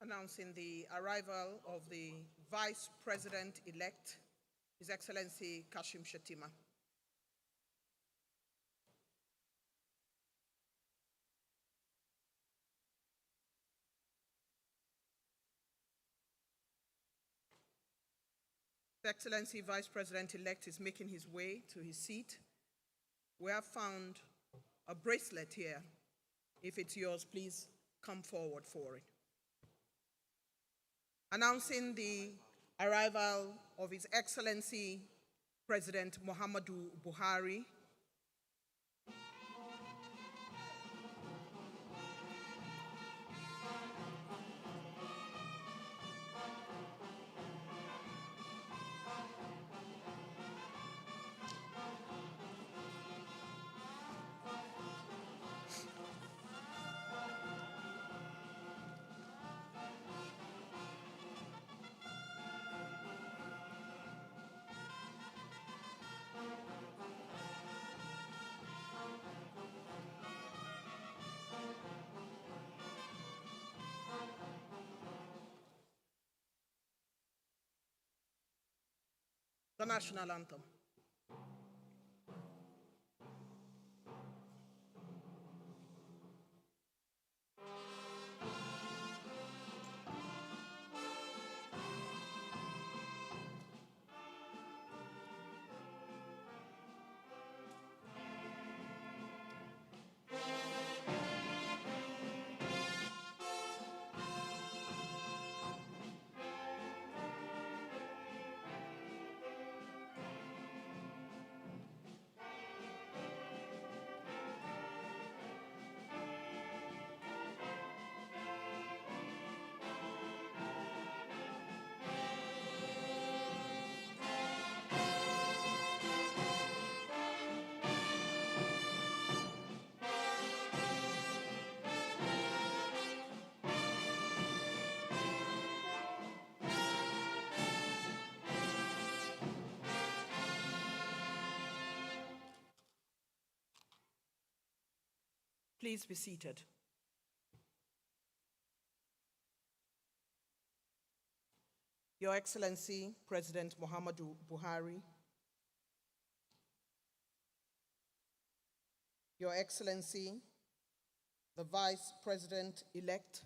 announcing the arrival of the Vice President-elect, His Excellency Kashim Shettima. His Excellency Vice President-elect is making his way to his seat. We have found a bracelet here. If it's yours, please come forward for it. Announcing the arrival of His Excellency President Muhammadu Buhari. The national anthem. Please be seated. Your Excellency, President Muhammadu Buhari, Your Excellency, the Vice President-elect,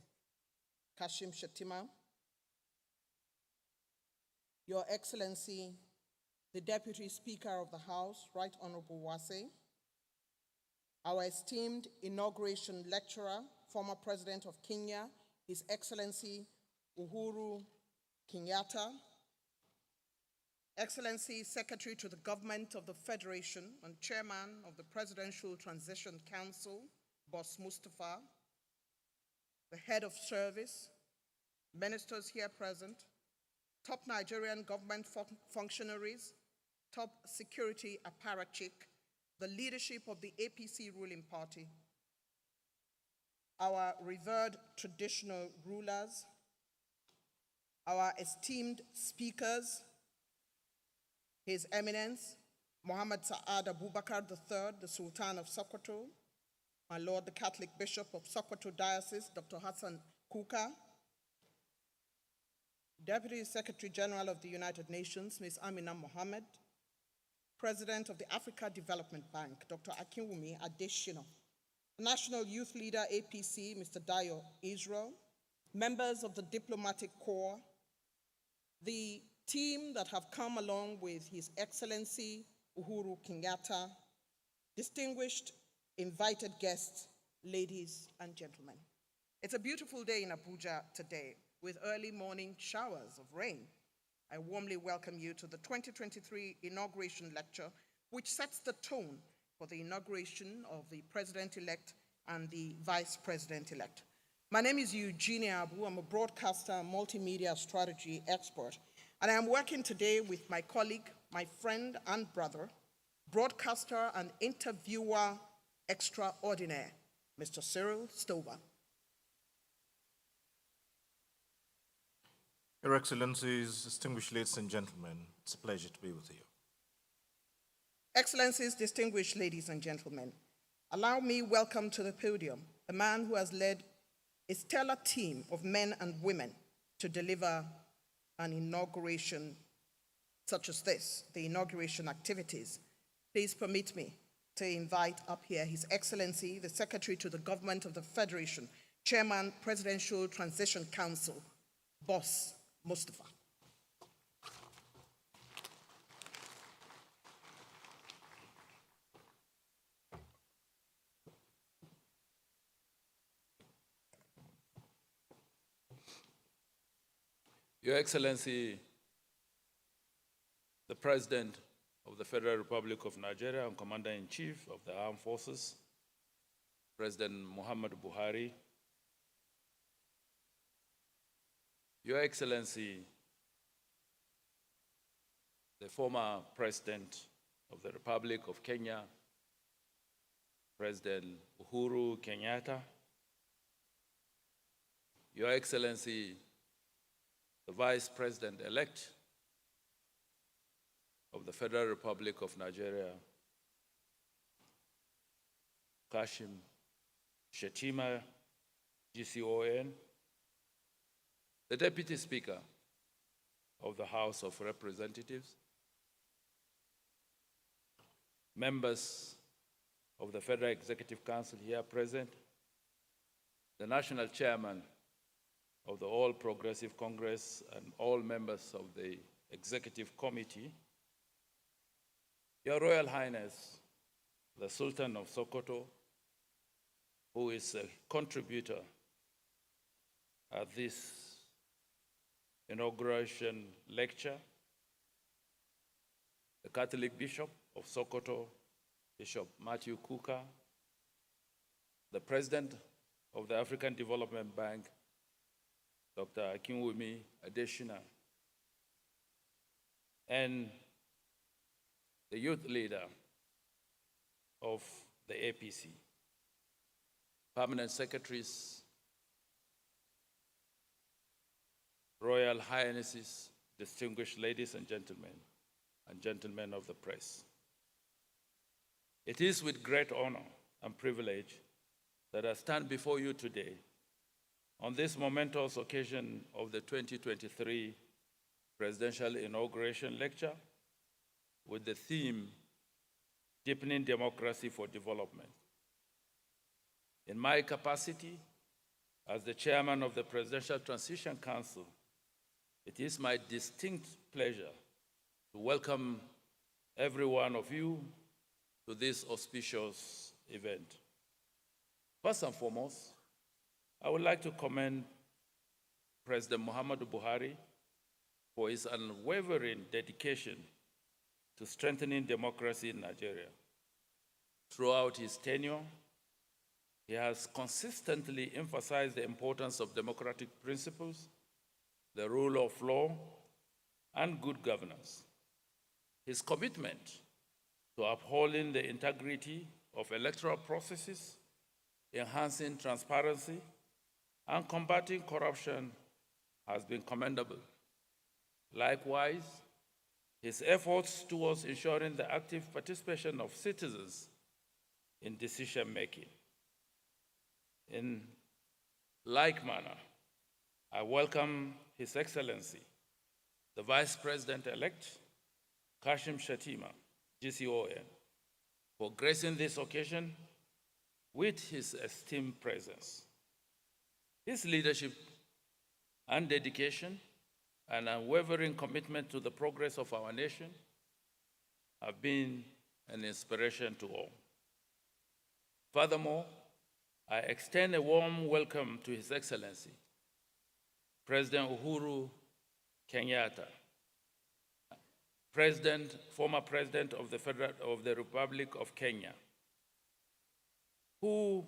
Kashim Shettima, Your Excellency, the Deputy Speaker of the House, Right Honorable Wase, our esteemed inauguration lecturer, former President of Kenya, His Excellency Uhuru Kenyatta, Excellency Secretary to the Government of the Federation and Chairman of the Presidential Transition Council, Boss Mustafa, the Head of Service, ministers here present, top Nigerian government functionaries, top security apparatchik, the leadership of the APC ruling party, our revered traditional rulers, our esteemed speakers, His Eminence, Muhammad Sa'ad Abubakar III, the Sultan of Sokoto, my Lord the Catholic Bishop of Sokoto Diocese, Dr. Hassan Kuka, Deputy Secretary General of the United Nations, Ms. Amina Mohammed, President of the Africa Development Bank, Dr. Akinwumi Adeshina, National Youth Leader, APC, Mr. Dayo Israel, members of the Diplomatic Corps, the team that have come along with His Excellency Uhuru Kenyatta, distinguished invited guests, ladies and gentlemen. It's a beautiful day in Abuja today with early morning showers of rain. I warmly welcome you to the 2023 Inauguration Lecture, which sets the tone for the inauguration of the President-elect and the Vice President-elect. My name is Eugenia Abu. I'm a broadcaster and multimedia strategy expert, and I am working today with my colleague, my friend and brother, broadcaster and interviewer extraordinaire, Mr. Cyril Stover. Your Excellencies, distinguished ladies and gentlemen, it's a pleasure to be with you. Excellencies, distinguished ladies and gentlemen, allow me welcome to the podium a man who has led a stellar team of men and women to deliver an inauguration such as this, the inauguration activities. Please permit me to invite up here His Excellency, the Secretary to the Government of the Federation, Chairman, Presidential Transition Council, Boss Mustafa. Your Excellency, the President of the Federal Republic of Nigeria and Commander-in-Chief of the Armed Forces, President Muhammadu Buhari, Your Excellency, the former President of the Republic of Kenya, President Uhuru Kenyatta, Your Excellency, the Vice President-elect of the Federal Republic of Nigeria, Kashim Shettima, GCON, the Deputy Speaker of the House of Representatives, members of the Federal Executive Council here present, the National Chairman of the All Progressive Congress and all members of the Executive Committee, Your Royal Highness, the Sultan of Sokoto, who is a contributor at this inauguration lecture, the Catholic Bishop of Sokoto, Bishop Matthew Kuka, the President of the African Development Bank, Dr. Akinwumi Adesina, and the youth leader of the APC, permanent secretaries, Royal Highnesses, distinguished ladies and gentlemen of the press. It is with great honor and privilege that I stand before you today on this momentous occasion of the 2023 Presidential Inauguration Lecture with the theme, Deepening Democracy for Development. In my capacity as the Chairman of the Presidential Transition Council, it is my distinct pleasure to welcome every one of you to this auspicious event. First and foremost, I would like to commend President Muhammadu Buhari for his unwavering dedication to strengthening democracy in Nigeria. Throughout his tenure, he has consistently emphasized the importance of democratic principles, the rule of law, and good governance. His commitment to upholding the integrity of electoral processes, enhancing transparency, and combating corruption has been commendable. Likewise, his efforts towards ensuring the active participation of citizens in decision-making. In like manner, I welcome His Excellency, the Vice President-elect, Kashim Shettima, GCON, for gracing this occasion with his esteemed presence. His leadership and dedication and unwavering commitment to the progress of our nation have been an inspiration to all. Furthermore, I extend a warm welcome to His Excellency, President Uhuru Kenyatta, former President of the Republic of Kenya, who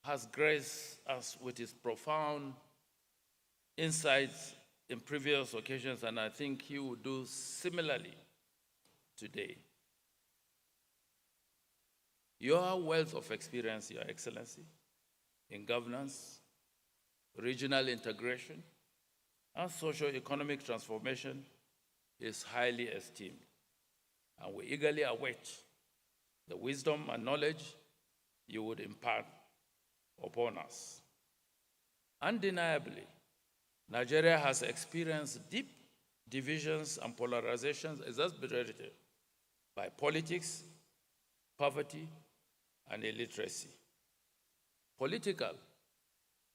has graced us with his profound insights in previous occasions, and I think he will do similarly today. Your wealth of experience, Your Excellency, in governance, regional integration, and socio-economic transformation is highly esteemed, and we eagerly await the wisdom and knowledge you would impart upon us. Undeniably, Nigeria has experienced deep divisions and polarizations exacerbated by politics, poverty, and illiteracy. Political,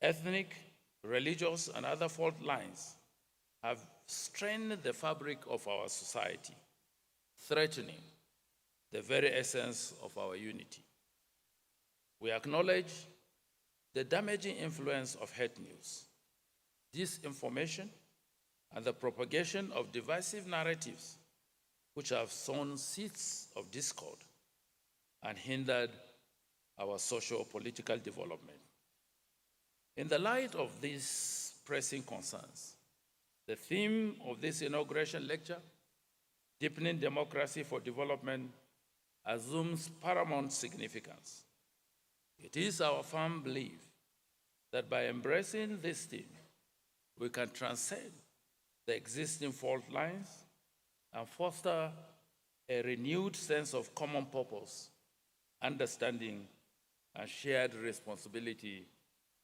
ethnic, religious, and other fault lines have strained the fabric of our society, threatening the very essence of our unity. We acknowledge the damaging influence of hate news, disinformation, and the propagation of divisive narratives which have sown seeds of discord and hindered our socio-political development. In the light of these pressing concerns, the theme of this inauguration lecture, Deepening Democracy for Development, assumes paramount significance. It is our firm belief that by embracing this theme, we can transcend the existing fault lines and foster a renewed sense of common purpose, understanding, and shared responsibility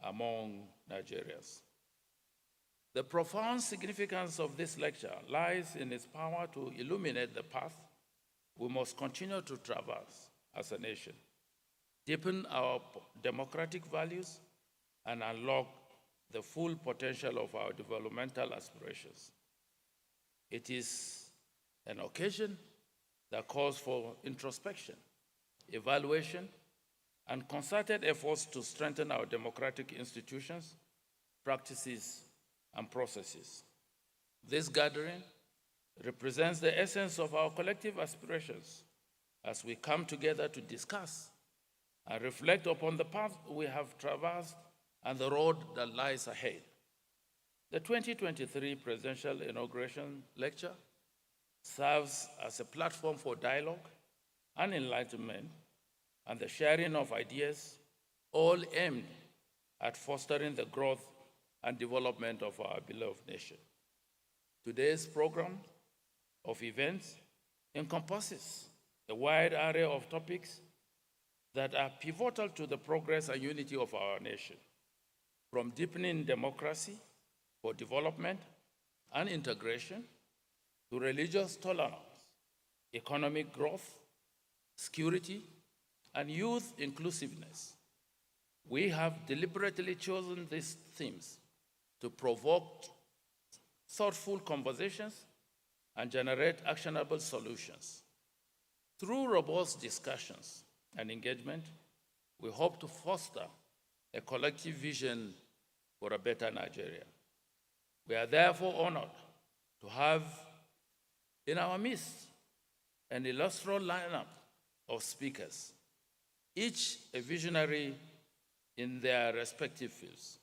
among Nigerians. The profound significance of this lecture lies in its power to illuminate the path we must continue to traverse as a nation, deepen our democratic values, and unlock the full potential of our developmental aspirations. It is an occasion that calls for introspection, evaluation, and concerted efforts to strengthen our democratic institutions, practices, and processes. This gathering represents the essence of our collective aspirations as we come together to discuss and reflect upon the path we have traversed and the road that lies ahead. The 2023 Presidential Inauguration Lecture serves as a platform for dialogue and enlightenment and the sharing of ideas, all aimed at fostering the growth and development of our beloved nation. Today's program of events encompasses a wide array of topics that are pivotal to the progress and unity of our nation, from deepening democracy for development and integration to religious tolerance, economic growth, security, and youth inclusiveness. We have deliberately chosen these themes to provoke thoughtful conversations and generate actionable solutions. Through robust discussions and engagement, we hope to foster a collective vision for a better Nigeria. We are therefore honored to have in our midst an illustrious lineup of speakers, each a visionary in their respective fields,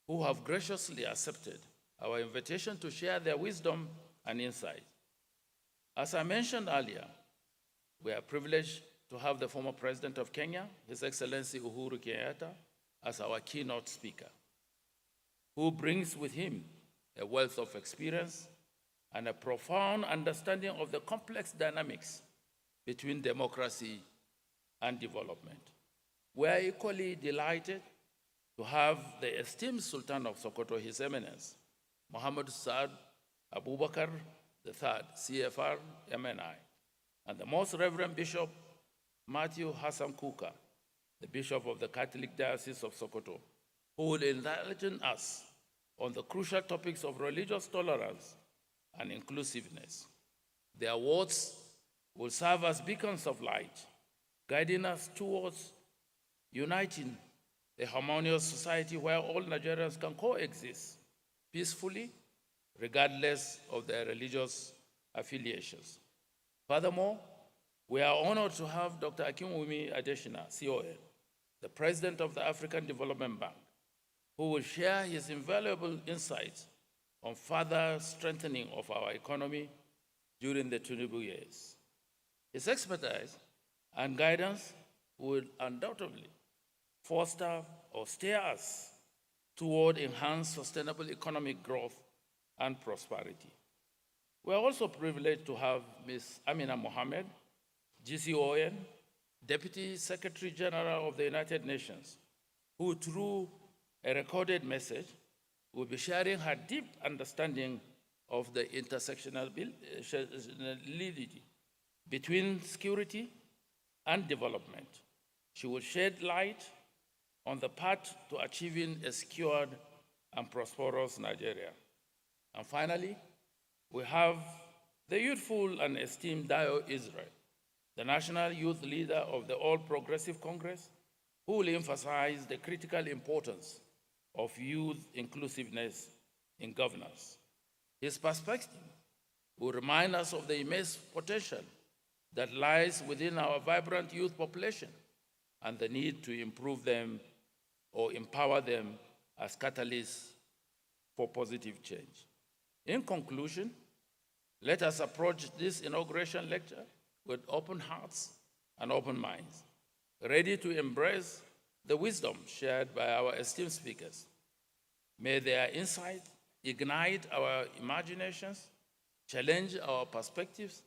who have graciously accepted our invitation to share their wisdom and insight. As I mentioned earlier, we are privileged to have the former President of Kenya, His Excellency Uhuru Kenyatta, as our keynote speaker, who brings with him a wealth of experience and a profound understanding of the complex dynamics between democracy and development. We are equally delighted to have the esteemed Sultan of Sokoto, His Eminence, Muhammad Saad Abubakar III, CFR, MNI, and the Most Reverend Bishop Matthew Hassan Kuka, the Bishop of the Catholic Diocese of Sokoto, who will enlighten us on the crucial topics of religious tolerance and inclusiveness. Their words will serve as beacons of light, guiding us towards uniting a harmonious society where all Nigerians can coexist peacefully, regardless of their religious affiliations. Furthermore, we are honored to have Dr. Akinwumi Adesina, CON, the President of the African Development Bank, who will share his invaluable insights on further strengthening of our economy during the Tinubu years. His expertise and guidance will undoubtedly foster or steer us toward enhanced sustainable economic growth and prosperity. We are also privileged to have Ms. Amina Mohammed, GCON, Deputy Secretary General of the United Nations, who through a recorded message, will be sharing her deep understanding of the intersectionality between security and development. She will shed light on the path to achieving a secured and prosperous Nigeria. And finally, we have the youthful and esteemed Dio Israel, the national youth leader of the All Progressive Congress, who will emphasize the critical importance of youth inclusiveness in governance. His perspective will remind us of the immense potential that lies within our vibrant youth population and the need to improve them or empower them as catalysts for positive change. In conclusion, let us approach this inauguration lecture with open hearts and open minds, ready to embrace the wisdom shared by our esteemed speakers. May their insight ignite our imaginations, challenge our perspectives,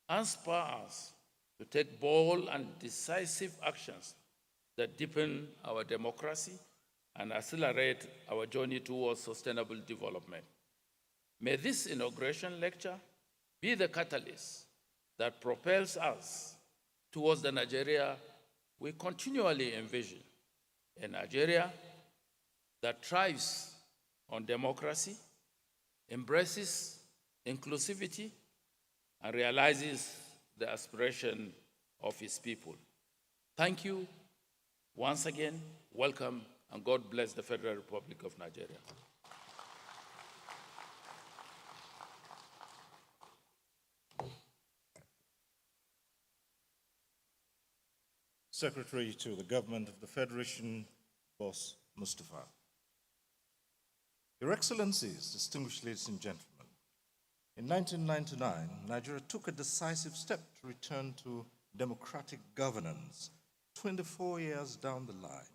and spur us to take bold and decisive actions that deepen our democracy and accelerate our journey towards sustainable development. May this inauguration lecture be the catalyst that propels us towards the Nigeria we continually envision, a Nigeria that thrives on democracy, embraces inclusivity, and realizes the aspiration of its people. Thank you once again, welcome, and God bless the Federal Republic of Nigeria. Secretary to the Government of the Federation, Boss Mustafa. Your Excellencies, distinguished ladies and gentlemen, in 1999, Nigeria took a decisive step to return to democratic governance. 24 years down the line,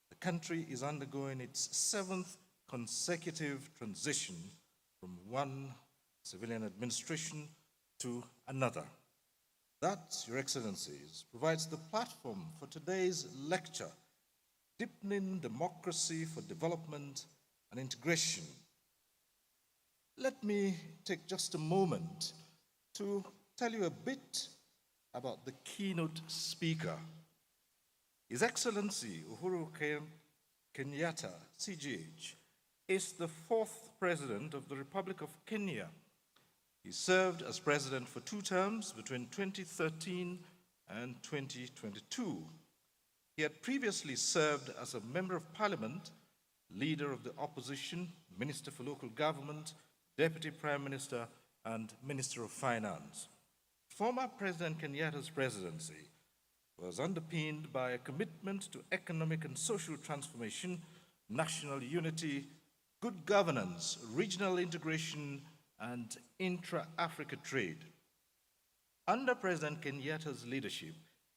the country is undergoing its 7th consecutive transition from one civilian administration to another. That, Your Excellencies, provides the platform for today's lecture, Deepening Democracy for Development and Integration. Let me take just a moment to tell you a bit about the keynote speaker. His Excellency Uhuru Kenyatta, CGH, is the 4th President of the Republic of Kenya. He served as President for 2 terms between 2013 and 2022. He had previously served as a Member of Parliament, Leader of the Opposition, Minister for Local Government, Deputy Prime Minister, and Minister of Finance. Former President Kenyatta's presidency was underpinned by a commitment to economic and social transformation, national unity, good governance, regional integration, and intra-Africa trade. Under President Kenyatta's leadership,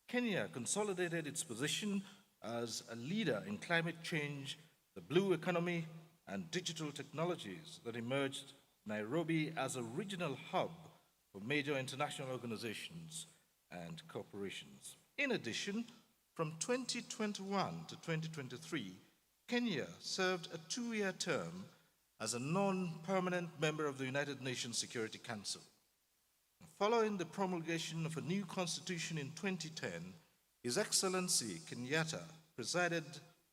Kenya consolidated its position as a leader in climate change, the blue economy, and digital technologies that emerged Nairobi as a regional hub for major international organizations and corporations. In addition, from 2021 to 2023, Kenya served a 2-year term as a non-permanent member of the United Nations Security Council. Following the promulgation of a new constitution in 2010, His Excellency Kenyatta presided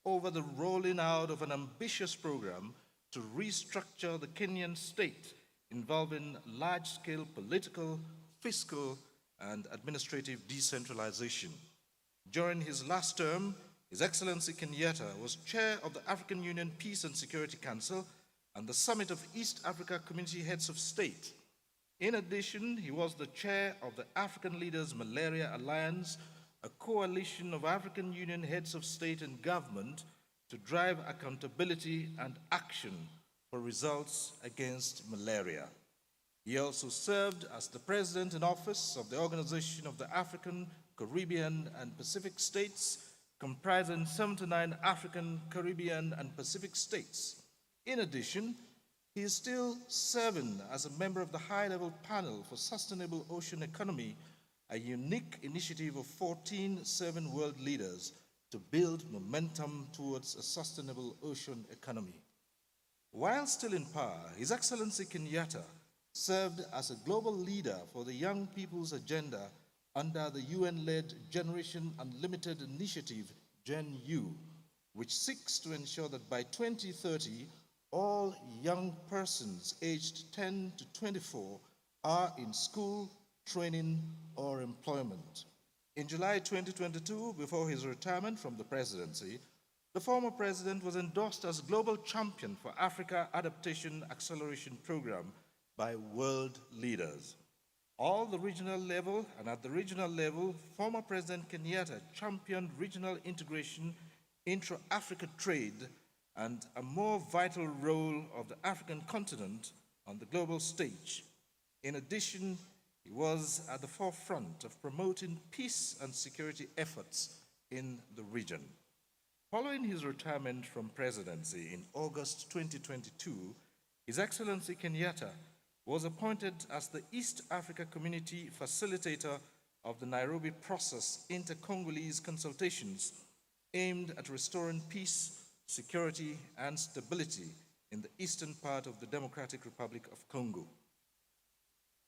over the rolling out of an ambitious program to restructure the Kenyan state involving large-scale political, fiscal, and administrative decentralization. During his last term, His Excellency Kenyatta was chair of the African Union Peace and Security Council and the Summit of East Africa Community Heads of State. In addition, he was the chair of the African Leaders Malaria Alliance, a coalition of African Union heads of state and government to drive accountability and action for results against malaria. He also served as the president in office of the Organization of the African, Caribbean, and Pacific States, comprising 79 African, Caribbean, and Pacific states. In addition, he is still serving as a member of the High-Level Panel for Sustainable Ocean Economy, a unique initiative of 14 world leaders to build momentum towards a sustainable ocean economy. While still in power, His Excellency Kenyatta served as a global leader for the Young People's Agenda under the UN-led Generation Unlimited Initiative, Gen U, which seeks to ensure that by 2030, all young persons aged 10 to 24 are in school, training, or employment. In July 2022, before his retirement from the presidency, the former president was endorsed as Global Champion for Africa Adaptation Acceleration Program by world leaders. All the regional level and at the regional level, former President Kenyatta championed regional integration, intra-Africa trade, and a more vital role of the African continent on the global stage. In addition, he was at the forefront of promoting peace and security efforts in the region. Following his retirement from presidency in August 2022, His Excellency Kenyatta was appointed as the East Africa Community Facilitator of the Nairobi Process Inter-Congolese consultations aimed at restoring peace, security, and stability in the eastern part of the Democratic Republic of Congo.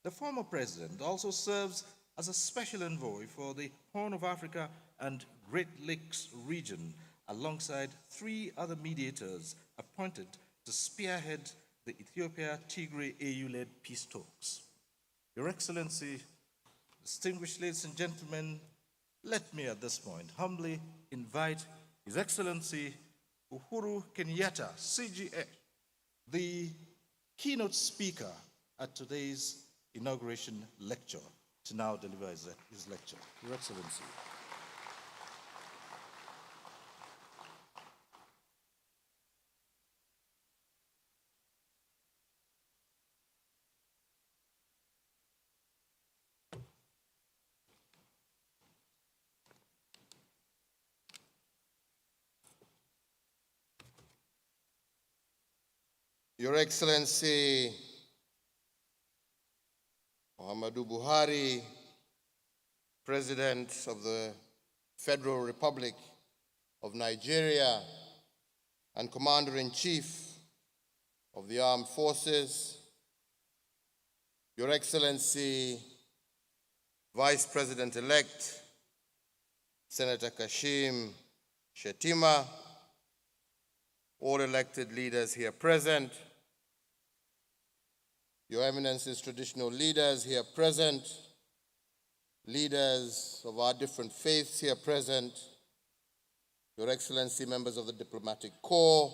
The former president also serves as a special envoy for the Horn of Africa and Great Lakes region, alongside 3 other mediators appointed to spearhead the Ethiopia-Tigray AU-led peace talks. Your Excellency, distinguished ladies and gentlemen, let me at this point humbly invite His Excellency Uhuru Kenyatta, CGA, the keynote speaker at today's inauguration lecture, to now deliver his lecture. Your Excellency. Your Excellency Muhammadu Buhari, President of the Federal Republic of Nigeria and Commander-in-Chief of the Armed Forces, Your Excellency Vice President-elect Senator Kashim Shettima, all elected leaders here present, Your Eminences, traditional leaders here present, leaders of our different faiths here present, Your Excellency, members of the Diplomatic Corps,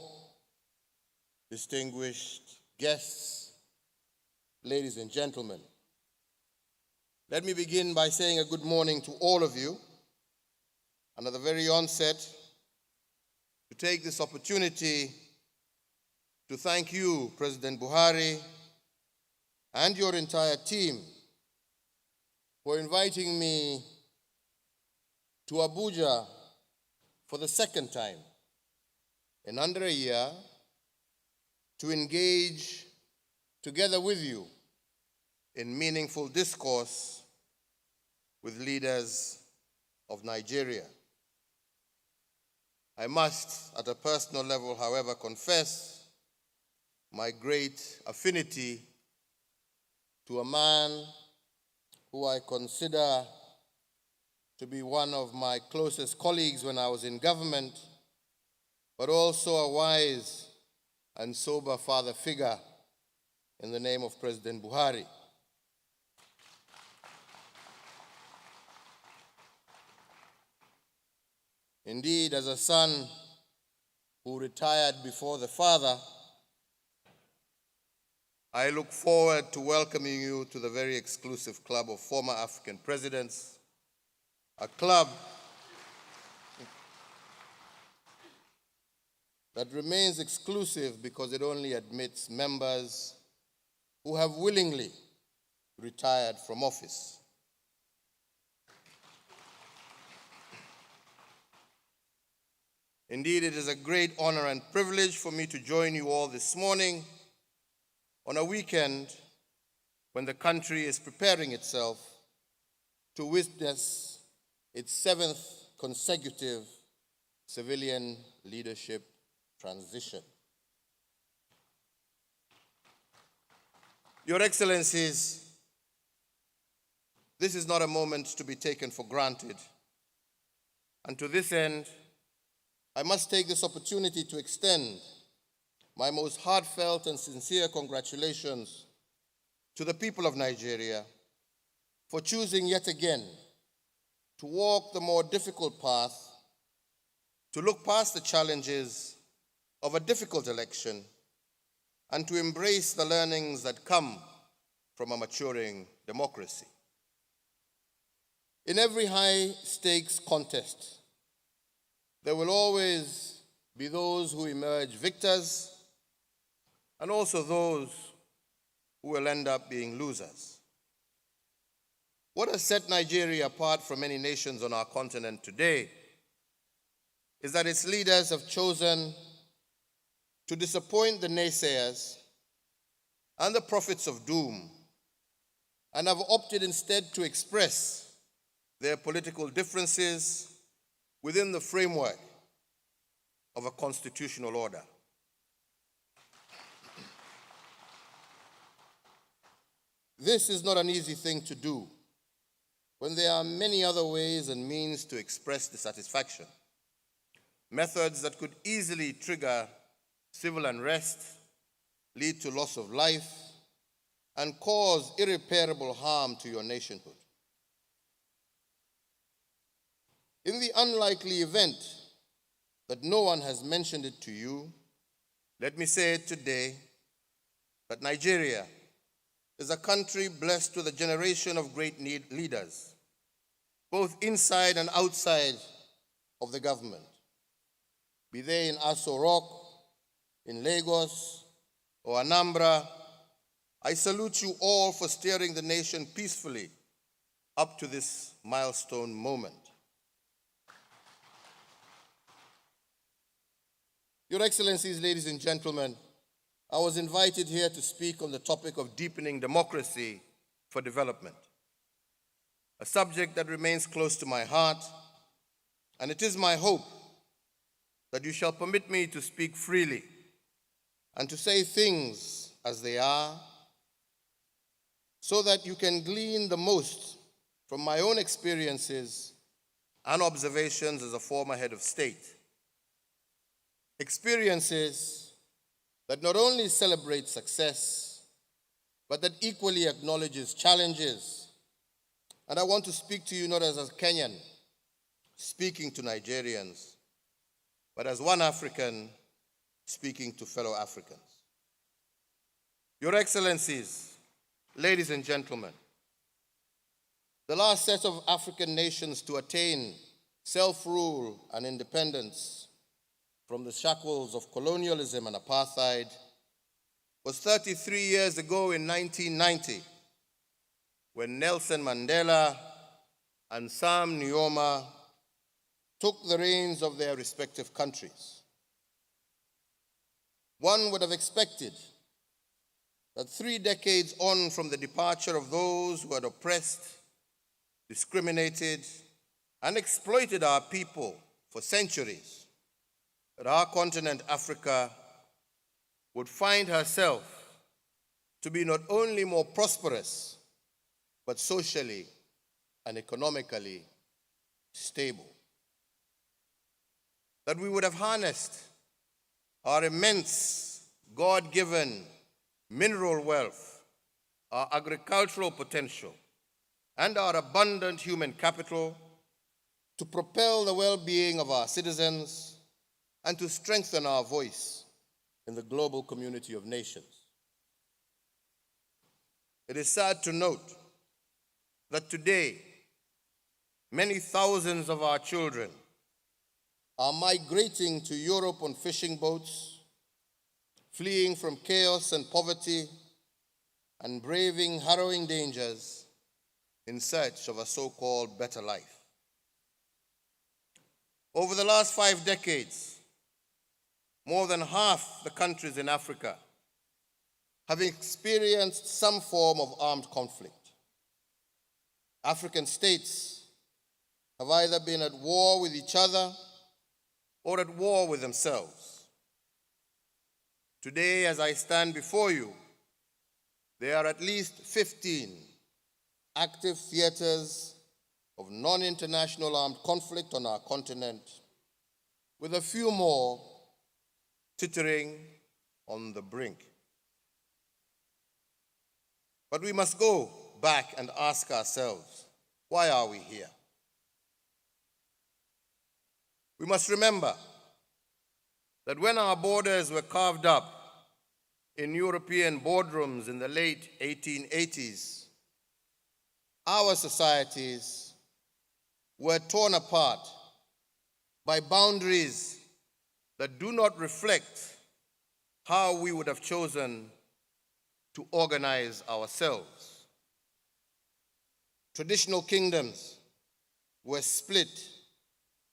distinguished guests, ladies and gentlemen. Let me begin by saying a good morning to all of you, and at the very onset, to take this opportunity to thank you, President Buhari, and your entire team for inviting me to Abuja for the second time in under a year to engage together with you in meaningful discourse with leaders of Nigeria. I must, at a personal level, however, confess my great affinity to a man who I consider to be one of my closest colleagues when I was in government, but also a wise and sober father figure in the name of President Buhari. Indeed, as a son who retired before the father, I look forward to welcoming you to the very exclusive club of former African presidents, a club that remains exclusive because it only admits members who have willingly retired from office. Indeed, it is a great honor and privilege for me to join you all this morning on a weekend when the country is preparing itself to witness its 7th consecutive civilian leadership transition. Your Excellencies, this is not a moment to be taken for granted. And to this end, I must take this opportunity to extend my most heartfelt and sincere congratulations to the people of Nigeria for choosing yet again to walk the more difficult path, to look past the challenges of a difficult election, and to embrace the learnings that come from a maturing democracy. In every high-stakes contest, there will always be those who emerge victors and also those who will end up being losers. What has set Nigeria apart from many nations on our continent today is that its leaders have chosen to disappoint the naysayers and the prophets of doom, and have opted instead to express their political differences within the framework of a constitutional order. This is not an easy thing to do when there are many other ways and means to express dissatisfaction, methods that could easily trigger civil unrest, lead to loss of life, and cause irreparable harm to your nationhood. In the unlikely event that no one has mentioned it to you, let me say it today, that Nigeria is a country blessed with a generation of great leaders, both inside and outside of the government, be they in Aso Rock, in Lagos, or Anambra. I salute you all for steering the nation peacefully up to this milestone moment. Your Excellencies, ladies and gentlemen, I was invited here to speak on the topic of deepening democracy for development, a subject that remains close to my heart, and it is my hope that you shall permit me to speak freely and to say things as they are, so that you can glean the most from my own experiences and observations as a former head of state. Experiences that not only celebrate success, but that equally acknowledges challenges. And I want to speak to you not as a Kenyan speaking to Nigerians, but as one African speaking to fellow Africans. Your Excellencies, ladies and gentlemen, the last set of African nations to attain self-rule and independence from the shackles of colonialism and apartheid was 33 years ago in 1990, when Nelson Mandela and Sam Nujoma took the reins of their respective countries. One would have expected that 3 decades on from the departure of those who had oppressed, discriminated, and exploited our people for centuries, that our continent, Africa, would find herself to be not only more prosperous, but socially and economically stable. That we would have harnessed our immense God-given mineral wealth, our agricultural potential, and our abundant human capital to propel the well-being of our citizens and to strengthen our voice in the global community of nations. It is sad to note that today, many thousands of our children are migrating to Europe on fishing boats, fleeing from chaos and poverty, and braving harrowing dangers in search of a so-called better life. Over the last 5 decades, more than half the countries in Africa have experienced some form of armed conflict. African states have either been at war with each other or at war with themselves. Today, as I stand before you, there are at least 15 active theaters of non-international armed conflict on our continent, with a few more teetering on the brink. But we must go back and ask ourselves, why are we here? We must remember that when our borders were carved up in European boardrooms in the late 1880s, our societies were torn apart by boundaries that do not reflect how we would have chosen to organize ourselves. Traditional kingdoms were split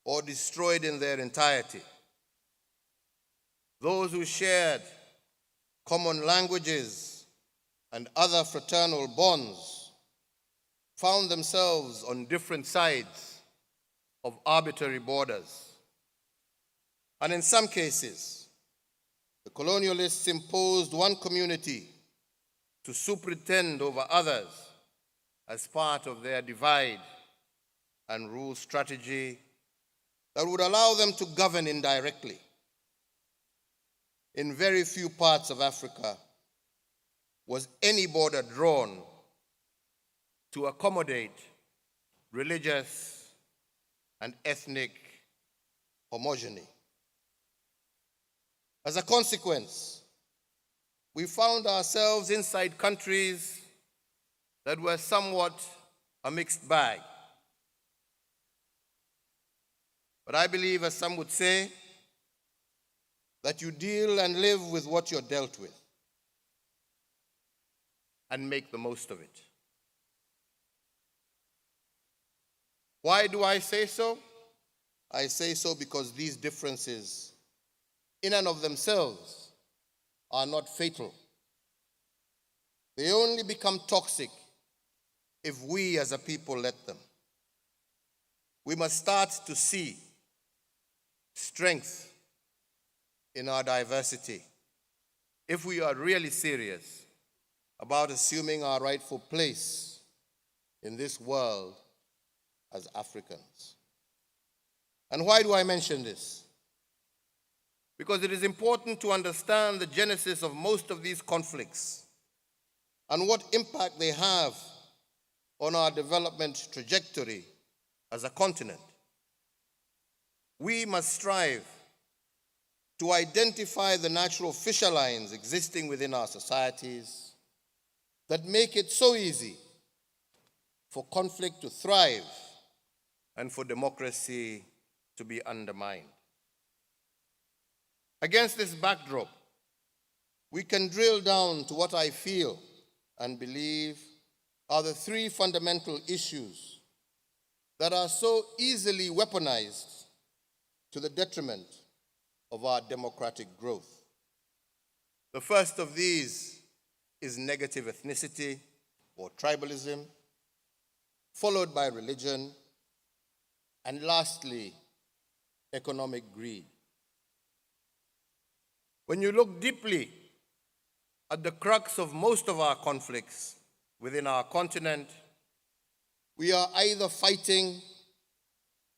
or destroyed in their entirety. Those who shared common languages and other fraternal bonds found themselves on different sides of arbitrary borders. And in some cases, the colonialists imposed one community to superintend over others as part of their divide and rule strategy that would allow them to govern indirectly. In very few parts of Africa was any border drawn to accommodate religious and ethnic homogeny. As a consequence, we found ourselves inside countries that were somewhat a mixed bag. But I believe, as some would say, that you deal and live with what you're dealt with and make the most of it. Why do I say so? I say so because these differences, in and of themselves, are not fatal. They only become toxic if we as a people let them. We must start to see strength in our diversity if we are really serious about assuming our rightful place in this world as Africans. And why do I mention this? Because it is important to understand the genesis of most of these conflicts and what impact they have on our development trajectory as a continent. We must strive to identify the natural fissure lines existing within our societies that make it so easy for conflict to thrive and for democracy to be undermined. Against this backdrop, we can drill down to what I feel and believe are the three fundamental issues that are so easily weaponized to the detriment of our democratic growth. The first of these is negative ethnicity or tribalism, followed by religion, and lastly, economic greed. When you look deeply at the crux of most of our conflicts within our continent, we are either fighting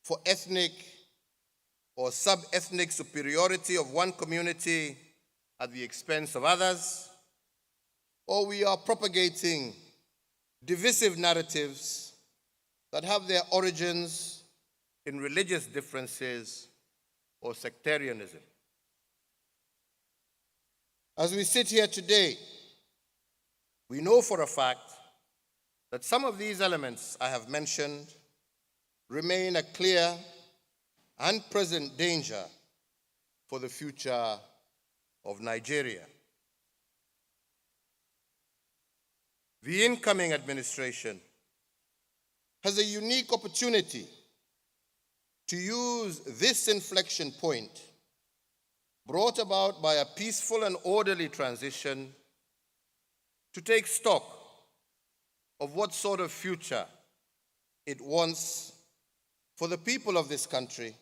for ethnic or sub-ethnic superiority of one community at the expense of others, or we are propagating divisive narratives that have their origins in religious differences or sectarianism. As we sit here today, we know for a fact that some of these elements I have mentioned remain a clear and present danger for the future of Nigeria. The incoming administration has a unique opportunity to use this inflection point brought about by a peaceful and orderly transition to take stock of what sort of future it wants for the people of this country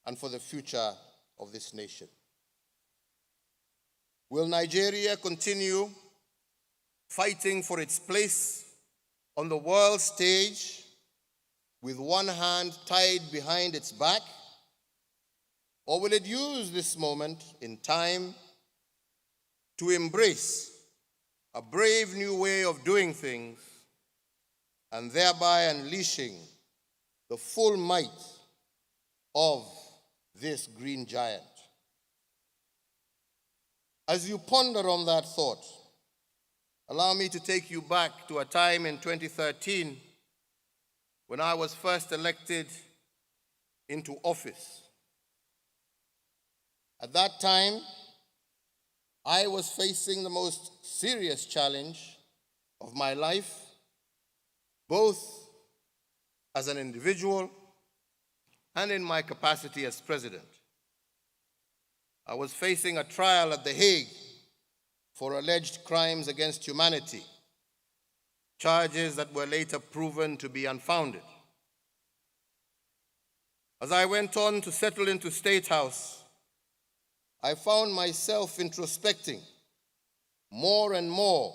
and for the future of this nation. Will Nigeria continue fighting for its place on the world stage with one hand tied behind its back? Or will it use this moment in time to embrace a brave new way of doing things and thereby unleashing the full might of this green giant? As you ponder on that thought, allow me to take you back to a time in 2013 when I was first elected into office. At that time, I was facing the most serious challenge of my life, both as an individual and in my capacity as president. I was facing a trial at The Hague for alleged crimes against humanity, charges that were later proven to be unfounded. As I went on to settle into State House, I found myself introspecting more and more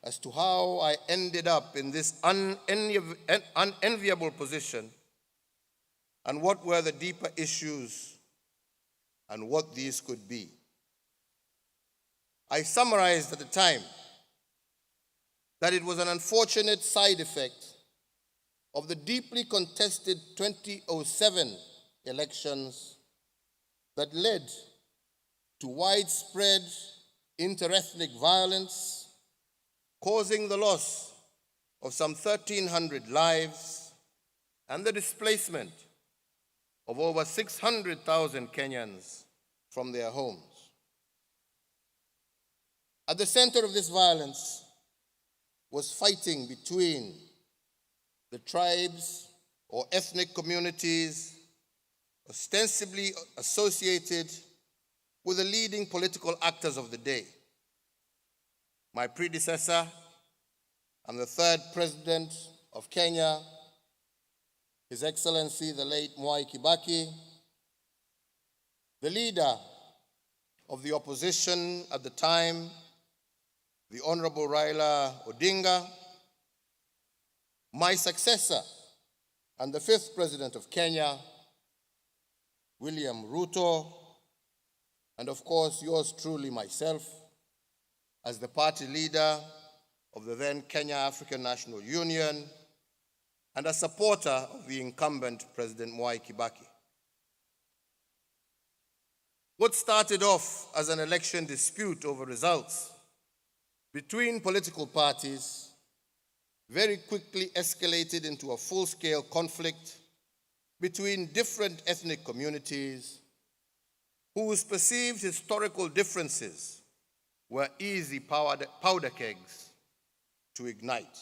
as to how I ended up in this unenviable position and what were the deeper issues and what these could be. I summarized at the time that it was an unfortunate side effect of the deeply contested 2007 elections that led to widespread interethnic violence, causing the loss of some 1,300 lives and the displacement of over 600,000 Kenyans from their homes. At the center of this violence was fighting between the tribes or ethnic communities ostensibly associated with the leading political actors of the day. My predecessor and the third president of Kenya, His Excellency the late Mwai Kibaki, the leader of the opposition at the time, the Honorable Raila Odinga, my successor and the fifth president of Kenya, William Ruto, and of course yours truly, myself, as the party leader of the then Kenya African National Union and a supporter of the incumbent President Mwai Kibaki. What started off as an election dispute over results between political parties very quickly escalated into a full-scale conflict between different ethnic communities whose perceived historical differences were easy powder kegs to ignite.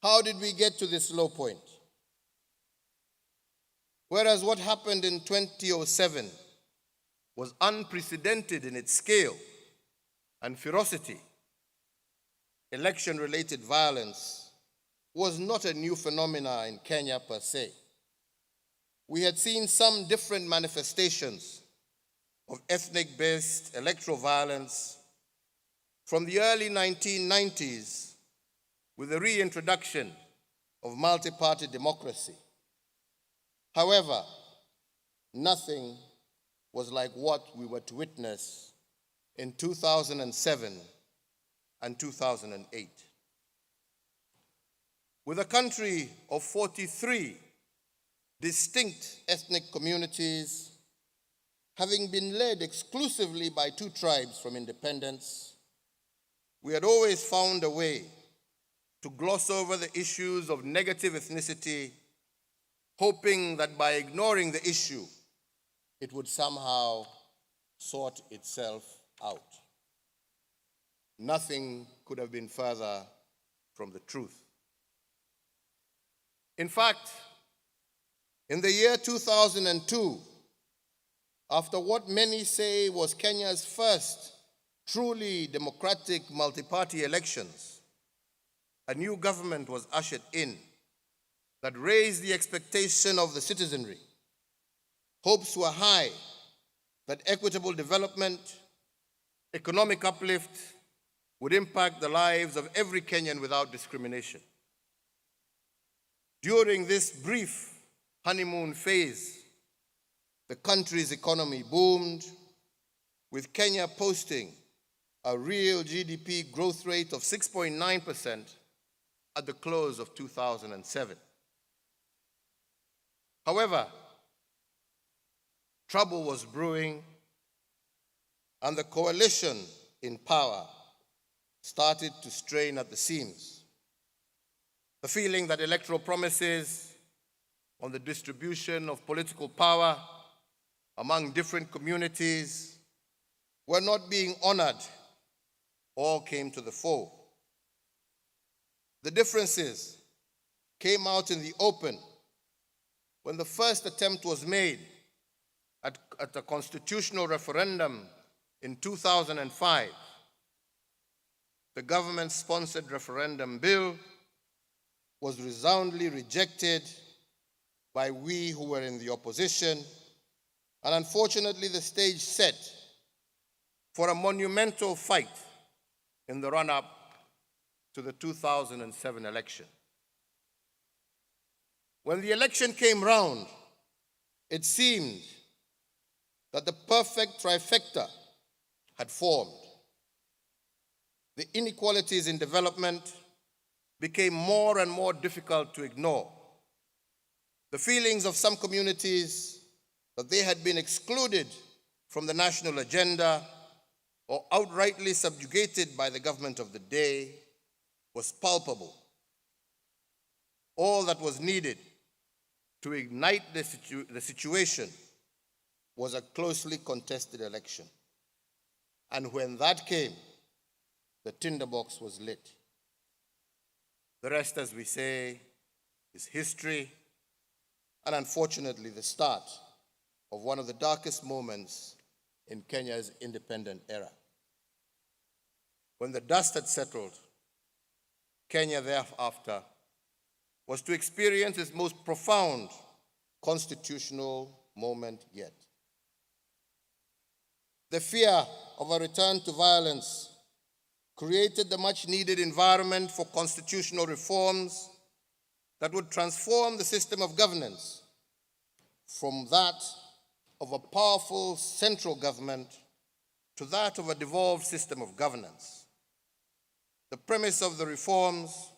How did we get to this low point? Whereas what happened in 2007 was unprecedented in its scale and ferocity, election-related violence was not a new phenomenon in Kenya per se. We had seen some different manifestations of ethnic-based electoral violence from the early 1990s with the reintroduction of multi-party democracy. However, nothing was like what we were to witness in 2007 and 2008. With a country of 43 distinct ethnic communities, having been led exclusively by two tribes from independence, we had always found a way to gloss over the issues of negative ethnicity, hoping that by ignoring the issue, it would somehow sort itself out. Nothing could have been further from the truth. In fact, in the year 2002, after what many say was Kenya's first truly democratic multi-party elections, a new government was ushered in that raised the expectation of the citizenry hopes were high that equitable development, economic uplift would impact the lives of every Kenyan without discrimination. During this brief honeymoon phase, the country's economy boomed, with Kenya posting a real GDP growth rate of 6.9% at the close of 2007. However, trouble was brewing, and the coalition in power started to strain at the seams. The feeling that electoral promises on the distribution of political power among different communities were not being honored all came to the fore. The differences came out in the open when the first attempt was made at a constitutional referendum in 2005. The government-sponsored referendum bill was resoundingly rejected by we who were in the opposition, and unfortunately the stage set for a monumental fight in the run-up to the 2007 election. When the election came round, it seemed that the perfect trifecta had formed. The inequalities in development became more and more difficult to ignore. The feelings of some communities that they had been excluded from the national agenda or outrightly subjugated by the government of the day was palpable. All that was needed to ignite the situation was a closely contested election. And when that came, the tinderbox was lit. The rest, as we say, is history, and unfortunately the start of one of the darkest moments in Kenya's independent era. When the dust had settled, Kenya thereafter was to experience its most profound constitutional moment yet. The fear of a return to violence created the much-needed environment for constitutional reforms that would transform the system of governance from that of a powerful central government to that of a devolved system of governance. The premise of the reforms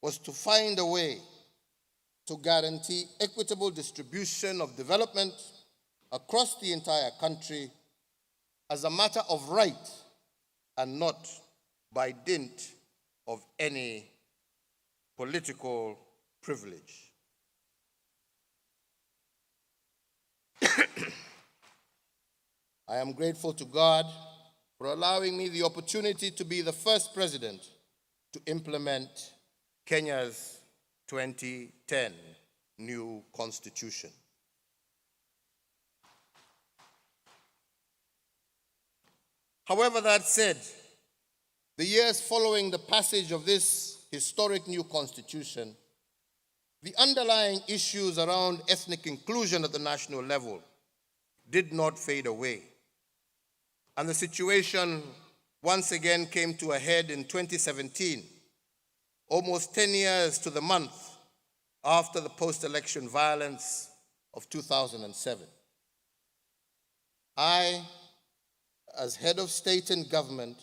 was to find a way to guarantee equitable distribution of development across the entire country as a matter of right and not by dint of any political privilege. I am grateful to God for allowing me the opportunity to be the first president to implement Kenya's 2010 new constitution. However, that said, the years following the passage of this historic new constitution, the underlying issues around ethnic inclusion at the national level did not fade away. And the situation once again came to a head in 2017, almost 10 years to the month after the post-election violence of 2007. I, as head of state and government,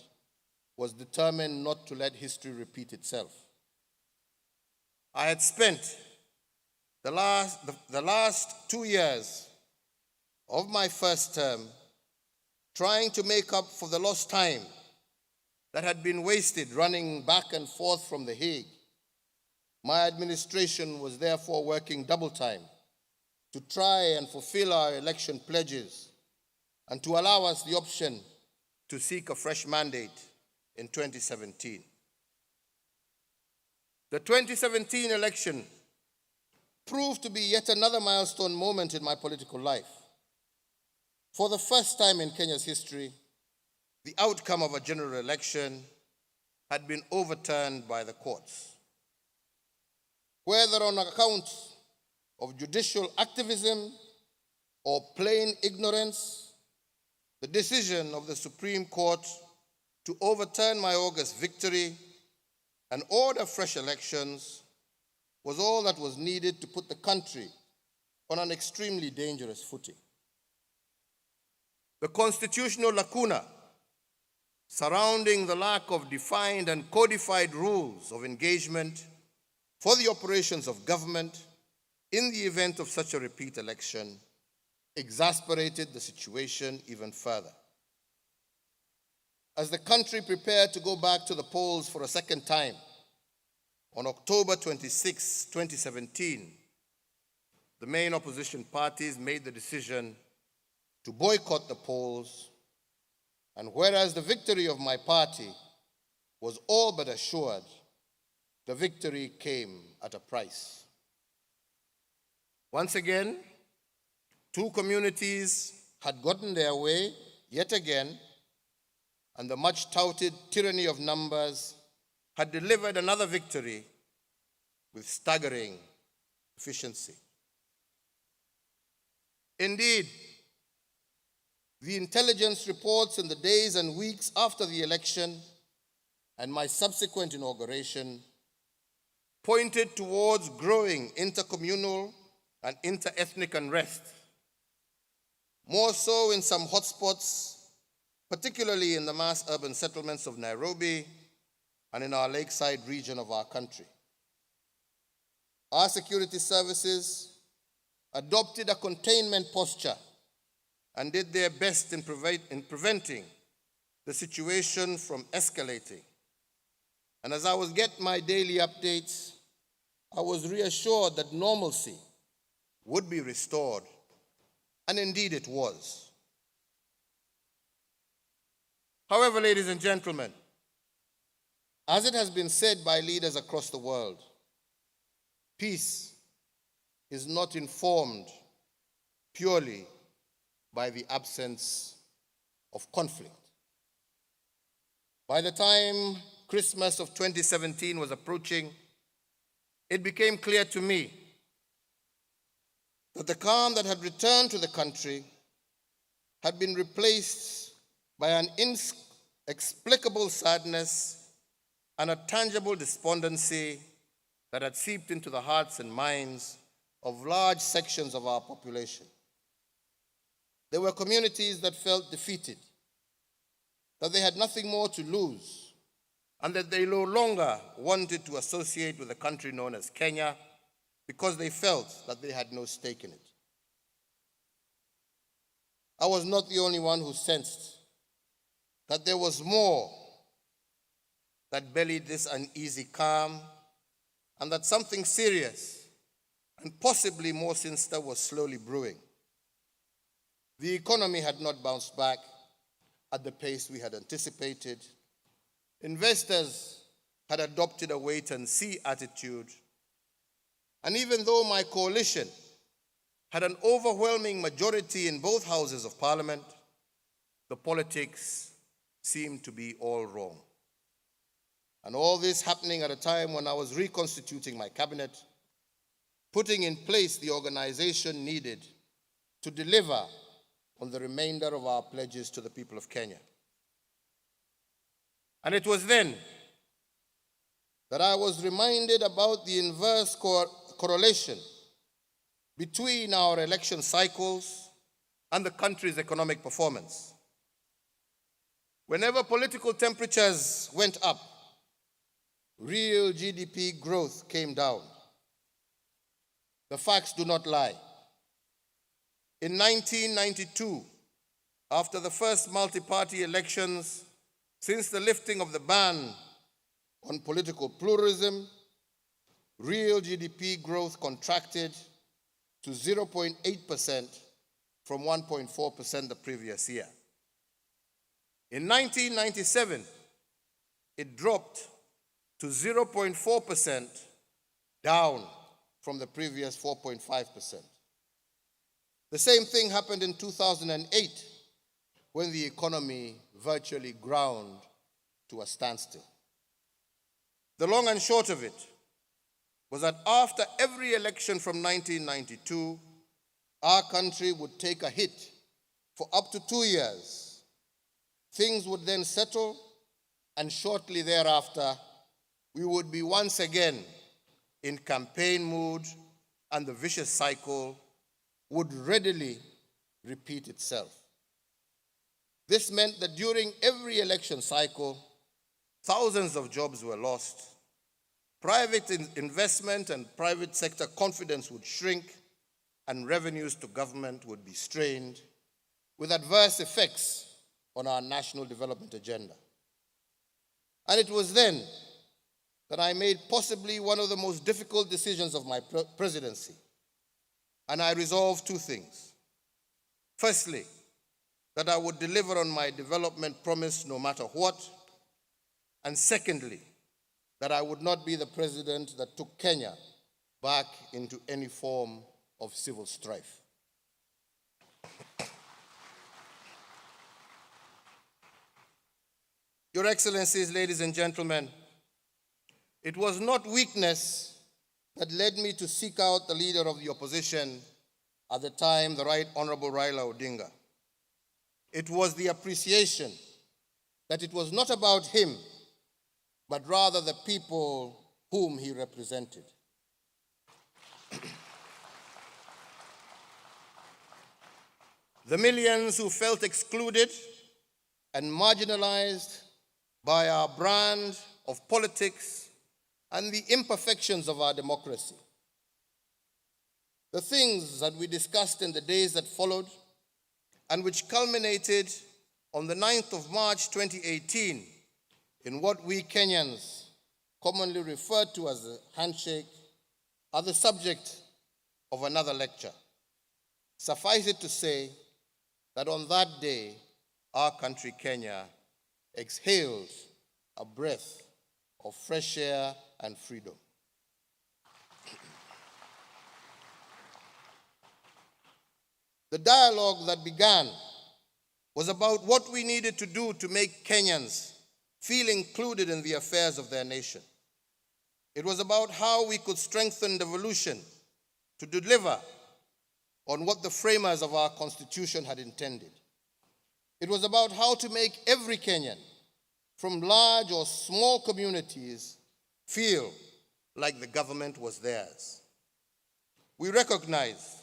was determined not to let history repeat itself. I had spent the last 2 years of my first term trying to make up for the lost time that had been wasted running back and forth from The Hague. My administration was therefore working double time to try and fulfill our election pledges and to allow us the option to seek a fresh mandate in 2017. The 2017 election proved to be yet another milestone moment in my political life. For the first time in Kenya's history, the outcome of a general election had been overturned by the courts. Whether on account of judicial activism or plain ignorance, the decision of the Supreme Court to overturn my August victory and order fresh elections was all that was needed to put the country on an extremely dangerous footing. The constitutional lacuna surrounding the lack of defined and codified rules of engagement for the operations of government in the event of such a repeat election exasperated the situation even further. As the country prepared to go back to the polls for a second time on October 26, 2017, the main opposition parties made the decision to boycott the polls, and whereas the victory of my party was all but assured, the victory came at a price. Once again, two communities had gotten their way yet again, and the much-touted tyranny of numbers had delivered another victory with staggering efficiency. Indeed, the intelligence reports in the days and weeks after the election and my subsequent inauguration pointed towards growing intercommunal and inter-ethnic unrest, more so in some hotspots, particularly in the mass urban settlements of Nairobi and in our lakeside region of our country. Our security services adopted a containment posture and did their best in preventing the situation from escalating. And as I was getting my daily updates, I was reassured that normalcy would be restored, and indeed it was. However, ladies and gentlemen, as it has been said by leaders across the world, peace is not informed purely by the absence of conflict. By the time Christmas of 2017 was approaching, it became clear to me that the calm that had returned to the country had been replaced by an inexplicable sadness and a tangible despondency that had seeped into the hearts and minds of large sections of our population. There were communities that felt defeated, that they had nothing more to lose, and that they no longer wanted to associate with a country known as Kenya because they felt that they had no stake in it. I was not the only one who sensed that there was more that bellied this uneasy calm, and that something serious and possibly more sinister was slowly brewing. The economy had not bounced back at the pace we had anticipated. Investors had adopted a wait-and-see attitude. And even though my coalition had an overwhelming majority in both houses of parliament, the politics seemed to be all wrong. And all this happening at a time when I was reconstituting my cabinet, putting in place the organization needed to deliver on the remainder of our pledges to the people of Kenya. And it was then that I was reminded about the inverse correlation between our election cycles and the country's economic performance. Whenever political temperatures went up, real GDP growth came down. The facts do not lie. In 1992, after the first multi-party elections since the lifting of the ban on political pluralism, real GDP growth contracted to 0.8% from 1.4% the previous year. In 1997, it dropped to 0.4%, down from the previous 4.5%. The same thing happened in 2008, when the economy virtually ground to a standstill. The long and short of it was that after every election from 1992, our country would take a hit for up to 2 years. Things would then settle, and shortly thereafter, we would be once again in campaign mood, and the vicious cycle would readily repeat itself. This meant that during every election cycle, thousands of jobs were lost, private investment and private sector confidence would shrink, and revenues to government would be strained, with adverse effects on our national development agenda. And it was then that I made possibly one of the most difficult decisions of my presidency. And I resolved two things. Firstly, that I would deliver on my development promise no matter what. And secondly, that I would not be the president that took Kenya back into any form of civil strife. Your Excellencies, ladies and gentlemen, it was not weakness that led me to seek out the leader of the opposition at the time, the Right Honorable Raila Odinga. It was the appreciation that it was not about him, but rather the people whom he represented. The millions who felt excluded and marginalized by our brand of politics and the imperfections of our democracy. The things that we discussed in the days that followed and which culminated on the 9th of March 2018 in what we Kenyans commonly refer to as a handshake are the subject of another lecture. Suffice it to say that on that day, our country, Kenya, exhaled a breath of fresh air and freedom. The dialogue that began was about what we needed to do to make Kenyans feel included in the affairs of their nation. It was about how we could strengthen devolution to deliver on what the framers of our Constitution had intended. It was about how to make every Kenyan, from large or small communities, feel like the government was theirs. We recognize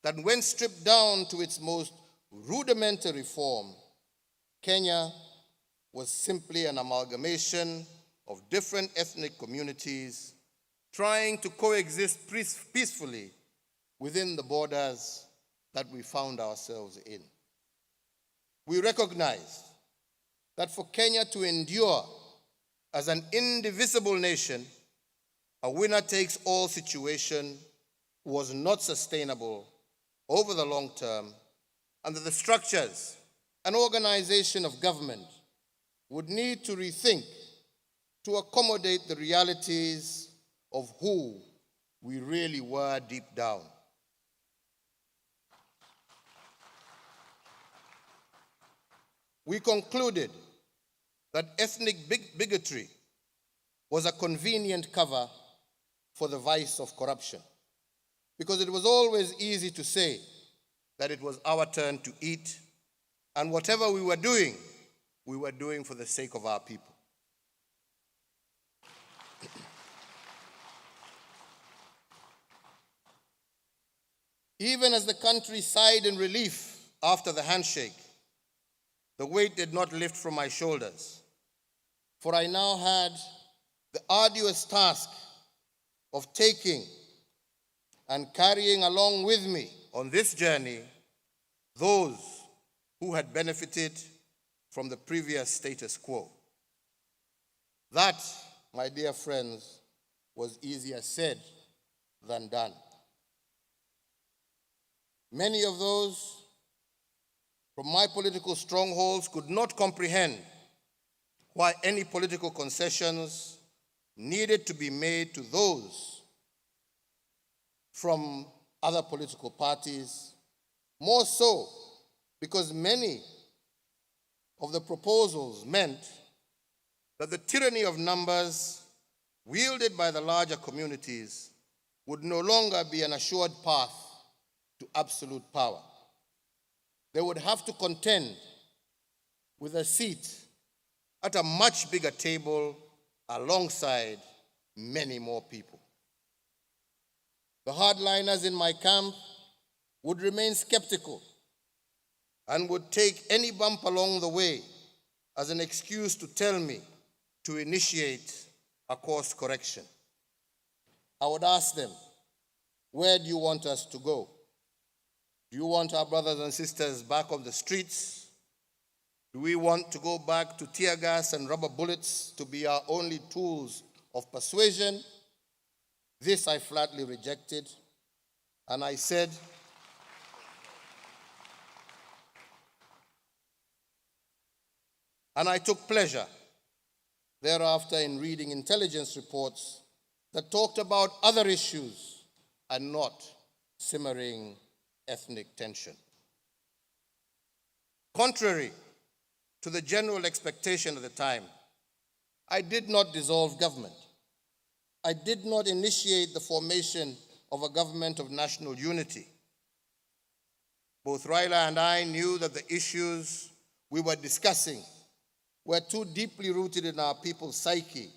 that when stripped down to its most rudimentary form, Kenya was simply an amalgamation of different ethnic communities trying to coexist peacefully within the borders that we found ourselves in. We recognize that for Kenya to endure as an indivisible nation, a winner-takes-all situation was not sustainable over the long term, and that the structures and organization of government would need to rethink to accommodate the realities of who we really were deep down. We concluded that ethnic bigotry was a convenient cover for the vice of corruption, because it was always easy to say that it was our turn to eat, and whatever we were doing for the sake of our people. Even as the country sighed in relief after the handshake, the weight did not lift from my shoulders, for I now had the arduous task of taking and carrying along with me on this journey those who had benefited from the previous status quo. That, my dear friends, was easier said than done. Many of those from my political strongholds could not comprehend why any political concessions needed to be made to those from other political parties, more so because many of the proposals meant that the tyranny of numbers wielded by the larger communities would no longer be an assured path to absolute power. They would have to contend with a seat at a much bigger table alongside many more people. The hardliners in my camp would remain skeptical and would take any bump along the way as an excuse to tell me to initiate a course correction. I would ask them, where do you want us to go? Do you want our brothers and sisters back on the streets? Do we want to go back to tear gas and rubber bullets to be our only tools of persuasion? This I flatly rejected, and I said, and I took pleasure thereafter in reading intelligence reports that talked about other issues and not simmering ethnic tension. Contrary to the general expectation at the time, I did not dissolve government. I did not initiate the formation of a government of national unity. Both Raila and I knew that the issues we were discussing were too deeply rooted in our people's psyche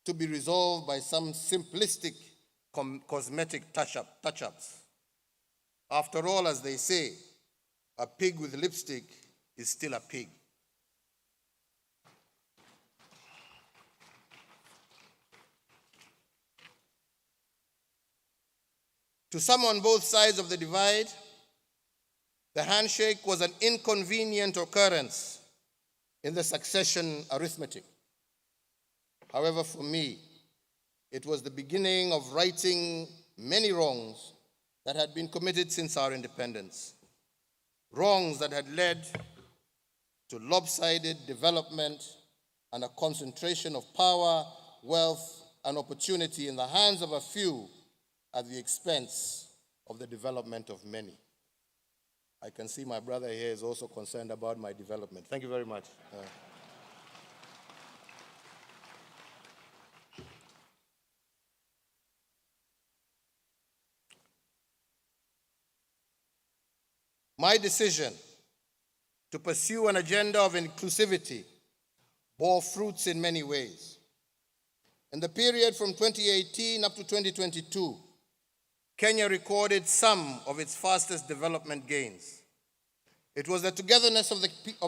to be resolved by some simplistic cosmetic touch-ups. After all, as they say, a pig with lipstick is still a pig. To some on both sides of the divide, the handshake was an inconvenient occurrence in the succession arithmetic. However, for me, it was the beginning of righting many wrongs that had been committed since our independence. Wrongs that had led to lopsided development and a concentration of power, wealth, and opportunity in the hands of a few at the expense of the development of many. I can see my brother here is also concerned about my development. Thank you very much. My decision to pursue an agenda of inclusivity bore fruits in many ways. In the period from 2018 up to 2022, Kenya recorded some of its fastest development gains. It was the togetherness of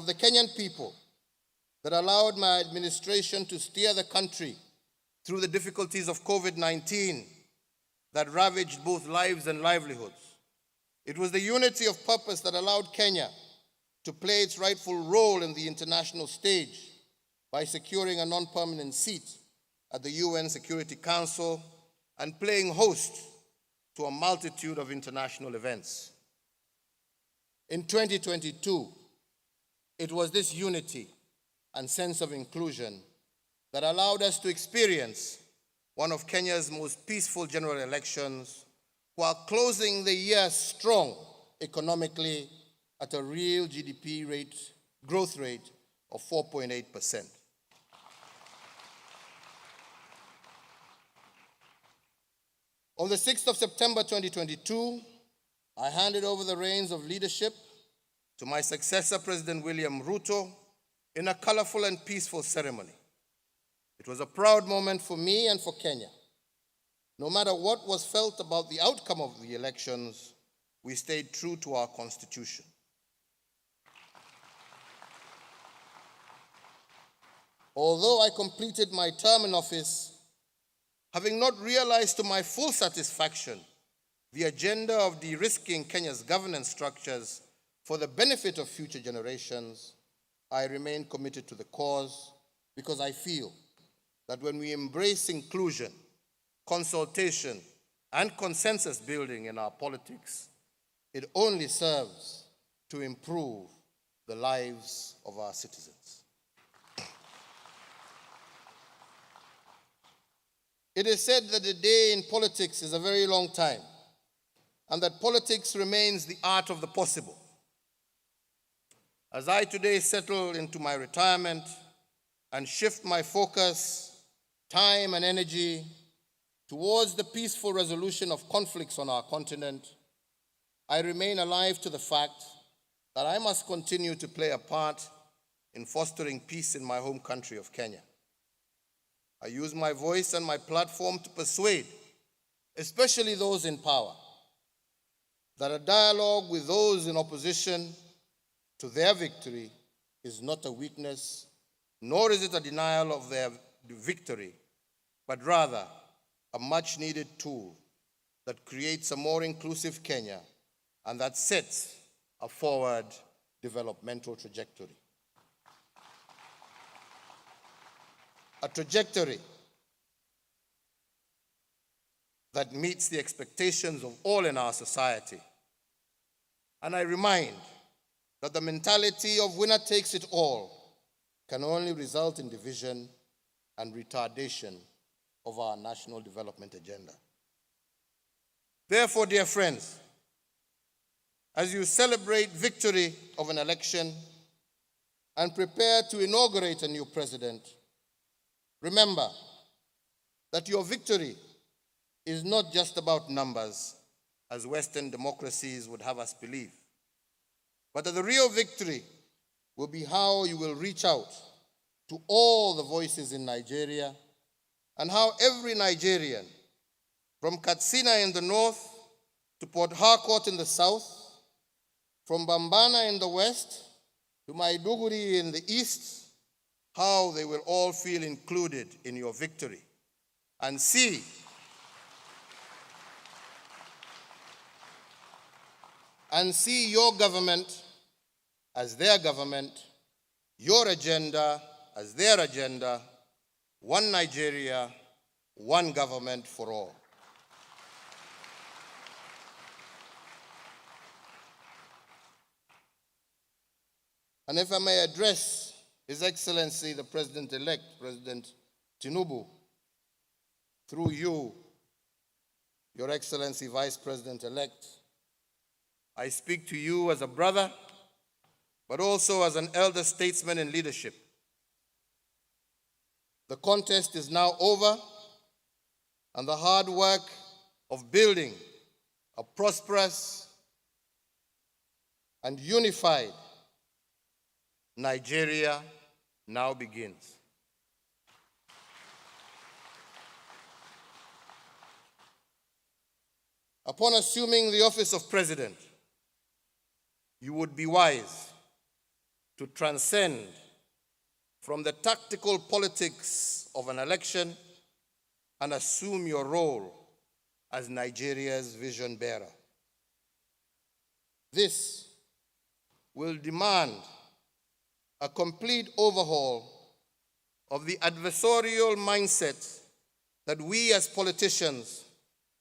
the Kenyan people that allowed my administration to steer the country through the difficulties of COVID-19 that ravaged both lives and livelihoods. It was the unity of purpose that allowed Kenya to play its rightful role in the international stage by securing a non-permanent seat at the UN Security Council and playing host to a multitude of international events. In 2022, it was this unity and sense of inclusion that allowed us to experience one of Kenya's most peaceful general elections while closing the year strong economically at a real GDP growth rate of 4.8%. On the 6th of September 2022, I handed over the reins of leadership to my successor, President William Ruto, in a colorful and peaceful ceremony. It was a proud moment for me and for Kenya. No matter what was felt about the outcome of the elections, we stayed true to our constitution. Although I completed my term in office, having not realized to my full satisfaction the agenda of de-risking Kenya's governance structures for the benefit of future generations, I remain committed to the cause because I feel that when we embrace inclusion, consultation, and consensus building in our politics, it only serves to improve the lives of our citizens. It is said that a day in politics is a very long time, and that politics remains the art of the possible. As I today settle into my retirement and shift my focus, time, and energy towards the peaceful resolution of conflicts on our continent, I remain alive to the fact that I must continue to play a part in fostering peace in my home country of Kenya. I use my voice and my platform to persuade, especially those in power, that a dialogue with those in opposition to their victory is not a weakness, nor is it a denial of their victory, but rather a much-needed tool that creates a more inclusive Kenya and that sets a forward developmental trajectory. A trajectory that meets the expectations of all in our society. And I remind that the mentality of winner takes it all can only result in division and retardation of our national development agenda. Therefore, dear friends, as you celebrate victory of an election and prepare to inaugurate a new president, remember that your victory is not just about numbers, as Western democracies would have us believe, but that the real victory will be how you will reach out to all the voices in Nigeria and how every Nigerian, from Katsina in the north to Port Harcourt in the south, from Bambana in the west to Maiduguri in the east, how they will all feel included in your victory and see your government as their government, your agenda as their agenda, one Nigeria, one government for all. And if I may address His Excellency, the President-elect, President Tinubu, through you, Your Excellency, Vice President-elect, I speak to you as a brother, but also as an elder statesman in leadership. The contest is now over, and the hard work of building a prosperous and unified Nigeria now begins. Upon assuming the office of president, you would be wise to transcend from the tactical politics of an election and assume your role as Nigeria's vision bearer. This will demand a complete overhaul of the adversarial mindset that we as politicians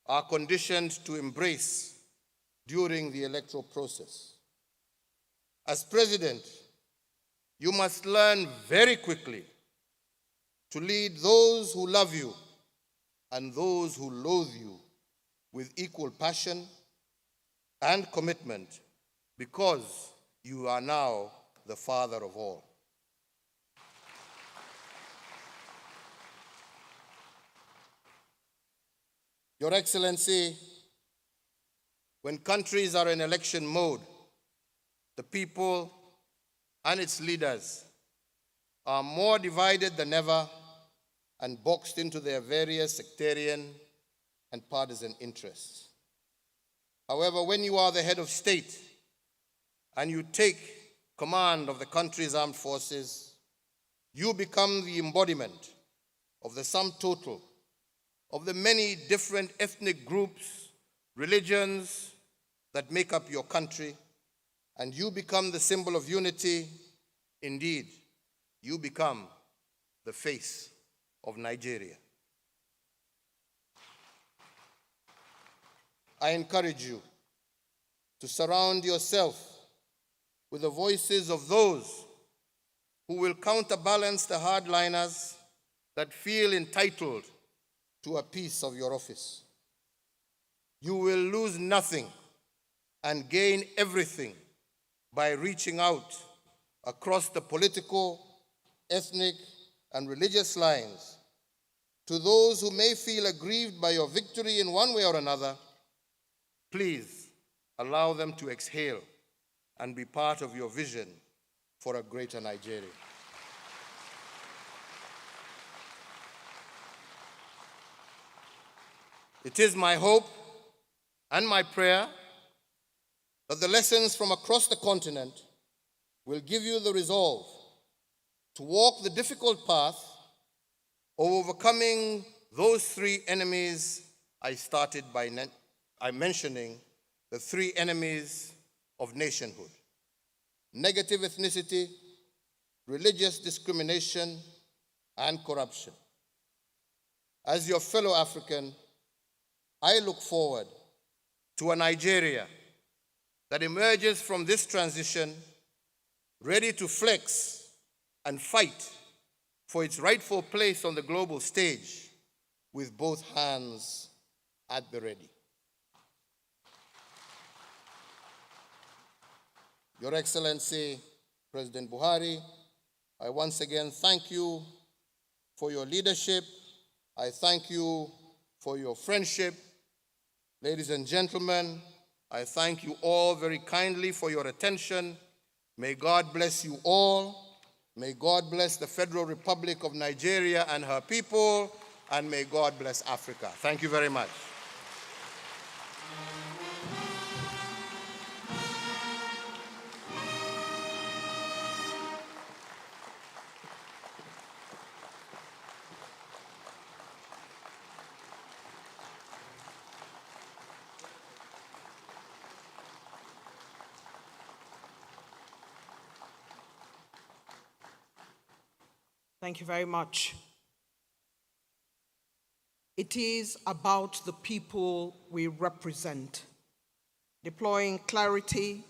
are conditioned to embrace during the electoral process. As president, you must learn very quickly to lead those who love you and those who loathe you with equal passion and commitment, because you are now the father of all. Your Excellency, when countries are in election mode, the people and its leaders are more divided than ever and boxed into their various sectarian and partisan interests. However, when you are the head of state and you take command of the country's armed forces, you become the embodiment of the sum total of the many different ethnic groups, religions that make up your country, and you become the symbol of unity. Indeed, you become the face of Nigeria. I encourage you to surround yourself with the voices of those who will counterbalance the hardliners that feel entitled to a piece of your office. You will lose nothing and gain everything by reaching out across the political, ethnic, and religious lines to those who may feel aggrieved by your victory in one way or another. Please allow them to exhale and be part of your vision for a greater Nigeria. It is my hope and my prayer that the lessons from across the continent will give you the resolve to walk the difficult path of overcoming those three enemies I started by mentioning, the three enemies of nationhood: negative ethnicity, religious discrimination, and corruption. As your fellow African, I look forward to a Nigeria that emerges from this transition ready to flex and fight for its rightful place on the global stage with both hands at the ready. Your Excellency, President Buhari, I once again thank you for your leadership. I thank you for your friendship. Ladies and gentlemen, I thank you all very kindly for your attention. May God bless you all. May God bless the Federal Republic of Nigeria and her people, and may God bless Africa. Thank you very much. Thank you very much. It is about the people we represent. Deploying clarity,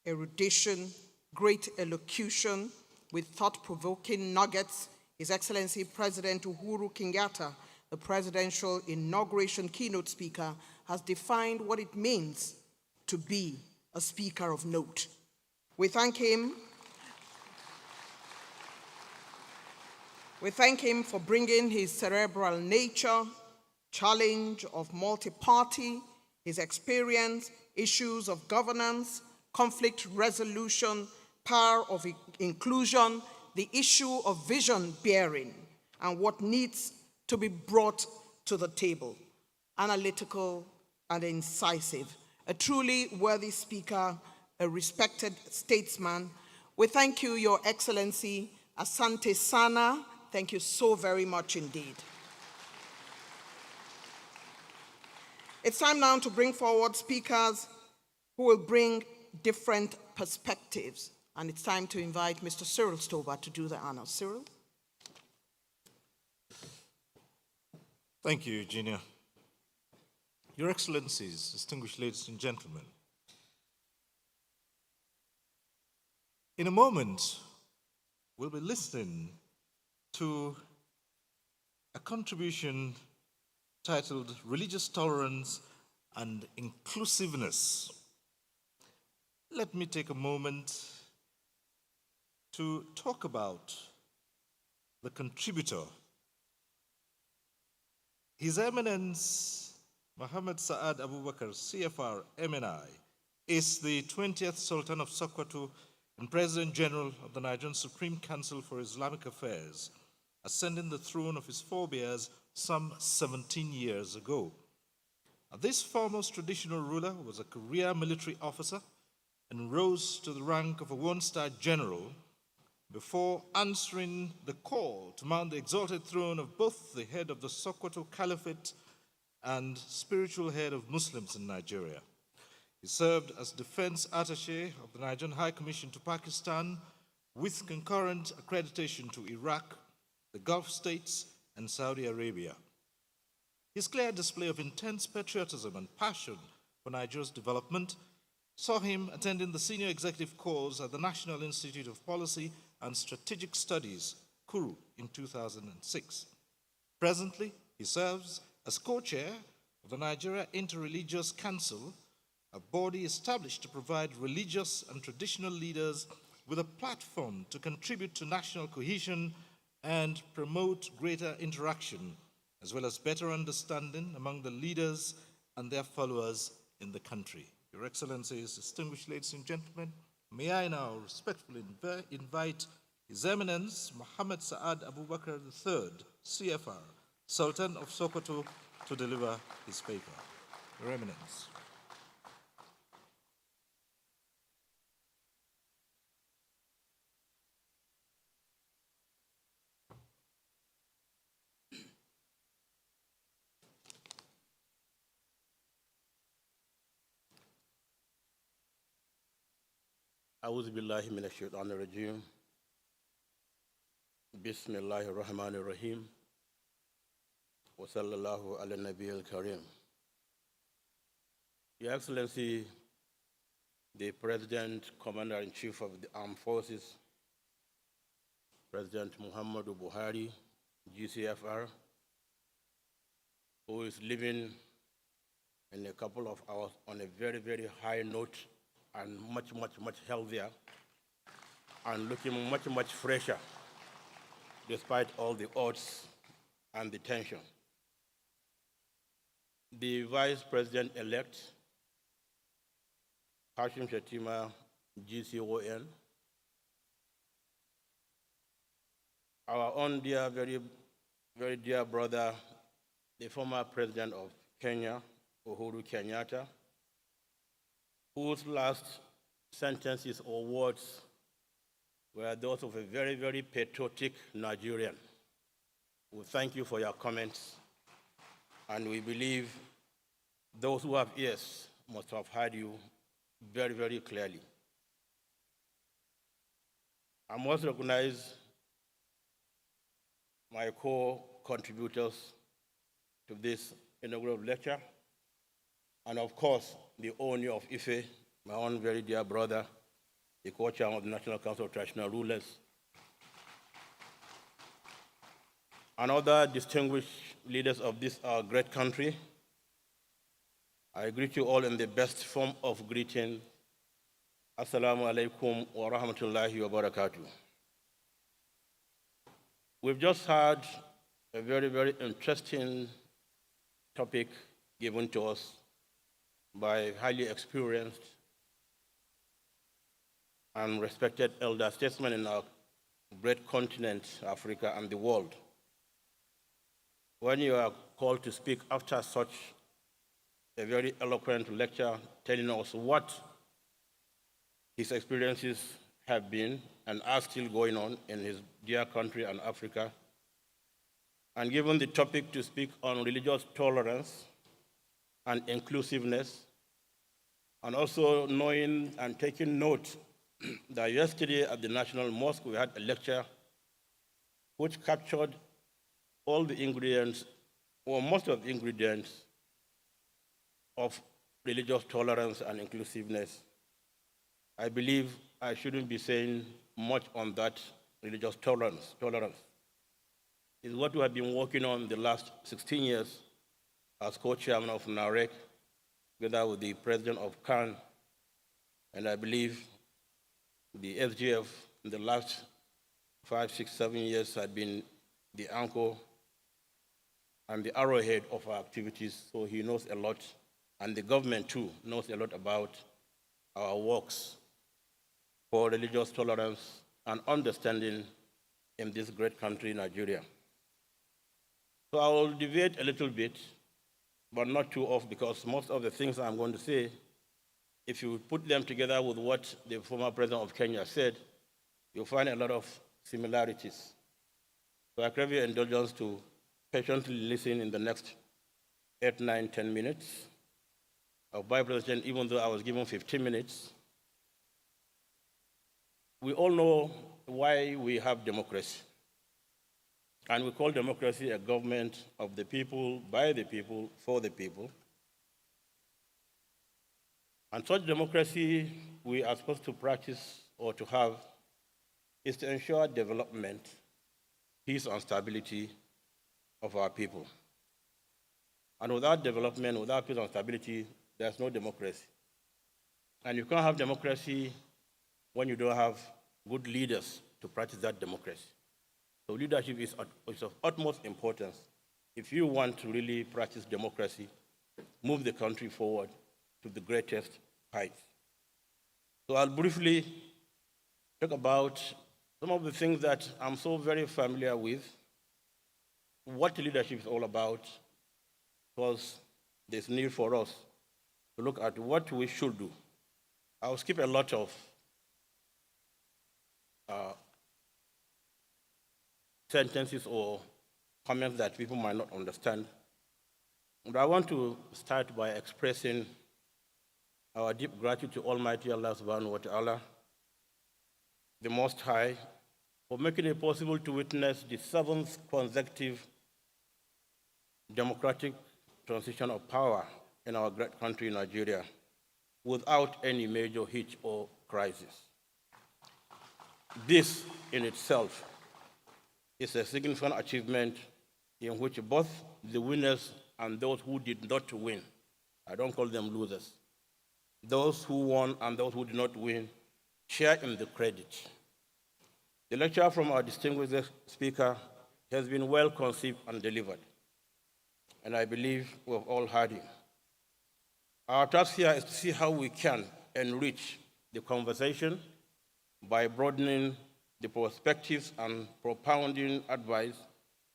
erudition, great elocution with thought-provoking nuggets, His Excellency President Uhuru Kenyatta, the presidential inauguration keynote speaker, has defined what it means to be a speaker of note. We thank him for bringing his cerebral nature, challenge of multi-party, his experience, issues of governance, conflict resolution, power of inclusion, the issue of vision bearing, and what needs to be brought to the table. Analytical and incisive, a truly worthy speaker, a respected statesman. We thank you, Your Excellency. Asante Sana. Thank you so very much indeed. It's time now to bring forward speakers who will bring different perspectives. And it's time to invite Mr. Cyril Stover to do the honors. Cyril? Thank you, Eugenia. Your Excellencies, distinguished ladies and gentlemen, in a moment, we'll be listening to a contribution titled Religious Tolerance and Inclusiveness. Let me take a moment to talk about the contributor. His Eminence Muhammad Saad Abubakar, CFR, MNI, is the 20th Sultan of Sokoto and President General of the Nigerian Supreme Council for Islamic Affairs, ascending the throne of his forebears some 17 years ago. This foremost traditional ruler was a career military officer and rose to the rank of a one-star general before answering the call to mount the exalted throne of both the head of the Sokoto Caliphate and spiritual head of Muslims in Nigeria. He served as defense attaché of the Nigerian High Commission to Pakistan with concurrent accreditation to Iraq, the Gulf states, and Saudi Arabia. His clear display of intense patriotism and passion for Nigeria's development saw him attending the senior executive course at the National Institute of Policy and Strategic Studies, Kuru, in 2006. Presently, he serves as co-chair of the Nigeria Interreligious Council, a body established to provide religious and traditional leaders with a platform to contribute to national cohesion and promote greater interaction, as well as better understanding among the leaders and their followers in the country. Your Excellencies, distinguished ladies and gentlemen, may I now respectfully invite His Eminence Muhammad Saad Abubakar III, CFR, Sultan of Sokoto, to deliver his paper. Your Eminence. أعوذ بالله من الشيطان الرجيم بسم الله الرحمن الرحيم وصلى الله على النبي الكريم. Your Excellency, the President, Commander-in-Chief of the Armed Forces, President Muhammadu Buhari, GCFR, who is living in a couple of hours on a very, very high note and much healthier and looking much fresher despite all the odds and the tension. The Vice President-elect, Hashim Shettima, GCON, our own dear, very dear brother, the former President of Kenya, Uhuru Kenyatta, whose last sentences or words were those of a very, very patriotic Nigerian. We thank you for your comments, and we believe those who have ears must have heard you very, very clearly. I must recognize my co-contributors to this inaugural lecture, and of course, the owner of Ife, my own very dear brother, the co-chairman of the National Council of Traditional Rulers, and other distinguished leaders of this our great country. I greet you all in the best form of greeting. Assalamu alaikum wa rahmatullahi wa barakatuh. We've just had a very, very interesting topic given to us by highly experienced and respected elder statesmen in our great continent, Africa, and the world. When you are called to speak after such a very eloquent lecture telling us what his experiences have been and are still going on in his dear country and Africa, and given the topic to speak on religious tolerance and inclusiveness, and also knowing and taking note that yesterday at the National Mosque we had a lecture which captured all the ingredients, or most of the ingredients, of religious tolerance and inclusiveness. I believe I shouldn't be saying much on that religious tolerance. Tolerance is what we have been working on the last 16 years as co-chairman of NAREC, together with the president of CAN, and I believe the SGF in the last 5, 6, 7 years had been the anchor and the arrowhead of our activities, so he knows a lot, and the government too knows a lot about our works for religious tolerance and understanding in this great country, Nigeria. So I will deviate a little bit, but not too off, because most of the things I'm going to say, if you put them together with what the former president of Kenya said, you'll find a lot of similarities. So I crave your indulgence to patiently listen in the next 8, 9, 10 minutes of my presentation, even though I was given 15 minutes. We all know why we have democracy. And we call democracy a government of the people, by the people, for the people. And such democracy we are supposed to practice or to have is to ensure development, peace and stability of our people. And without development, without peace and stability, there's no democracy. And you can't have democracy when you don't have good leaders to practice that democracy. So leadership is of utmost importance if you want to really practice democracy, move the country forward to the greatest heights. So I'll briefly talk about some of the things that I'm so very familiar with, what leadership is all about, because there's need for us to look at what we should do. I'll skip a lot of sentences or comments that people might not understand. But I want to start by expressing our deep gratitude to Almighty Allah subhanahu wa ta'ala, the Most High, for making it possible to witness the 7th consecutive democratic transition of power in our great country, Nigeria, without any major hitch or crisis. This in itself is a significant achievement in which both the winners and those who did not win, I don't call them losers, those who won and those who did not win share in the credit. The lecture from our distinguished speaker has been well conceived and delivered, and I believe we've all heard him. Our task here is to see how we can enrich the conversation by broadening the perspectives and propounding advice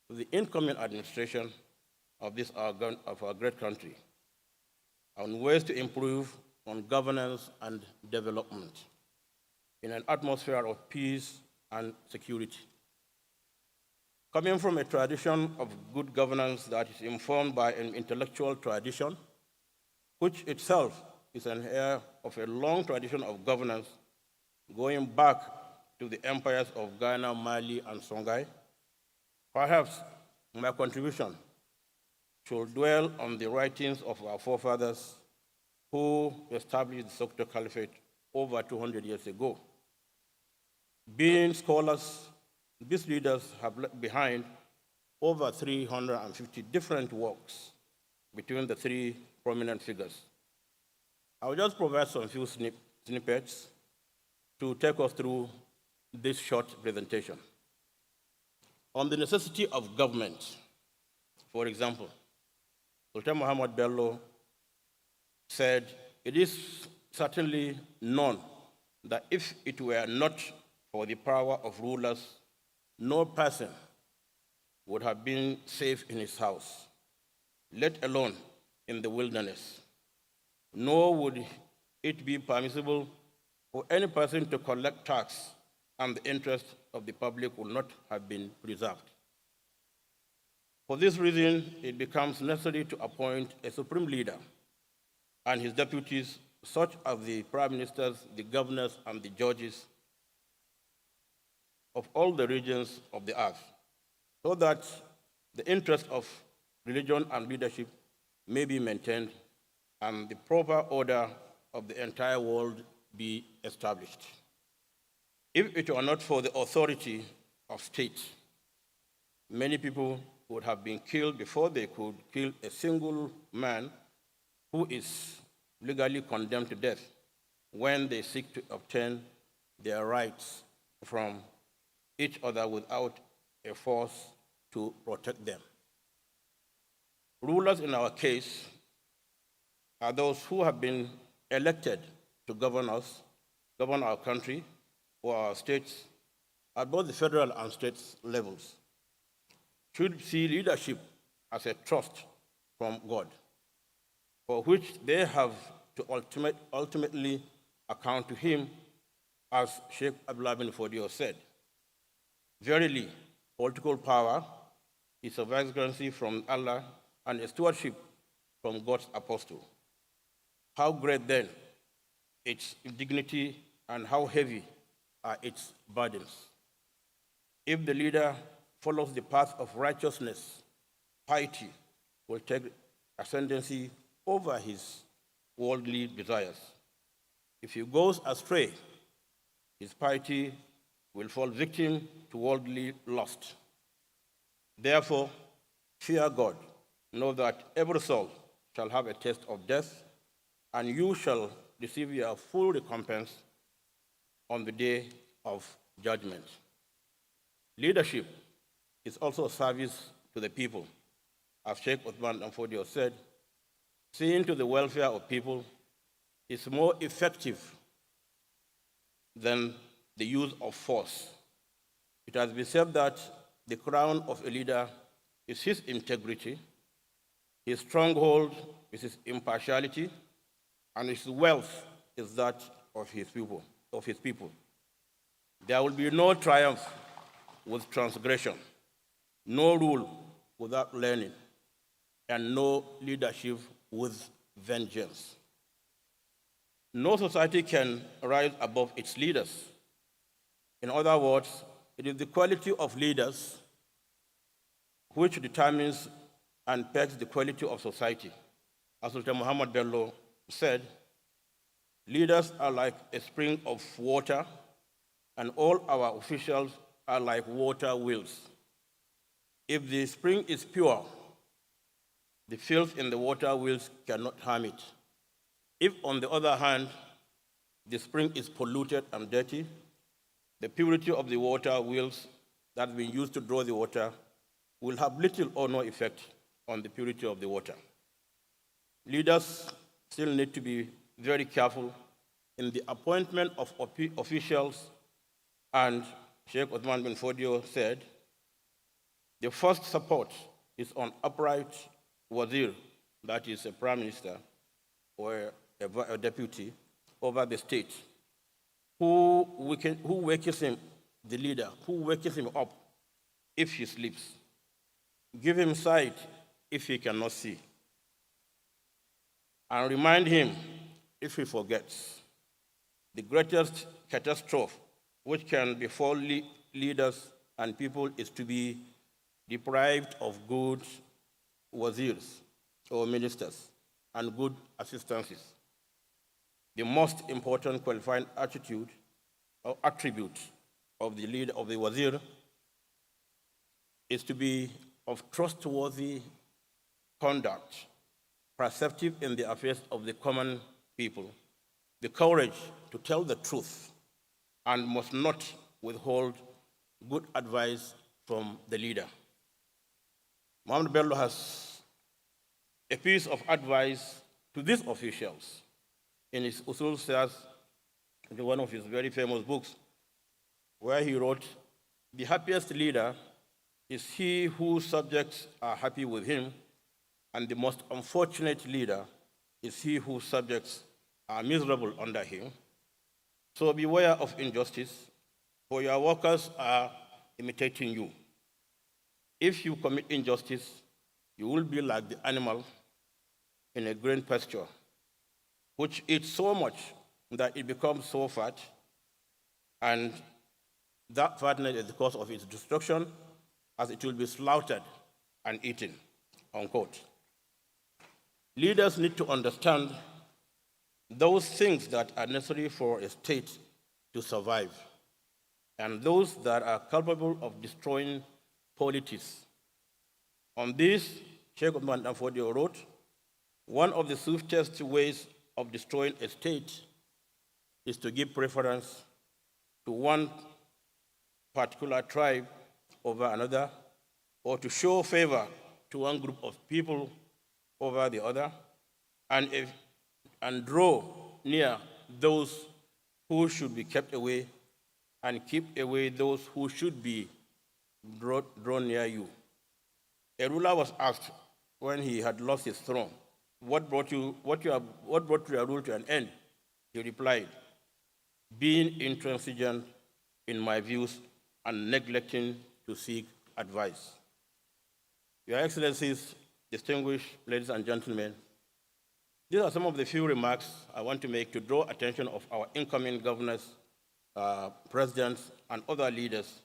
to the incoming administration of our great country on ways to improve on governance and development in an atmosphere of peace and security. Coming from a tradition of good governance that is informed by an intellectual tradition, which itself is an heir of a long tradition of governance going back to the empires of Ghana, Mali, and Songhai, perhaps my contribution should dwell on the writings of our forefathers who established the Sokoto Caliphate over 200 years ago. Being scholars, these leaders have left behind over 350 different works between the three prominent figures. I'll just provide some few snippets to take us through this short presentation. On the necessity of government, for example, Sultan Muhammad Bello said, "It is certainly known that if it were not for the power of rulers, no person would have been safe in his house, let alone in the wilderness. Nor would it be permissible for any person to collect tax, and the interest of the public would not have been preserved. For this reason, it becomes necessary to appoint a supreme leader and his deputies, such as the prime ministers, the governors, and the judges of all the regions of the earth, so that the interest of religion and leadership may be maintained and the proper order of the entire world be established. If it were not for the authority of state, many people would have been killed before they could kill a single man who is legally condemned to death when they seek to obtain their rights from each other without a force to protect them. Rulers in our case are those who have been elected to govern us, govern our country or our states at both the federal and state levels, should see leadership as a trust from God, for which they have to ultimately account to him, as Sheikh Abdullah bin Fodio said. Verily, political power is a vicegerency from Allah and a stewardship from God's apostle. How great then its dignity and how heavy are its burdens. If the leader follows the path of righteousness, piety will take ascendancy over his worldly desires. If he goes astray, his piety will fall victim to worldly lust. Therefore, fear God. Know that every soul shall have a taste of death, and you shall receive your full recompense on the day of judgment. Leadership is also a service to the people. As Sheikh Uthman Danfodio said, seeing to the welfare of people is more effective than the use of force. It has been said that the crown of a leader is his integrity, his stronghold is his impartiality, and his wealth is that of his people. There will be no triumph with transgression, no rule without learning, and no leadership with vengeance. No society can rise above its leaders. In other words, it is the quality of leaders which determines and pegs the quality of society. As Sultan Muhammad Bello said, leaders are like a spring of water, and all our officials are like water wheels. If the spring is pure, the filth in the water wheels cannot harm it. If, on the other hand, the spring is polluted and dirty, the purity of the water wheels that have been used to draw the water will have little or no effect on the purity of the water. Leaders still need to be very careful in the appointment of officials, and Sheikh Uthman bin Fodio said, the first support is on upright wazir, that is a prime minister or a deputy over the state, who wakes him, the leader, who wakes him up if he sleeps. Give him sight if he cannot see, and remind him if he forgets. The greatest catastrophe which can befall leaders and people is to be deprived of good wazirs or ministers and good assistances. The most important qualifying attitude or attribute of the leader of the wazir is to be of trustworthy conduct, perceptive in the affairs of the common people, the courage to tell the truth, and must not withhold good advice from the leader. Muhammad Bello has a piece of advice to these officials in his Usul Siyas, one of his very famous books, where he wrote, the happiest leader is he whose subjects are happy with him, and the most unfortunate leader is he whose subjects are miserable under him. So beware of injustice, for your workers are imitating you. If you commit injustice, you will be like the animal in a green pasture, which eats so much that it becomes so fat, and that fatness is the cause of its destruction, as it will be slaughtered and eaten, unquote. Leaders need to understand those things that are necessary for a state to survive, and those that are capable of destroying polities. On this, Sheikh Uthman bin Fodio wrote, one of the swiftest ways of destroying a state is to give preference to one particular tribe over another, or to show favor to one group of people over the other, and draw near those who should be kept away, and keep away those who should be drawn near you. A ruler was asked when he had lost his throne, what brought your rule to an end? He replied, being intransigent in my views and neglecting to seek advice. Your Excellencies, distinguished ladies and gentlemen, these are some of the few remarks I want to make to draw attention of our incoming governors, presidents, and other leaders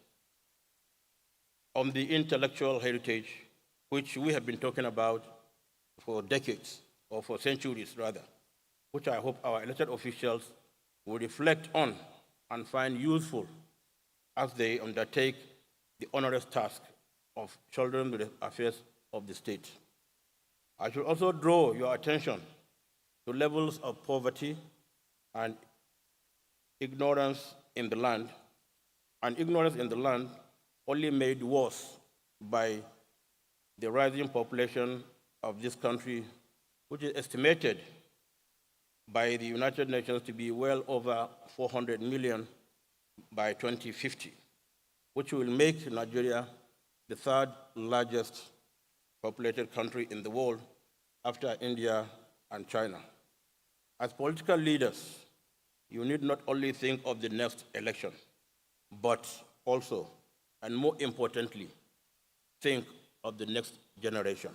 on the intellectual heritage which we have been talking about for decades, or for centuries rather, which I hope our elected officials will reflect on and find useful as they undertake the onerous task of children with the affairs of the state. I should also draw your attention to levels of poverty and ignorance in the land, and ignorance in the land only made worse by the rising population of this country, which is estimated by the United Nations to be well over 400 million by 2050, which will make Nigeria the third largest populated country in the world after India and China. As political leaders, you need not only think of the next election, but also, and more importantly, think of the next generation.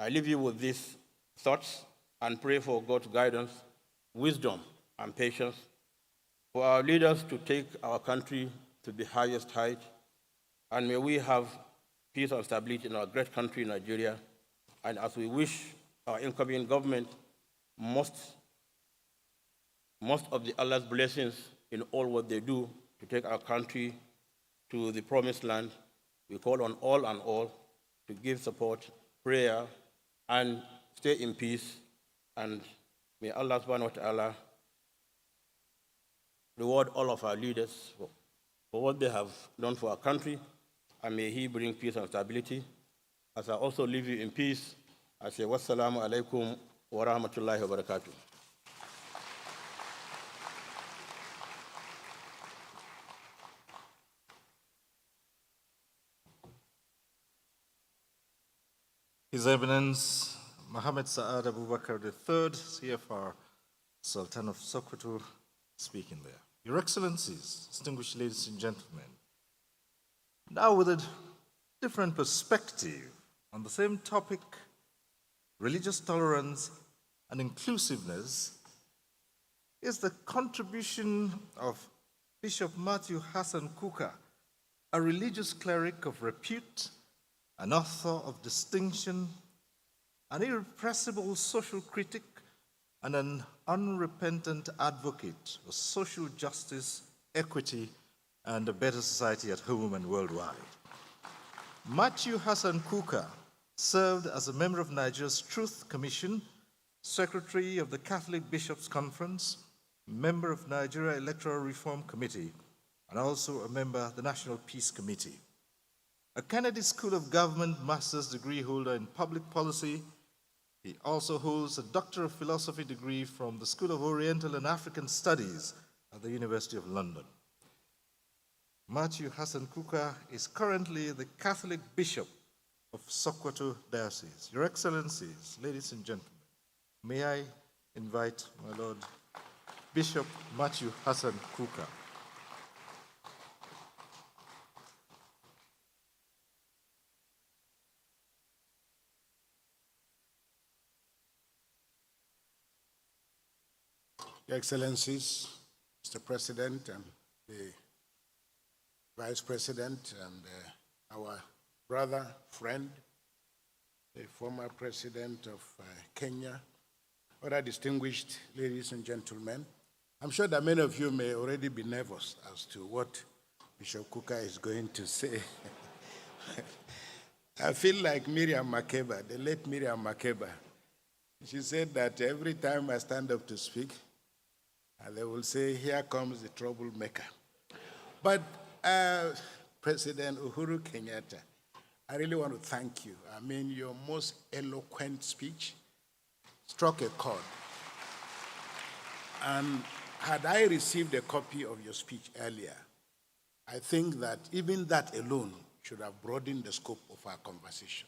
I leave you with these thoughts and pray for God's guidance, wisdom, and patience for our leaders to take our country to the highest height, and may we have peace and stability in our great country, Nigeria, and as we wish our incoming government most of the Allah's blessings in all what they do to take our country to the promised land, we call on all and all to give support, prayer, and stay in peace. And may Allah subhanahu wa ta'ala reward all of our leaders for what they have done for our country, and may He bring peace and stability. As I also leave you in peace, I say, wassalamu alaikum wa rahmatullahi wa barakatuh. His Eminence Mohammed Saad Abubakar III, CFR, Sultan of Sokoto, speaking there. Your Excellencies, distinguished ladies and gentlemen, now with a different perspective on the same topic, religious tolerance and inclusiveness, is the contribution of Bishop Matthew Hassan Kuka, a religious cleric of repute, an author of distinction, an irrepressible social critic, and an unrepentant advocate of social justice, equity, and a better society at home and worldwide. Matthew Hassan Kuka served as a member of Nigeria's Truth Commission, Secretary of the Catholic Bishops' Conference, member of Nigeria Electoral Reform Committee, and also a member of the National Peace Committee. A Kennedy School of Government master's degree holder in public policy, he also holds a Doctor of Philosophy degree from the School of Oriental and African Studies at the University of London. Matthew Hassan Kuka is currently the Catholic Bishop of Sokoto Diocese. Your Excellencies, ladies and gentlemen, may I invite my Lord Bishop Matthew Hassan Kuka. Your Excellencies, Mr. President and the Vice President and our brother, friend, the former President of Kenya, other distinguished ladies and gentlemen, I'm sure that many of you may already be nervous as to what Bishop Kuka is going to say. I feel like Miriam Makeba, the late Miriam Makeba. She said that every time I stand up to speak, and they will say, here comes the troublemaker. But President Uhuru Kenyatta, I really want to thank you. I mean, your most eloquent speech struck a chord. And had I received a copy of your speech earlier, I think that even that alone should have broadened the scope of our conversation.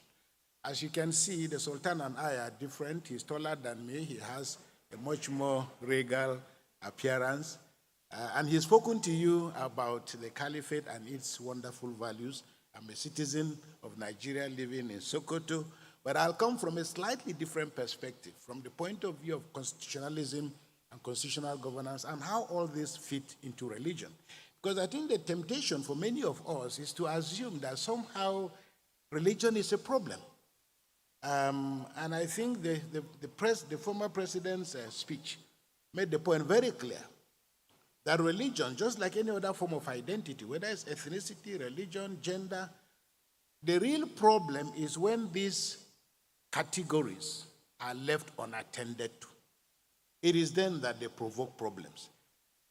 As you can see, the Sultan and I are different. He's taller than me. He has a much more regal appearance. And he's spoken to you about the caliphate and its wonderful values. I'm a citizen of Nigeria living in Sokoto, but I'll come from a slightly different perspective, from the point of view of constitutionalism and constitutional governance and how all this fit into religion. Because I think the temptation for many of us is to assume that somehow religion is a problem. And I think the former president's speech made the point very clear that religion, just like any other form of identity, whether it's ethnicity, religion, gender, the real problem is when these categories are left unattended to. It is then that they provoke problems.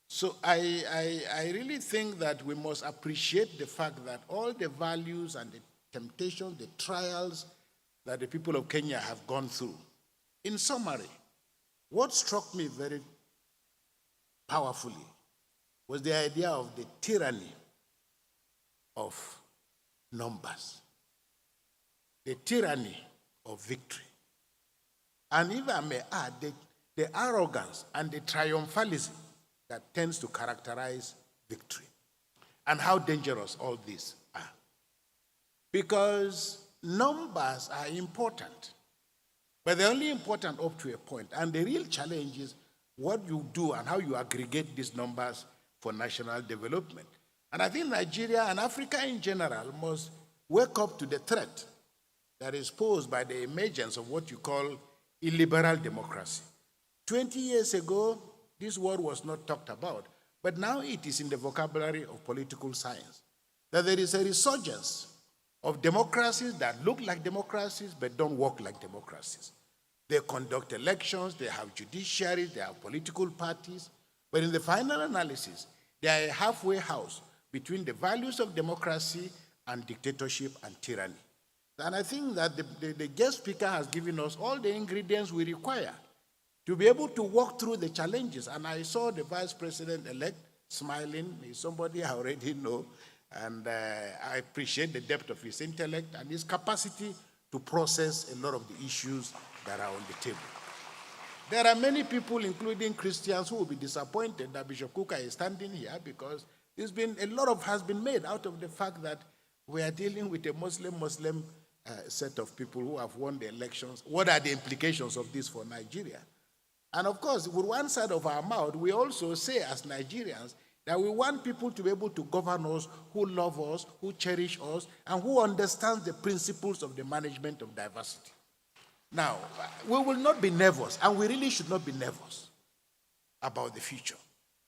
So I really think that we must appreciate the fact that all the values and the temptations, the trials that the people of Kenya have gone through, in summary, what struck me very powerfully was the idea of the tyranny of numbers, the tyranny of victory. And if I may add, the arrogance and the triumphalism that tends to characterize victory, and how dangerous all these are. Because numbers are important, but they're only important up to a point. And the real challenge is what you do and how you aggregate these numbers for national development. And I think Nigeria and Africa in general must wake up to the threat that is posed by the emergence of what you call illiberal democracy. 20 years ago, this word was not talked about, but now it is in the vocabulary of political science, that there is a resurgence of democracies that look like democracies but don't work like democracies. They conduct elections, they have judiciaries, they have political parties, but in the final analysis, they are a halfway house between the values of democracy and dictatorship and tyranny. And I think that the guest speaker has given us all the ingredients we require to be able to walk through the challenges. And I saw the vice president-elect smiling. He's somebody I already know, and I appreciate the depth of his intellect and his capacity to process a lot of the issues that are on the table. There are many people, including Christians, who will be disappointed that Bishop Kuka is standing here, because a lot has been made out of the fact that we are dealing with a Muslim set of people who have won the elections. What are the implications of this for Nigeria? And of course, with one side of our mouth, we also say as Nigerians that we want people to be able to govern us, who love us, who cherish us, and who understand the principles of the management of diversity. Now, we will not be nervous, and we really should not be nervous about the future.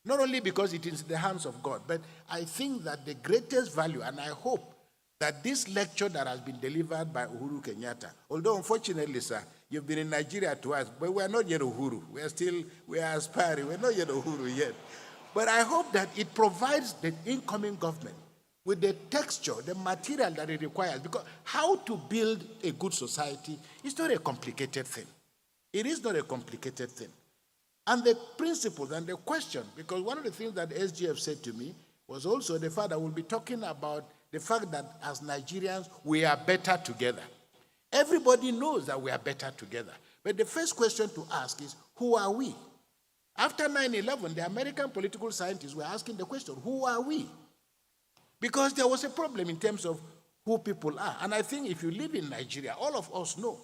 Not only because it is in the hands of God, but I think that the greatest value, and I hope that this lecture that has been delivered by Uhuru Kenyatta, although unfortunately, sir, you've been in Nigeria twice, but we are not yet Uhuru. We are aspiring. We're not yet Uhuru yet. But I hope that it provides the incoming government with the texture, the material that it requires. Because how to build a good society is not a complicated thing. It is not a complicated thing. And the principles and the question, because one of the things that SGF said to me was also the fact that we'll be talking about the fact that as Nigerians, we are better together. Everybody knows that we are better together. But the first question to ask is, who are we? After 9/11, the American political scientists were asking the question, who are we? Because there was a problem in terms of who people are. And I think if you live in Nigeria, all of us know.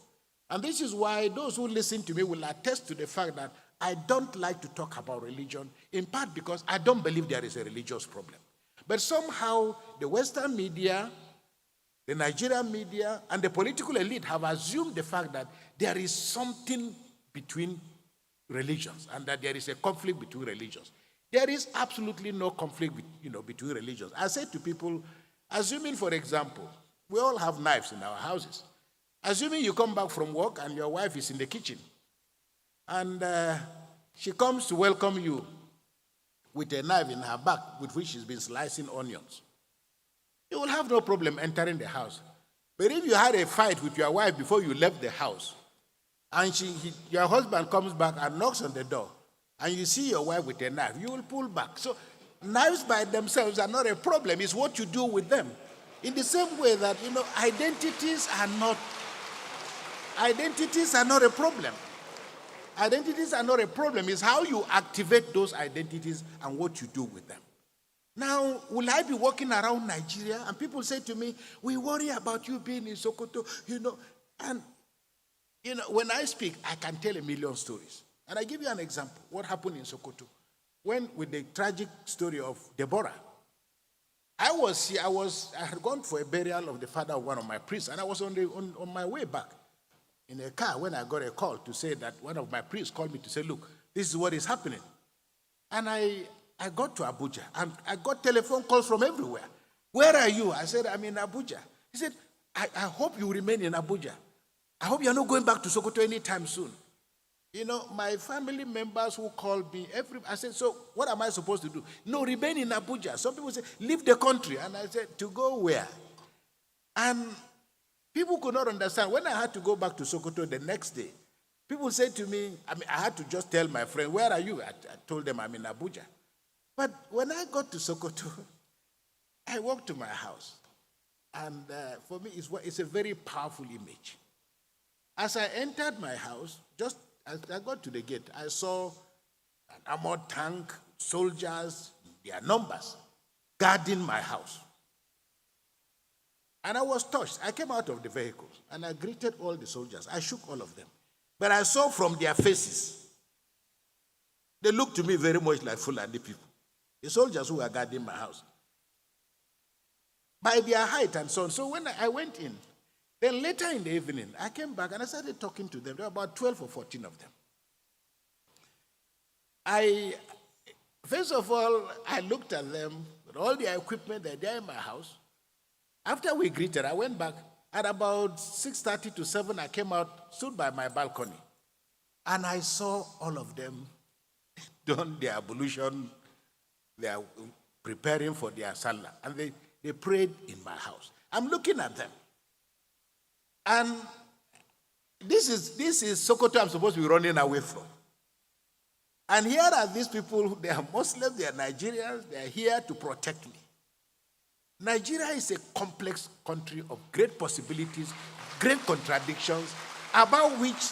And this is why those who listen to me will attest to the fact that I don't like to talk about religion, in part because I don't believe there is a religious problem. But somehow the Western media, the Nigerian media, and the political elite have assumed the fact that there is something between religions and that there is a conflict between religions. There is absolutely no conflict between religions. I say to people, assuming, for example, we all have knives in our houses. Assuming you come back from work and your wife is in the kitchen, and she comes to welcome you with a knife in her back with which she's been slicing onions. You will have no problem entering the house. But if you had a fight with your wife before you left the house, and your husband comes back and knocks on the door, and you see your wife with a knife, you will pull back. So knives by themselves are not a problem. It's what you do with them. In the same way that, identities are not a problem. Identities are not a problem. It's how you activate those identities and what you do with them. Now, will I be walking around Nigeria? And people say to me, we worry about you being in Sokoto, And, when I speak, I can tell a million stories. And I give you an example. What happened in Sokoto? With the tragic story of Deborah. I had gone for a burial of the father of one of my priests, and I was on my way back in a car when I got a call to say that one of my priests called me to say, look, this is what is happening. And I got to Abuja, and I got telephone calls from everywhere. Where are you? I said, I'm in Abuja. He said, I hope you remain in Abuja. I hope you're not going back to Sokoto anytime soon. My family members who called me, I said, so what am I supposed to do? No, remain in Abuja. Some people say, leave the country. And I said, to go where? And people could not understand. When I had to go back to Sokoto the next day, People say to me, I had to just tell my friend, where are you? I told them I'm in Abuja. But when I got to Sokoto, I walked to my house. And for me, it's a very powerful image. As I entered my house, just as I got to the gate, I saw an armored tank, soldiers, their numbers, guarding my house. And I was touched. I came out of the vehicle and I greeted all the soldiers. I shook all of them. But I saw from their faces, they looked to me very much like Fulani people. The soldiers who were guarding my house. By their height and so on. So when I went in, then later in the evening, I came back and I started talking to them. There were about 12 or 14 of them. First of all, I looked at them with all their equipment, they're there in my house. After we greeted, I went back. At about 6:30 to 7, I came out, stood by my balcony. And I saw all of them done their ablution. They are preparing for their salah. And they prayed in my house. I'm looking at them. And this is Sokoto I'm supposed to be running away from. And here are these people, they are Muslims, they are Nigerians, they are here to protect me. Nigeria is a complex country of great possibilities, great contradictions, about which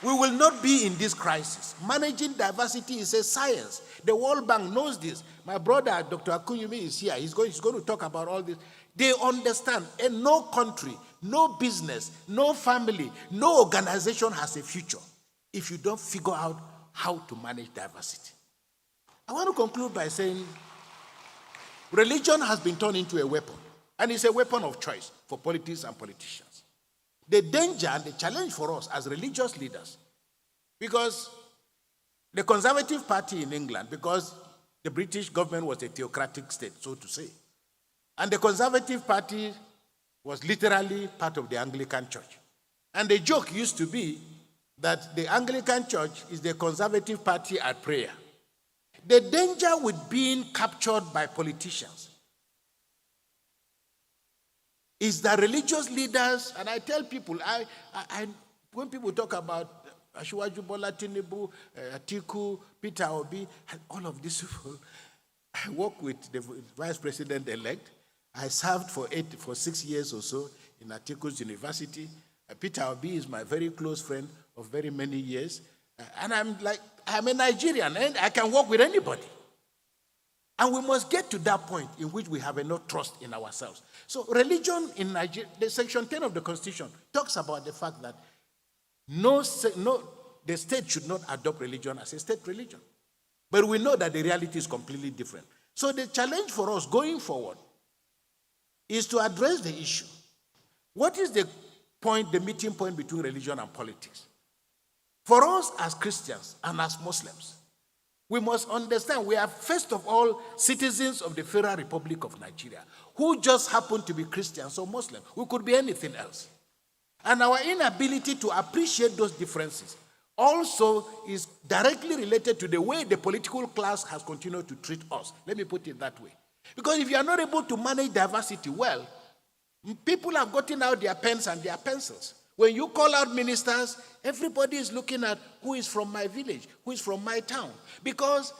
we will not be in this crisis. Managing diversity is a science. The World Bank knows this. My brother, Dr. Akunyumi, is here. He's going to talk about all this. They understand. And no country, no business, no family, no organization has a future if you don't figure out how to manage diversity. I want to conclude by saying religion has been turned into a weapon, and it's a weapon of choice for politics and politicians. The danger and the challenge for us as religious leaders, because the Conservative Party in England, because the British government was a theocratic state, so to say, and the Conservative Party was literally part of the Anglican Church. And the joke used to be that the Anglican Church is the Conservative Party at prayer. The danger with being captured by politicians is that religious leaders, and I tell people, when people talk about Asiwaju Bola Tinubu, Atiku, Peter Obi, and all of these people, I work with the vice president-elect. I served for 6 years or so in Atiku's university. Peter Obi is my very close friend of very many years. And I'm a Nigerian, and I can work with anybody. And we must get to that point in which we have enough trust in ourselves. So religion in Nigeria, the Section 10 of the Constitution talks about the fact that the state should not adopt religion as a state religion. But we know that the reality is completely different. So the challenge for us going forward is to address the issue. What is the meeting point between religion and politics? For us as Christians and as Muslims, we must understand we are first of all citizens of the Federal Republic of Nigeria who just happen to be Christians or Muslims. We could be anything else. And our inability to appreciate those differences also is directly related to the way the political class has continued to treat us. Let me put it that way. Because if you are not able to manage diversity well, people have gotten out their pens and their pencils. When you call out ministers, everybody is looking at who is from my village, who is from my town. Because,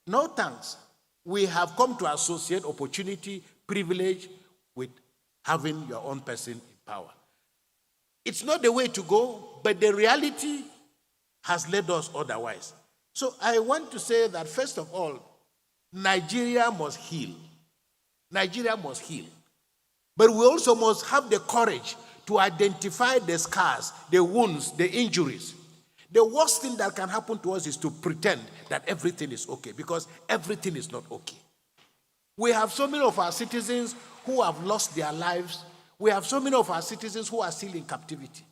no thanks, we have come to associate opportunity, privilege with having your own person in power. It's not the way to go, but the reality has led us otherwise. So I want to say that, first of all, Nigeria must heal. Nigeria must heal. But we also must have the courage to identify the scars, the wounds, the injuries. The worst thing that can happen to us is to pretend that everything is okay, because everything is not okay. We have so many of our citizens who have lost their lives. We have so many of our citizens who are still in captivity.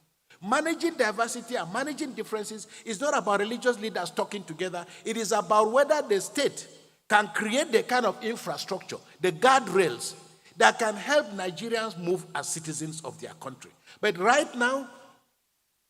Managing diversity and managing differences is not about religious leaders talking together. It is about whether the state can create the kind of infrastructure, the guardrails, that can help Nigerians move as citizens of their country. But right now,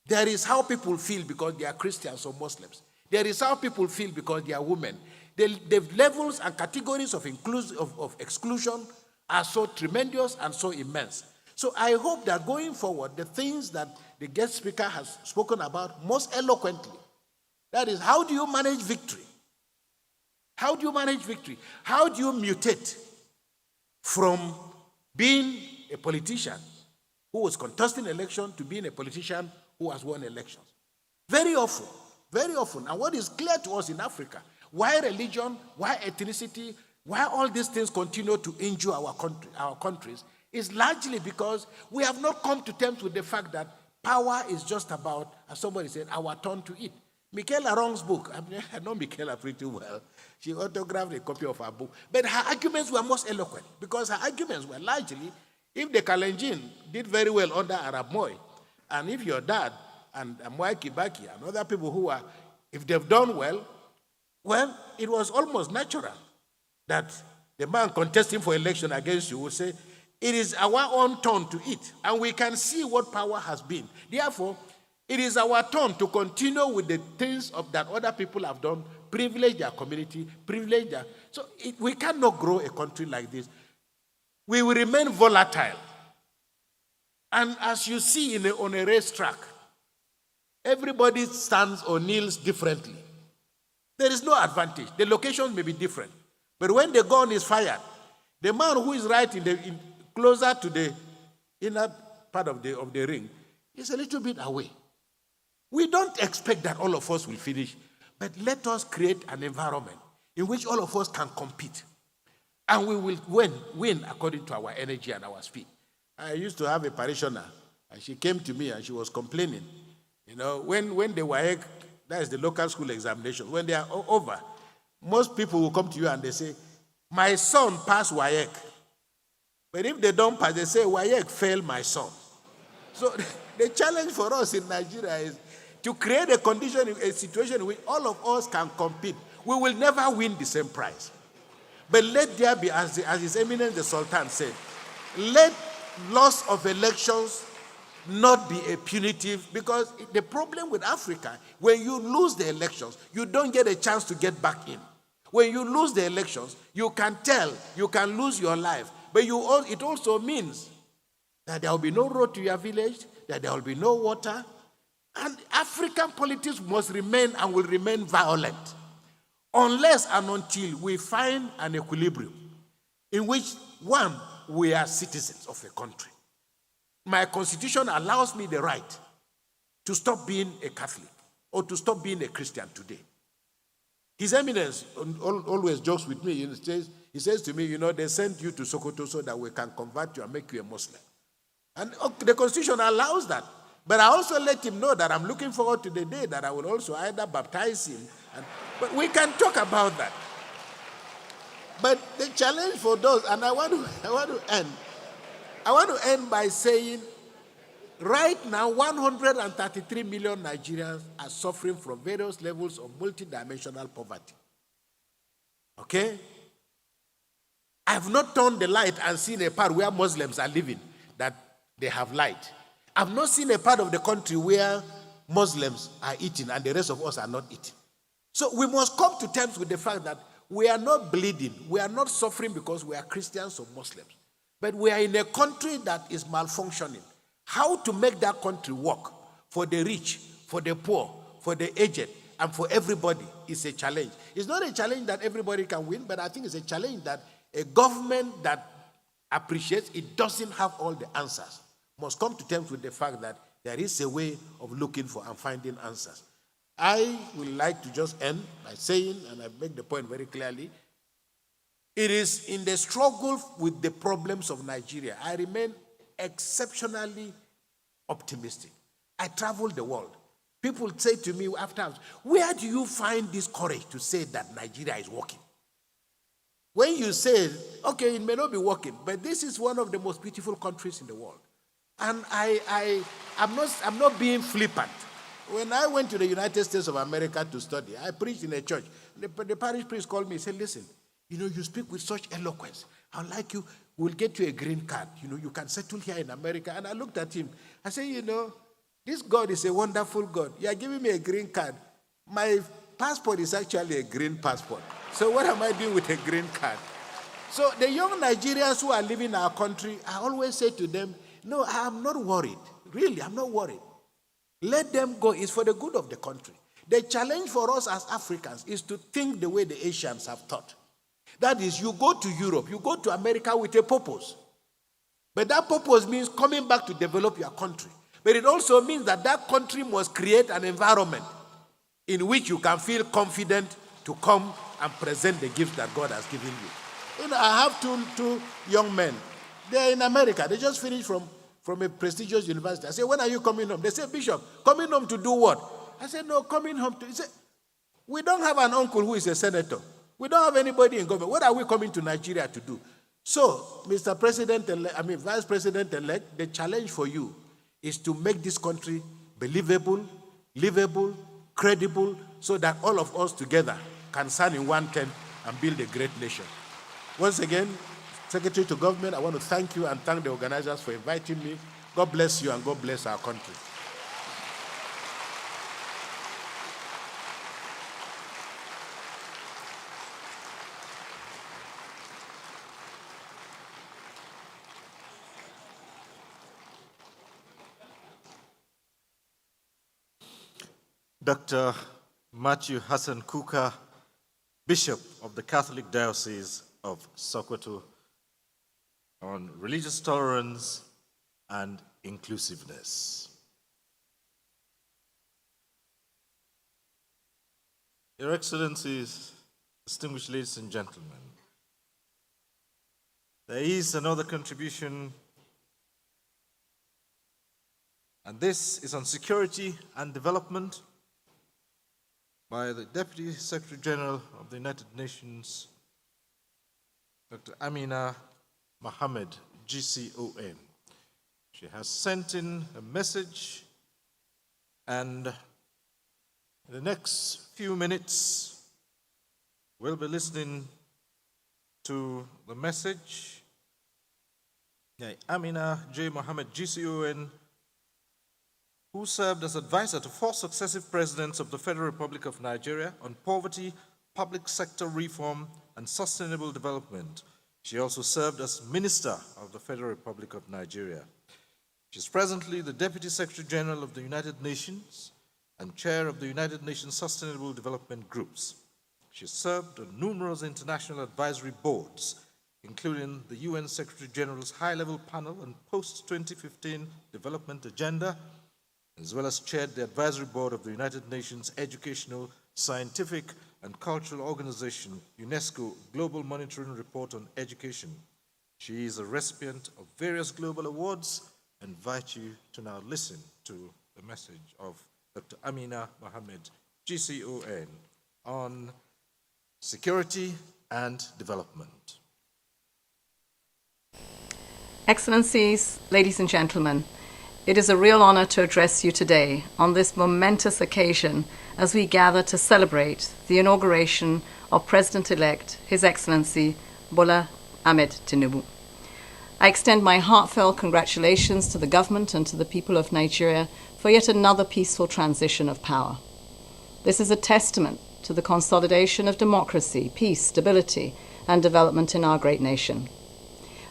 there is how people feel because they are Christians or Muslims. There is how people feel because they are women. The levels and categories of exclusion are so tremendous and so immense. So I hope that going forward, the things that the guest speaker has spoken about most eloquently, that is, how do you manage victory? How do you manage victory? How do you mutate from being a politician who was contesting election to being a politician who has won elections? Very often, and what is clear to us in Africa, why religion, why ethnicity, why all these things continue to injure our countries, is largely because we have not come to terms with the fact that power is just about, as somebody said, our turn to eat. Michaela Wrong's book, I know Michaela pretty well. She autographed a copy of her book. But her arguments were most eloquent because her arguments were largely, if the Kalenjin did very well under Arab Moi, and if your dad and Mwai Kibaki and other people who are, if they've done well, it was almost natural that the man contesting for election against you would say, it is our own turn to eat, and we can see what power has been. Therefore, it is our turn to continue with the things that other people have done, privilege their community, privilege their... So we cannot grow a country like this. We will remain volatile. And as you see on a racetrack, everybody stands or kneels differently. There is no advantage. The locations may be different. But when the gun is fired, the man who is right closer to the inner part of the ring is a little bit away. We don't expect that all of us will finish, but let us create an environment in which all of us can compete. And we will win according to our energy and our speed. I used to have a parishioner, and she came to me and she was complaining. You know, when the WAEC, that is the local school examination, when they are over, most people will come to you and they say, my son passed WAEC. But if they don't pass, they say, WAEC failed my son. So the challenge for us in Nigeria is to create a situation in which all of us can compete. We will never win the same prize. But let there be, as His Eminence the Sultan said, let loss of elections not be a punitive, because the problem with Africa, when you lose the elections, you don't get a chance to get back in. When you lose the elections, you can lose your life. But it also means that there will be no road to your village, that there will be no water. And African politics must remain and will remain violent unless and until we find an equilibrium in which, one, we are citizens of a country. My constitution allows me the right to stop being a Catholic or to stop being a Christian today. His Eminence always jokes with me. He says to me, they sent you to Sokoto so that we can convert you and make you a Muslim. And the Constitution allows that. But I also let him know that I'm looking forward to the day that I will also either baptize him. But we can talk about that. But the challenge for those, and I want to end by saying, right now, 133 million Nigerians are suffering from various levels of multidimensional poverty. Okay? I have not turned the light and seen a part where Muslims are living that they have light. I've not seen a part of the country where Muslims are eating and the rest of us are not eating. So we must come to terms with the fact that we are not bleeding. We are not suffering because we are Christians or Muslims. But we are in a country that is malfunctioning. How to make that country work for the rich, for the poor, for the aged, and for everybody is a challenge. It's not a challenge that everybody can win, but I think it's a challenge that a government that appreciates it doesn't have all the answers must come to terms with the fact that there is a way of looking for and finding answers. I would like to just end by saying, and I make the point very clearly, it is in the struggle with the problems of Nigeria, I remain exceptionally optimistic. I travel the world. People say to me afterwards, where do you find this courage to say that Nigeria is working? When you say, okay, it may not be working, but this is one of the most beautiful countries in the world. And I'm not being flippant. When I went to the United States of America to study, I preached in a church. The parish priest called me and said, listen, you speak with such eloquence. I'd like you, we'll get you a green card. You can settle here in America. And I looked at him. I said, this God is a wonderful God. You are giving me a green card. My passport is actually a green passport. So what am I doing with a green card? So the young Nigerians who are living in our country, I always say to them, No, I'm not worried. Really, I'm not worried. Let them go. It's for the good of the country. The challenge for us as Africans is to think the way the Asians have thought. That is, you go to Europe, you go to America with a purpose. But that purpose means coming back to develop your country. But it also means that that country must create an environment in which you can feel confident to come and present the gift that God has given you. You know, I have two young men. They're in America. They just finished from a prestigious university. I said, when are you coming home? They said, Bishop, coming home to do what? I said, no, coming home to... He said, we don't have an uncle who is a senator. We don't have anybody in government. What are we coming to Nigeria to do? So, Mr. Vice President-elect, the challenge for you is to make this country believable, livable, credible, so that all of us together can stand in one tent and build a great nation. Once again, Secretary to Government, I want to thank you and thank the organizers for inviting me. God bless you and God bless our country. Dr. Matthew Hassan Kuka, Bishop of the Catholic Diocese of Sokoto, on religious tolerance and inclusiveness. Your Excellencies, distinguished ladies and gentlemen, there is another contribution, and this is on security and development by the Deputy Secretary General of the United Nations, Dr. Amina Mohammed, GCON. She has sent in a message, and in the next few minutes, we'll be listening to the message. Amina J. Mohammed, GCON, who served as advisor to 4 successive presidents of the Federal Republic of Nigeria on poverty, public sector reform, and sustainable development. She also served as Minister of the Federal Republic of Nigeria. She is presently the Deputy Secretary General of the United Nations and Chair of the United Nations Sustainable Development Groups. She served on numerous international advisory boards, including the UN Secretary General's High-Level Panel on Post-2015 Development Agenda, as well as chaired the advisory board of the United Nations Educational, Scientific, and Cultural Organization, UNESCO Global Monitoring Report on Education. She is a recipient of various global awards. I invite you to now listen to the message of Dr. Amina Mohammed, GCON, on security and development. Excellencies, ladies and gentlemen, it is a real honor to address you today on this momentous occasion as we gather to celebrate the inauguration of President-elect His Excellency Bola Ahmed Tinubu. I extend my heartfelt congratulations to the government and to the people of Nigeria for yet another peaceful transition of power. This is a testament to the consolidation of democracy, peace, stability, and development in our great nation.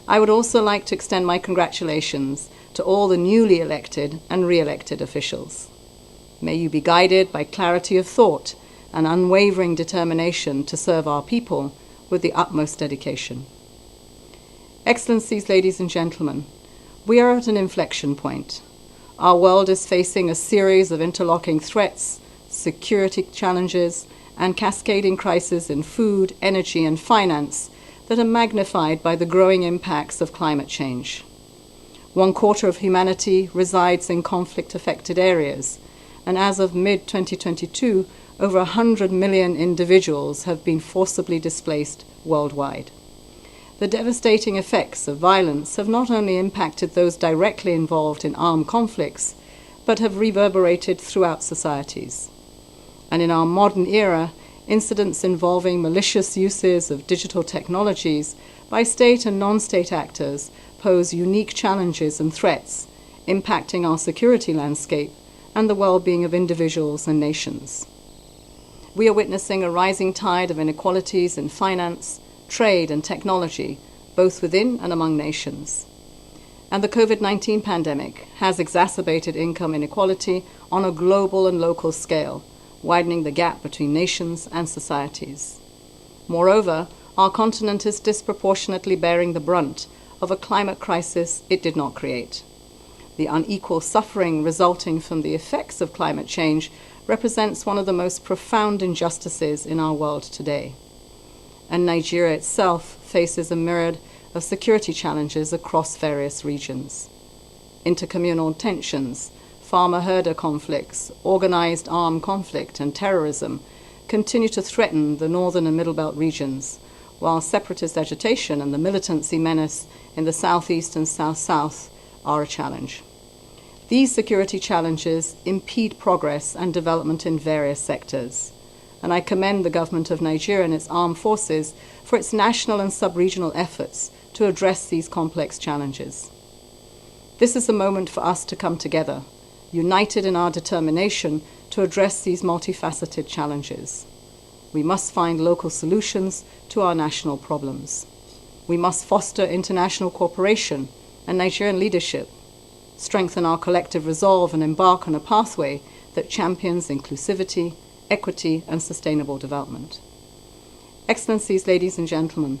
I would also like to extend my congratulations to all the newly elected and re-elected officials. May you be guided by clarity of thought and unwavering determination to serve our people with the utmost dedication. Excellencies, ladies and gentlemen, we are at an inflection point. Our world is facing a series of interlocking threats, security challenges, and cascading crises in food, energy, and finance that are magnified by the growing impacts of climate change. 1/4 of humanity resides in conflict-affected areas, and as of mid-2022, over 100 million individuals have been forcibly displaced worldwide. The devastating effects of violence have not only impacted those directly involved in armed conflicts, but have reverberated throughout societies. And in our modern era, incidents involving malicious uses of digital technologies by state and non-state actors pose unique challenges and threats, impacting our security landscape and the well-being of individuals and nations. We are witnessing a rising tide of inequalities in finance, trade, and technology, both within and among nations. And the COVID-19 pandemic has exacerbated income inequality on a global and local scale, widening the gap between nations and societies. Moreover, our continent is disproportionately bearing the brunt of a climate crisis it did not create. The unequal suffering resulting from the effects of climate change represents one of the most profound injustices in our world today. And Nigeria itself faces a myriad of security challenges across various regions. Intercommunal tensions, farmer-herder conflicts, organized armed conflict, and terrorism continue to threaten the northern and middle belt regions, while separatist agitation and the militancy menace in the southeast and south-south are a challenge. These security challenges impede progress and development in various sectors, and I commend the government of Nigeria and its armed forces for its national and sub-regional efforts to address these complex challenges. This is a moment for us to come together, united in our determination to address these multifaceted challenges. We must find local solutions to our national problems. We must foster international cooperation and Nigerian leadership, strengthen our collective resolve, and embark on a pathway that champions inclusivity, equity, and sustainable development. Excellencies, ladies and gentlemen,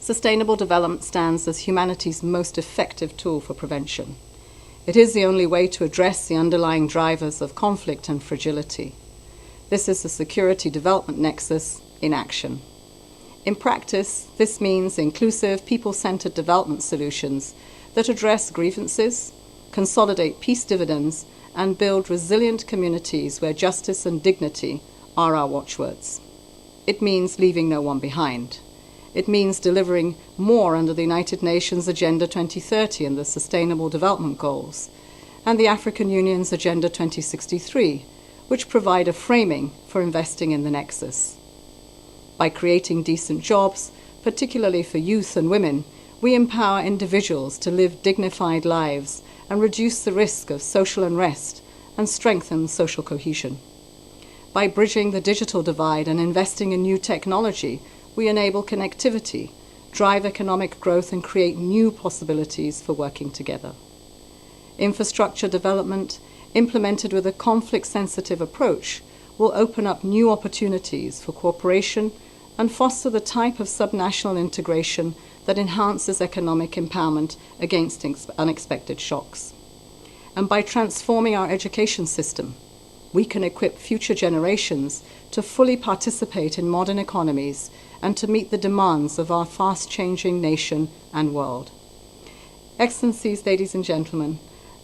sustainable development stands as humanity's most effective tool for prevention. It is the only way to address the underlying drivers of conflict and fragility. This is the security development nexus in action. In practice, this means inclusive, people-centered development solutions that address grievances, consolidate peace dividends, and build resilient communities where justice and dignity are our watchwords. It means leaving no one behind. It means delivering more under the United Nations Agenda 2030 and the Sustainable Development Goals, and the African Union's Agenda 2063, which provide a framing for investing in the nexus. By creating decent jobs, particularly for youth and women, we empower individuals to live dignified lives and reduce the risk of social unrest and strengthen social cohesion. By bridging the digital divide and investing in new technology, we enable connectivity, drive economic growth, and create new possibilities for working together. Infrastructure development, implemented with a conflict-sensitive approach, will open up new opportunities for cooperation and foster the type of subnational integration that enhances economic empowerment against unexpected shocks. And by transforming our education system, we can equip future generations to fully participate in modern economies and to meet the demands of our fast-changing nation and world. Excellencies, ladies and gentlemen,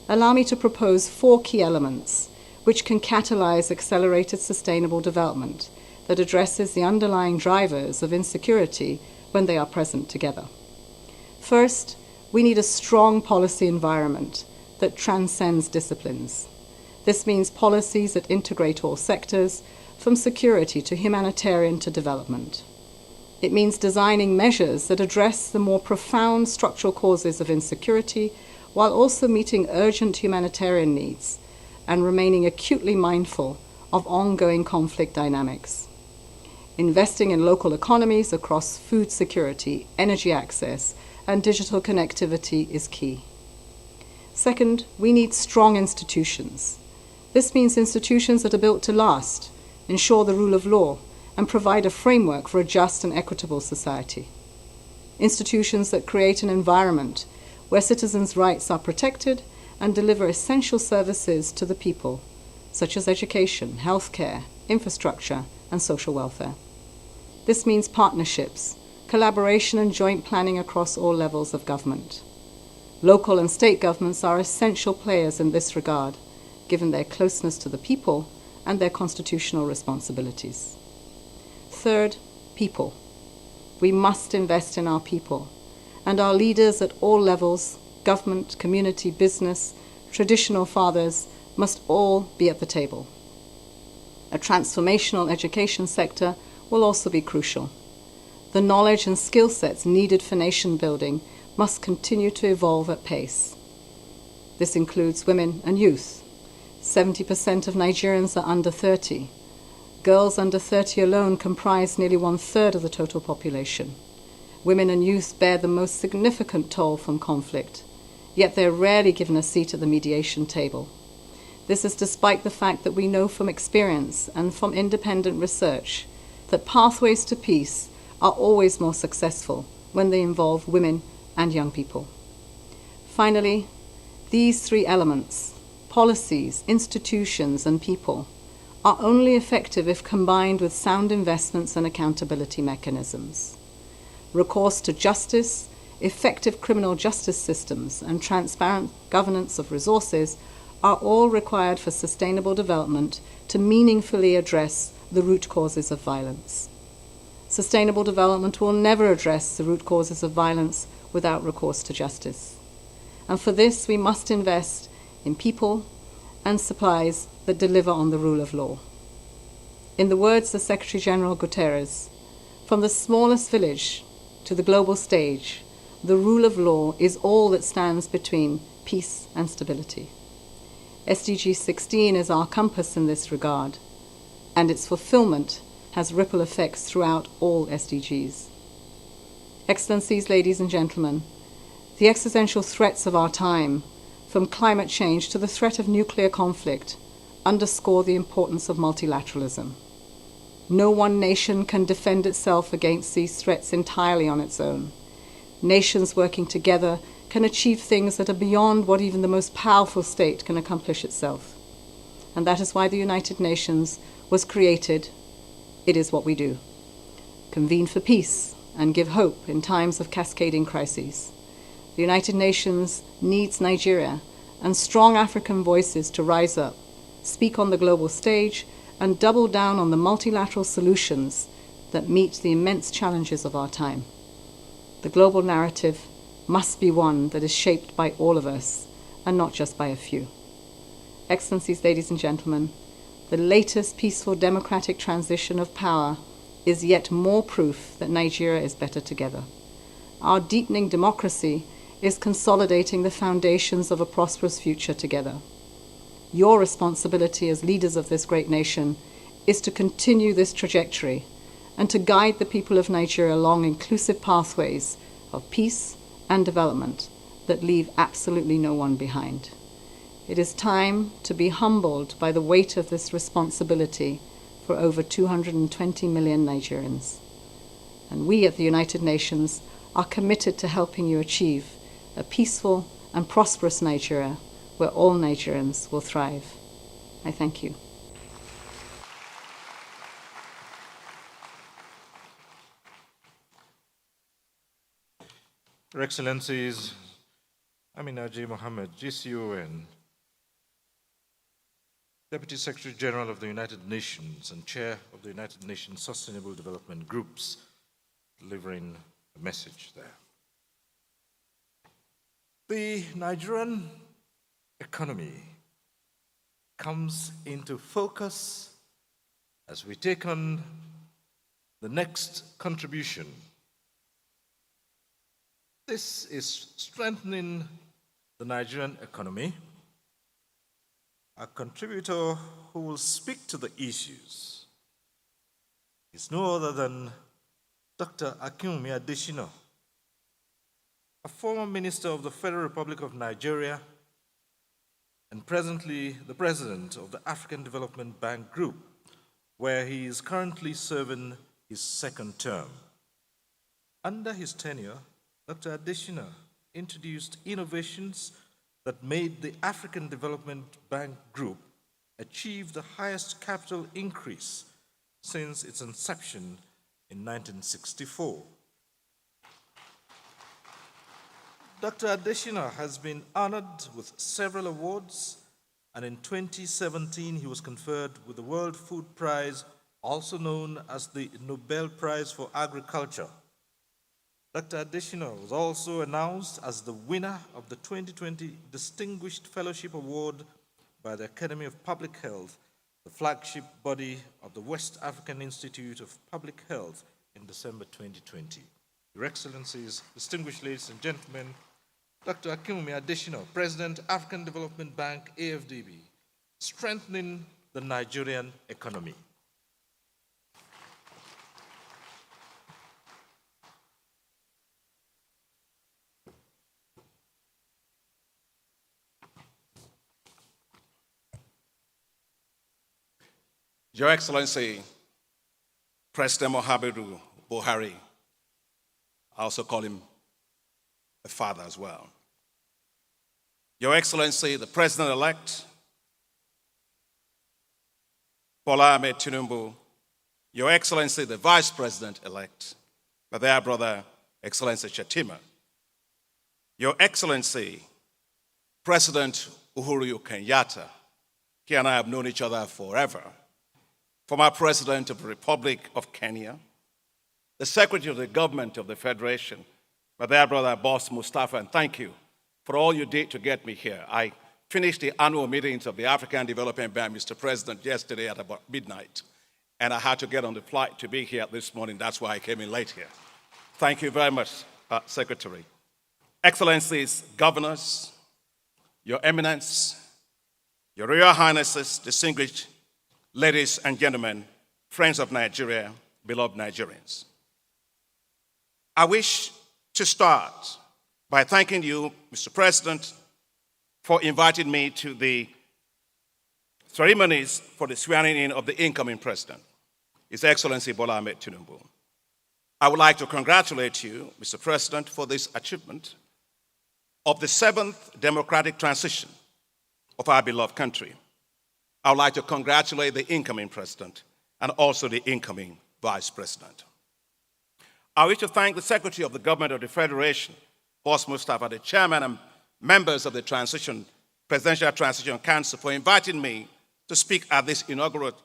allow me to propose 4 key elements which can catalyze accelerated sustainable development that addresses the underlying drivers of insecurity when they are present together. First, we need a strong policy environment that transcends disciplines. This means policies that integrate all sectors, from security to humanitarian to development. It means designing measures that address the more profound structural causes of insecurity while also meeting urgent humanitarian needs and remaining acutely mindful of ongoing conflict dynamics. Investing in local economies across food security, energy access, and digital connectivity is key. Second, we need strong institutions. This means institutions that are built to last, ensure the rule of law, and provide a framework for a just and equitable society. Institutions that create an environment where citizens' rights are protected and deliver essential services to the people, such as education, healthcare, infrastructure, and social welfare. This means partnerships, collaboration, and joint planning across all levels of government. Local and state governments are essential players in this regard, given their closeness to the people and their constitutional responsibilities. Third, people. We must invest in our people, and our leaders at all levels, government, community, business, traditional fathers, must all be at the table. A transformational education sector will also be crucial. The knowledge and skill sets needed for nation building must continue to evolve at pace. This includes women and youth. 70% of Nigerians are under 30. Girls under 30 alone comprise nearly 1/3 of the total population. Women and youth bear the most significant toll from conflict. yet they're rarely given a seat at the mediation table. This is despite the fact that we know from experience and from independent research that pathways to peace are always more successful when they involve women and young people. Finally, these three elements, policies, institutions, and people, are only effective if combined with sound investments and accountability mechanisms. Recourse to justice, effective criminal justice systems, and transparent governance of resources are all required for sustainable development to meaningfully address the root causes of violence. Sustainable development will never address the root causes of violence without recourse to justice. And for this, we must invest in people and supplies that deliver on the rule of law. In the words of Secretary General Guterres, from the smallest village to the global stage, the rule of law is all that stands between peace and stability. SDG 16 is our compass in this regard, and its fulfillment has ripple effects throughout all SDGs. Excellencies, ladies and gentlemen, the existential threats of our time, from climate change to the threat of nuclear conflict, underscore the importance of multilateralism. No one nation can defend itself against these threats entirely on its own. Nations working together can achieve things that are beyond what even the most powerful state can accomplish itself. And that is why the United Nations was created. It is what we do. Convene for peace and give hope in times of cascading crises. The United Nations needs Nigeria and strong African voices to rise up, speak on the global stage, and double down on the multilateral solutions that meet the immense challenges of our time. The global narrative must be one that is shaped by all of us and not just by a few. Excellencies, ladies and gentlemen, the latest peaceful democratic transition of power is yet more proof that Nigeria is better together. Our deepening democracy is consolidating the foundations of a prosperous future together. Your responsibility as leaders of this great nation is to continue this trajectory and to guide the people of Nigeria along inclusive pathways of peace and development that leave absolutely no one behind. It is time to be humbled by the weight of this responsibility for over 220 million Nigerians. And we at the United Nations are committed to helping you achieve a peaceful and prosperous Nigeria where all Nigerians will thrive. I thank you. Your Excellencies, Aminaji Mohammed, GCON, Deputy Secretary General of the United Nations and Chair of the United Nations Sustainable Development Groups, delivering a message there. The Nigerian economy comes into focus as we take on the next contribution. This is strengthening the Nigerian economy. A contributor who will speak to the issues is no other than Dr. Akinwumi Adesina, a former minister of the Federal Republic of Nigeria and presently the president of the African Development Bank Group, where he is currently serving his second term. Under his tenure, Dr. Adesina introduced innovations that made the African Development Bank Group achieve the highest capital increase since its inception in 1964. Dr. Adesina has been honored with several awards, and in 2017 he was conferred with the World Food Prize, also known as the Nobel Prize for Agriculture. Dr. Adesina was also announced as the winner of the 2020 Distinguished Fellowship Award by the Academy of Public Health, the flagship body of the West African Institute of Public Health, in December 2020. Your Excellencies, distinguished ladies and gentlemen, Dr. Akinwumi Adesina, President, African Development Bank, AFDB, strengthening the Nigerian economy. Your Excellency, President Muhammadu Buhari, I also call him a father as well. Your Excellency, the President-elect, Bola Ahmed Tinubu, Your Excellency, the Vice President-elect, my dear brother, Excellency Shatima, Your Excellency, President Uhuru Kenyatta, he and I have known each other forever, former President of the Republic of Kenya, the Secretary of the Government of the Federation, my dear brother, Boss Mustafa, and thank you for all you did to get me here. I finished the annual meetings of the African Development Bank, Mr. President, yesterday at about midnight, and I had to get on the flight to be here this morning. That's why I came in late here. Thank you very much, Secretary. Excellencies, governors, Your Eminence, Your Royal Highnesses, distinguished ladies and gentlemen, friends of Nigeria, beloved Nigerians. I wish to start by thanking you, Mr. President, for inviting me to the ceremonies for the swearing in of the incoming president, His Excellency Bola Ahmed Tinubu. I would like to congratulate you, Mr. President, for this achievement of the 7th democratic transition of our beloved country. I would like to congratulate the incoming president and also the incoming vice president. I wish to thank the Secretary of the Government of the Federation, Boss Mustafa, the chairman and members of the Presidential Transition Council for inviting me to speak at this inauguration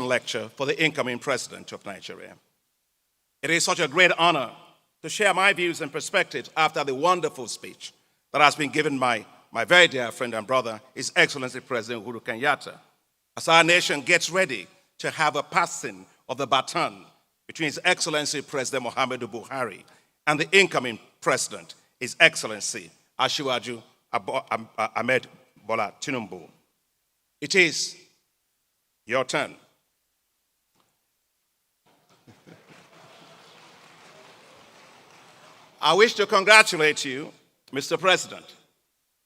lecture for the incoming president of Nigeria. It is such a great honor to share my views and perspectives after the wonderful speech that has been given by my very dear friend and brother, His Excellency President Uhuru Kenyatta, as our nation gets ready to have a passing of the baton between His Excellency President Muhammadu Buhari and the incoming president, His Excellency Asiwaju Ahmed Bola Tinubu. It is your turn. I wish to congratulate you, Mr. President,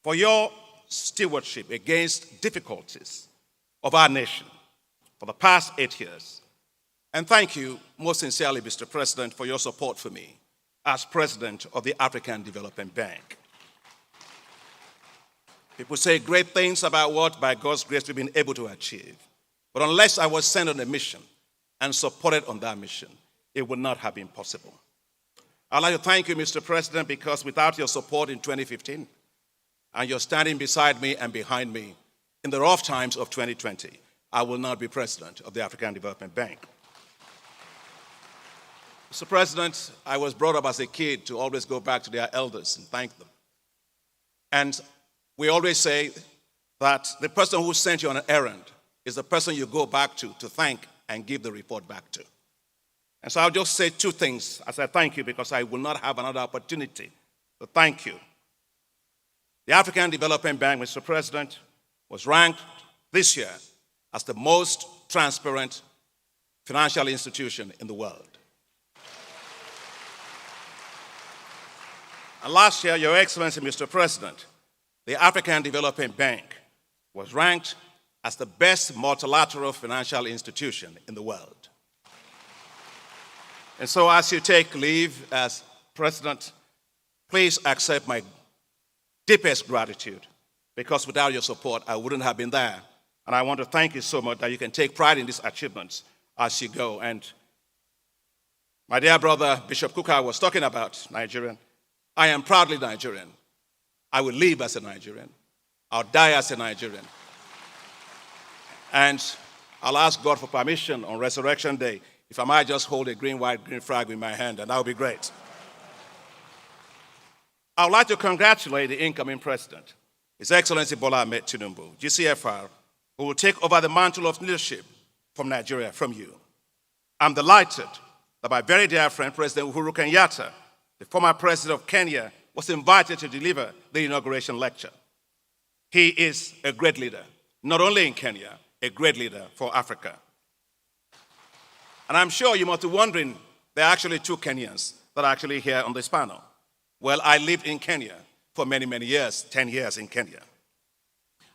for your stewardship against difficulties of our nation for the past 8 years. And thank you most sincerely, Mr. President, for your support for me as President of the African Development Bank. People say great things about what, by God's grace, we've been able to achieve. But unless I was sent on a mission and supported on that mission, it would not have been possible. I'd like to thank you, Mr. President, because without your support in 2015, and you're standing beside me and behind me in the rough times of 2020, I will not be president of the African Development Bank. Mr. President, I was brought up as a kid to always go back to their elders and thank them. And we always say that the person who sent you on an errand is the person you go back to thank and give the report back to. And so I'll just say two things as I thank you, because I will not have another opportunity to thank you. The African Development Bank, Mr. President, was ranked this year as the most transparent financial institution in the world. And last year, Your Excellency, Mr. President, the African Development Bank was ranked as the best multilateral financial institution in the world. And so as you take leave as President, please accept my deepest gratitude, because without your support, I wouldn't have been there. And I want to thank you so much that you can take pride in these achievements as you go. And my dear brother, Bishop Kuka, was talking about Nigerian. I am proudly Nigerian. I will live as a Nigerian. I'll die as a Nigerian. And I'll ask God for permission on Resurrection Day if I might just hold a green, white, green flag in my hand, and that would be great. I would like to congratulate the incoming president, His Excellency Bola Ahmed Tinubu, GCFR, who will take over the mantle of leadership from Nigeria from you. I'm delighted that my very dear friend, President Uhuru Kenyatta, the former president of Kenya, was invited to deliver the inauguration lecture. He is a great leader, not only in Kenya, a great leader for Africa. And I'm sure you must be wondering, there are actually two Kenyans that are actually here on this panel. Well, I lived in Kenya for many, many years, 10 years in Kenya.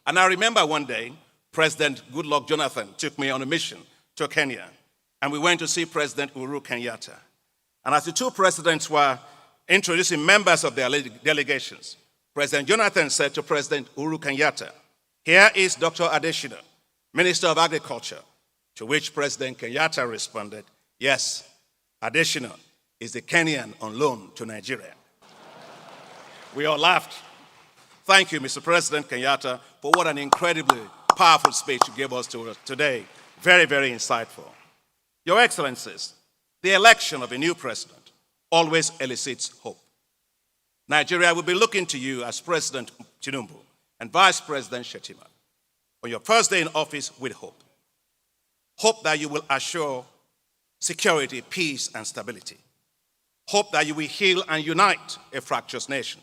And I remember one day, President Goodluck Jonathan took me on a mission to Kenya, and we went to see President Uhuru Kenyatta. And as the two presidents were introducing members of their delegations, President Jonathan said to President Uhuru Kenyatta, "Here is Dr. Adeshina, Minister of Agriculture," to which President Kenyatta responded, "Yes, Adeshina is the Kenyan on loan to Nigeria." We all laughed. Thank you, Mr. President Kenyatta, for what an incredibly powerful speech you gave us today. Very, very insightful. Your Excellencies, the election of a new president always elicits hope. Nigeria will be looking to you as President Tinubu and Vice President Shettima on your first day in office with hope. Hope that you will assure security, peace, and stability. Hope that you will heal and unite a fractious nation.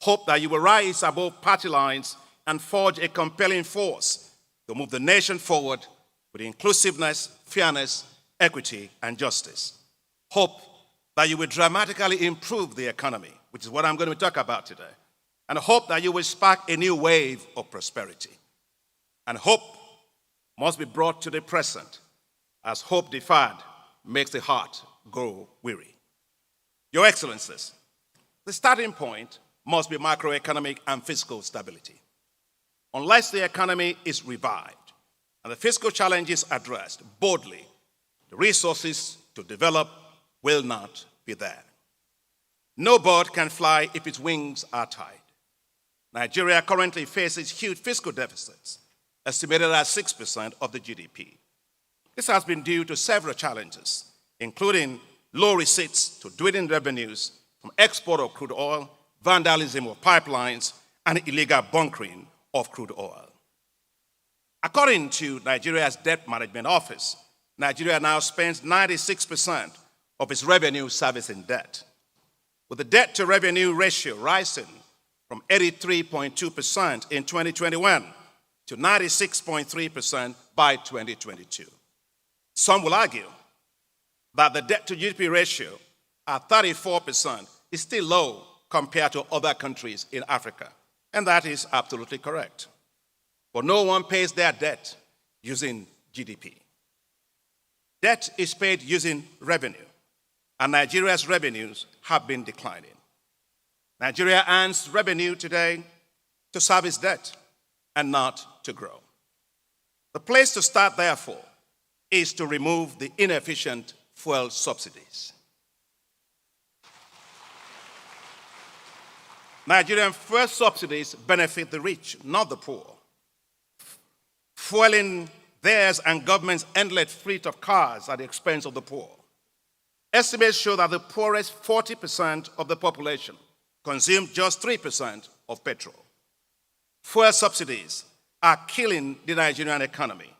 Hope that you will rise above party lines and forge a compelling force to move the nation forward with inclusiveness, fairness, equity, and justice. Hope that you will dramatically improve the economy, which is what I'm going to talk about today. And hope that you will spark a new wave of prosperity. And hope must be brought to the present, as hope deferred makes the heart grow weary. Your Excellencies, the starting point must be macroeconomic and fiscal stability. Unless the economy is revived and the fiscal challenges addressed boldly, the resources to develop will not be there. No bird can fly if its wings are tied. Nigeria currently faces huge fiscal deficits, estimated at 6% of the GDP. This has been due to several challenges, including low receipts to dwindling revenues from export of crude oil, vandalism of pipelines, and illegal bunkering of crude oil. According to Nigeria's Debt Management Office, Nigeria now spends 96% of its revenue servicing debt, with the debt-to-revenue ratio rising from 83.2% in 2021 to 96.3% by 2022. Some will argue that the debt-to-GDP ratio at 34% is still low compared to other countries in Africa, and that is absolutely correct. But no one pays their debt using GDP. Debt is paid using revenue, and Nigeria's revenues have been declining. Nigeria earns revenue today to service debt and not to grow. The place to start, therefore, is to remove the inefficient fuel subsidies. Nigerian fuel subsidies benefit the rich, not the poor, fueling theirs and government's endless fleet of cars at the expense of the poor. Estimates show that the poorest 40% of the population consume just 3% of petrol. Fuel subsidies are killing the Nigerian economy,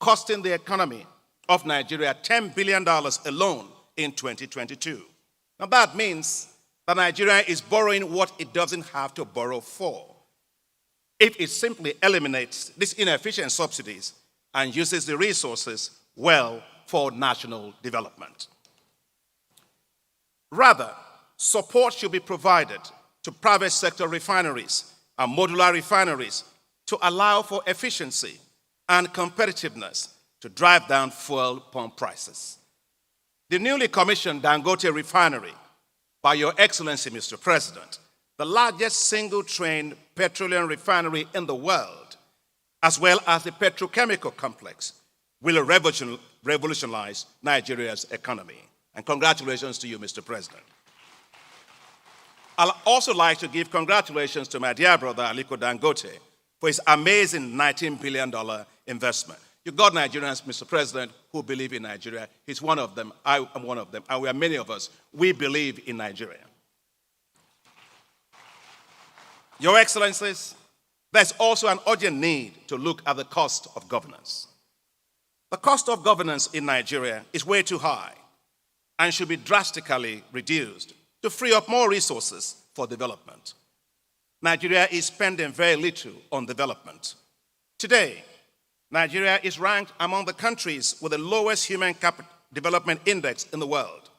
costing the economy of Nigeria $10 billion alone in 2022. Now that means that Nigeria is borrowing what it doesn't have to borrow for if it simply eliminates these inefficient subsidies and uses the resources well for national development. Rather, support should be provided to private sector refineries and modular refineries to allow for efficiency and competitiveness to drive down fuel pump prices. The newly commissioned Dangote refinery, by Your Excellency, Mr. President, the largest single-train petroleum refinery in the world, as well as the petrochemical complex, will revolutionize Nigeria's economy. And congratulations to you, Mr. President. I'd also like to give congratulations to my dear brother, Aliko Dangote, for his amazing $19 billion investment. You got Nigerians, Mr. President, who believe in Nigeria. He's one of them. I am one of them. And we are many of us. We believe in Nigeria. Your Excellencies, there's also an urgent need to look at the cost of governance. The cost of governance in Nigeria is way too high and should be drastically reduced to free up more resources for development. Nigeria is spending very little on development. Today, Nigeria is ranked among the countries with the lowest human capital development index in the world,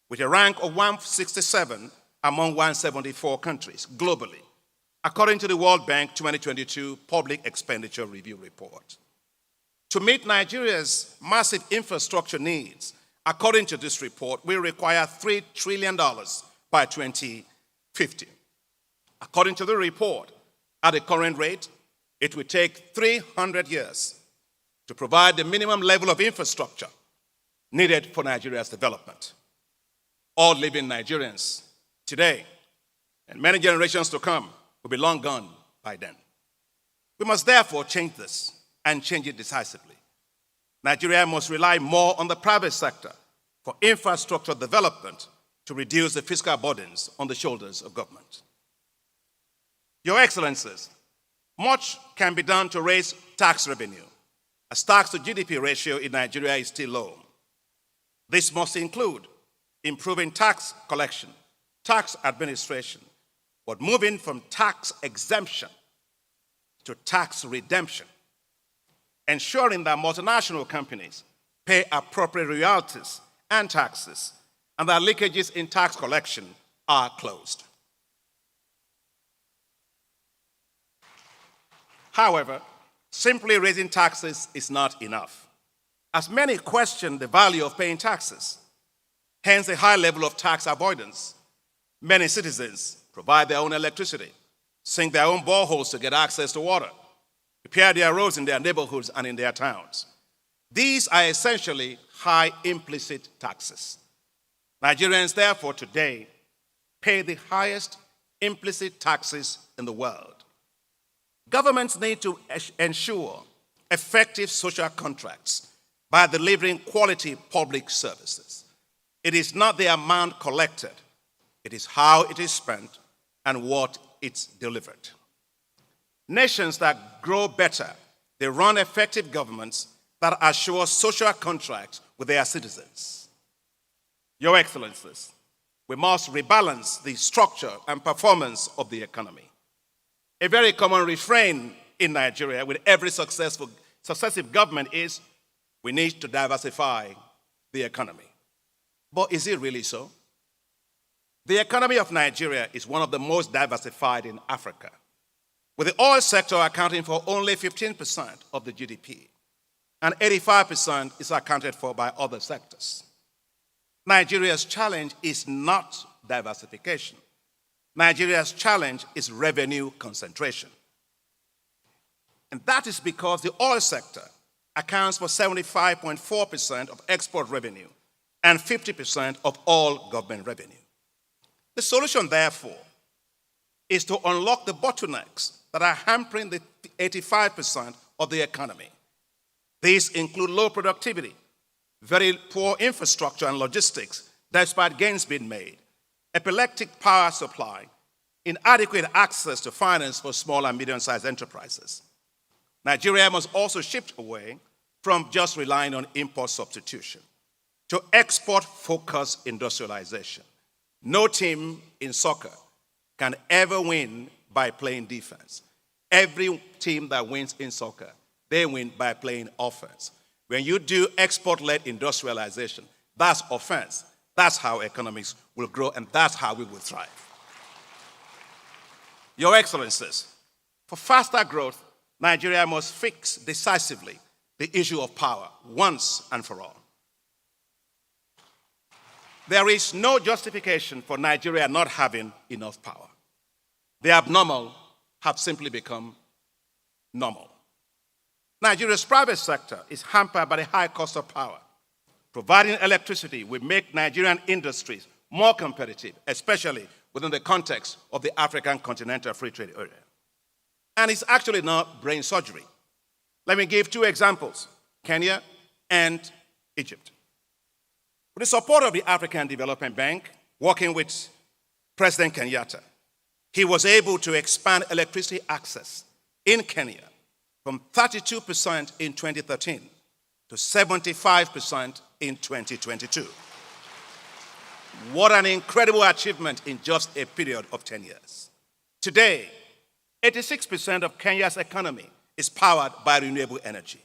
with a rank of 167 among 174 countries globally. according to the World Bank 2022 Public Expenditure Review Report. To meet Nigeria's massive infrastructure needs, according to this report, we require $3 trillion by 2050. According to the report, at the current rate, it will take 300 years to provide the minimum level of infrastructure needed for Nigeria's development. All living Nigerians today and many generations to come will be long gone by then. We must therefore change this and change it decisively. Nigeria must rely more on the private sector for infrastructure development to reduce the fiscal burdens on the shoulders of government. Your Excellencies, much can be done to raise tax revenue, as tax to GDP ratio in Nigeria is still low. This must include improving tax collection, tax administration, but moving from tax exemption to tax redemption, ensuring that multinational companies pay appropriate royalties and taxes, and that leakages in tax collection are closed. However, simply raising taxes is not enough, as many question the value of paying taxes, hence a high level of tax avoidance. Many citizens provide their own electricity, sink their own boreholes to get access to water, repair their roads in their neighborhoods and in their towns. These are essentially high implicit taxes. Nigerians, therefore, today pay the highest implicit taxes in the world. Governments need to ensure effective social contracts by delivering quality public services. It is not the amount collected, it is how it is spent and what it's delivered. Nations that grow better, they run effective governments that assure social contracts with their citizens. Your Excellencies, we must rebalance the structure and performance of the economy. A very common refrain in Nigeria with every successive government is, we need to diversify the economy. But is it really so? The economy of Nigeria is one of the most diversified in Africa, with the oil sector accounting for only 15% of the GDP, and 85% is accounted for by other sectors. Nigeria's challenge is not diversification. Nigeria's challenge is revenue concentration. And that is because the oil sector accounts for 75.4% of export revenue and 50% of all government revenue. The solution, therefore, is to unlock the bottlenecks that are hampering the 85% of the economy. These include low productivity, very poor infrastructure and logistics, despite gains being made, epileptic power supply, inadequate access to finance for small and medium-sized enterprises. Nigeria must also shift away from just relying on import substitution to export-focused industrialization. No team in soccer can ever win by playing defense. Every team that wins in soccer, they win by playing offense. When you do export-led industrialization, that's offense. That's how economics will grow, and that's how we will thrive. Your Excellencies, for faster growth, Nigeria must fix decisively the issue of power once and for all. There is no justification for Nigeria not having enough power. The abnormal have simply become normal. Nigeria's private sector is hampered by the high cost of power. Providing electricity will make Nigerian industries more competitive, especially within the context of the African Continental Free Trade Area. And it's actually not brain surgery. Let me give two examples, Kenya and Egypt. With the support of the African Development Bank, working with President Kenyatta, he was able to expand electricity access in Kenya from 32% in 2013 to 75% in 2022. What an incredible achievement in just a period of 10 years. Today, 86% of Kenya's economy is powered by renewable energy.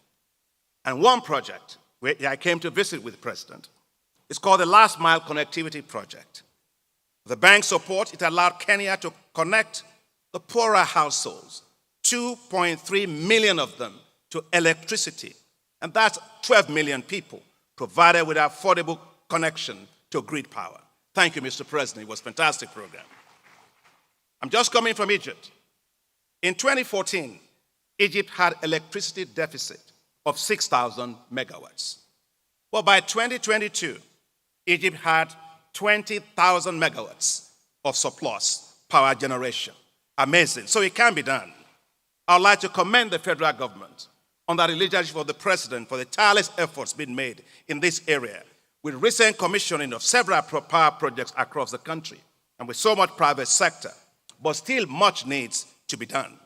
And one project where I came to visit with the President is called the Last Mile Connectivity Project. With the bank's support, it allowed Kenya to connect the poorer households, 2.3 million of them, to electricity. And that's 12 million people provided with affordable connection to grid power. Thank you, Mr. President. It was a fantastic program. I'm just coming from Egypt. In 2014, Egypt had electricity deficit of 6,000 megawatts. But by 2022, Egypt had 20,000 megawatts of surplus power generation. Amazing. So it can be done. I would like to commend the federal government under the leadership of the president for the tireless efforts being made in this area, with recent commissioning of several power projects across the country and with so much private sector. But still much needs to be done.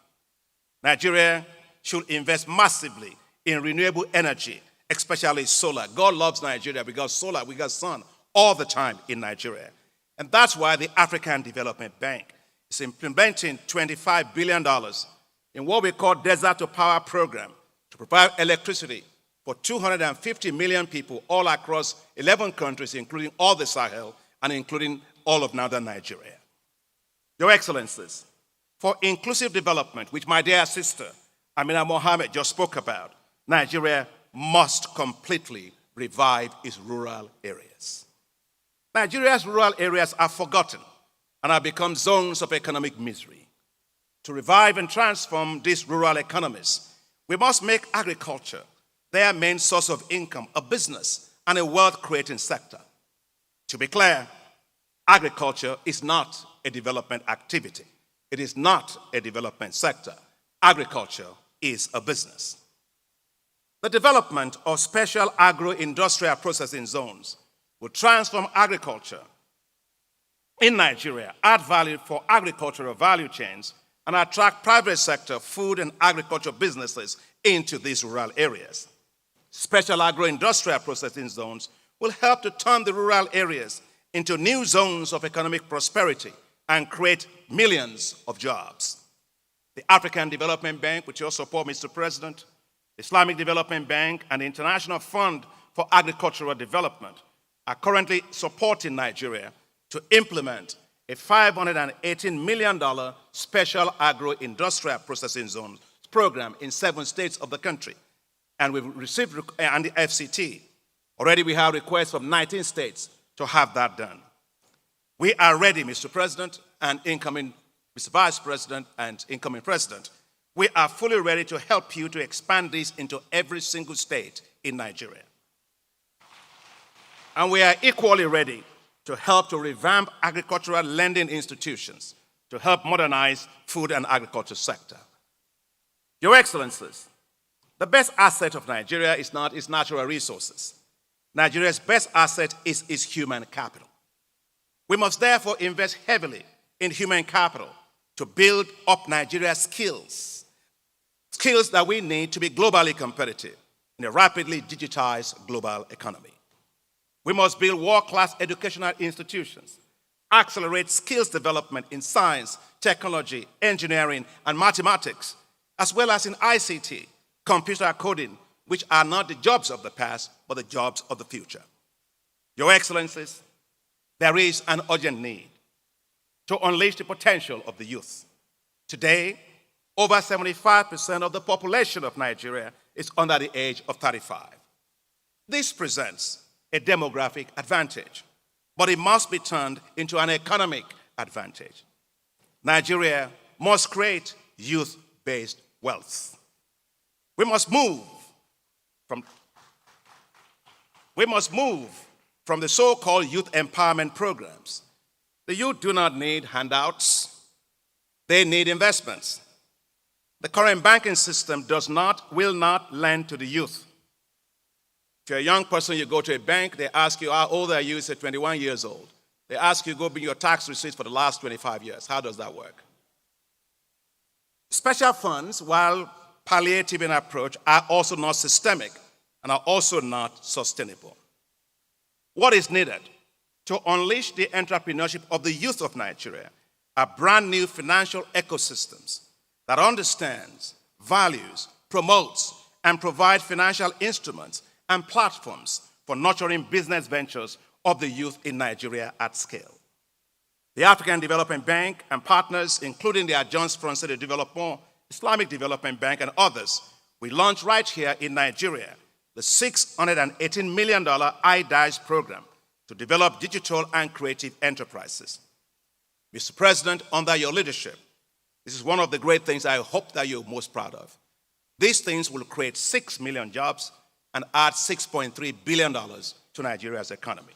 Nigeria should invest massively in renewable energy, especially solar. God loves Nigeria because solar, we got sun all the time in Nigeria. And that's why the African Development Bank is implementing $25 billion in what we call Desert to Power program to provide electricity for 250 million people all across 11 countries, including all the Sahel and including all of northern Nigeria. Your Excellencies, for inclusive development, which my dear sister Amina Mohammed just spoke about, Nigeria must completely revive its rural areas. Nigeria's rural areas are forgotten and have become zones of economic misery. To revive and transform these rural economies, we must make agriculture their main source of income, a business, and a wealth-creating sector. To be clear, agriculture is not a development activity. It is not a development sector. Agriculture is a business. The development of special agro-industrial processing zones will transform agriculture in Nigeria, add value for agricultural value chains, and attract private sector food and agriculture businesses into these rural areas. Special agro-industrial processing zones will help to turn the rural areas into new zones of economic prosperity and create millions of jobs. The African Development Bank, with your support, Mr. President, the Islamic Development Bank, and the International Fund for Agricultural Development are currently supporting Nigeria to implement a $518 million special agro-industrial processing zone program in 7 states of the country. And we've received, and the FCT, already we have requests from 19 states to have that done. We are ready, Mr. President, and incoming Mr. Vice President and incoming President. We are fully ready to help you to expand this into every single state in Nigeria. And we are equally ready to help to revamp agricultural lending institutions to help modernize food and agriculture sector. Your Excellencies, the best asset of Nigeria is not its natural resources. Nigeria's best asset is its human capital. We must therefore invest heavily in human capital to build up Nigeria's skills that we need to be globally competitive in a rapidly digitized global economy. We must build world-class educational institutions, accelerate skills development in science, technology, engineering, and mathematics, as well as in ICT, computer coding, which are not the jobs of the past, but the jobs of the future. Your Excellencies, there is an urgent need to unleash the potential of the youth. Today, over 75% of the population of Nigeria is under the age of 35. This presents a demographic advantage, but it must be turned into an economic advantage. Nigeria must create youth-based wealth. We must move from the so-called youth empowerment programs. The youth do not need handouts. They need investments. The current banking system will not lend to the youth. If you're a young person, you go to a bank, they ask you, how old are you? You say 21 years old. They ask you, go bring your tax receipts for the last 25 years. How does that work? Special funds, while palliative in approach, are also not systemic and are also not sustainable. What is needed to unleash the entrepreneurship of the youth of Nigeria are brand new financial ecosystems that understands, values, promotes, and provide financial instruments and platforms for nurturing business ventures of the youth in Nigeria at scale. The African Development Bank and partners, including the Agence Française de Développement, Islamic Development Bank, and others, we launched right here in Nigeria the $618 million IDICE program to develop digital and creative enterprises. Mr. President, under your leadership, this is one of the great things I hope that you're most proud of. These things will create 6 million jobs and add $6.3 billion to Nigeria's economy.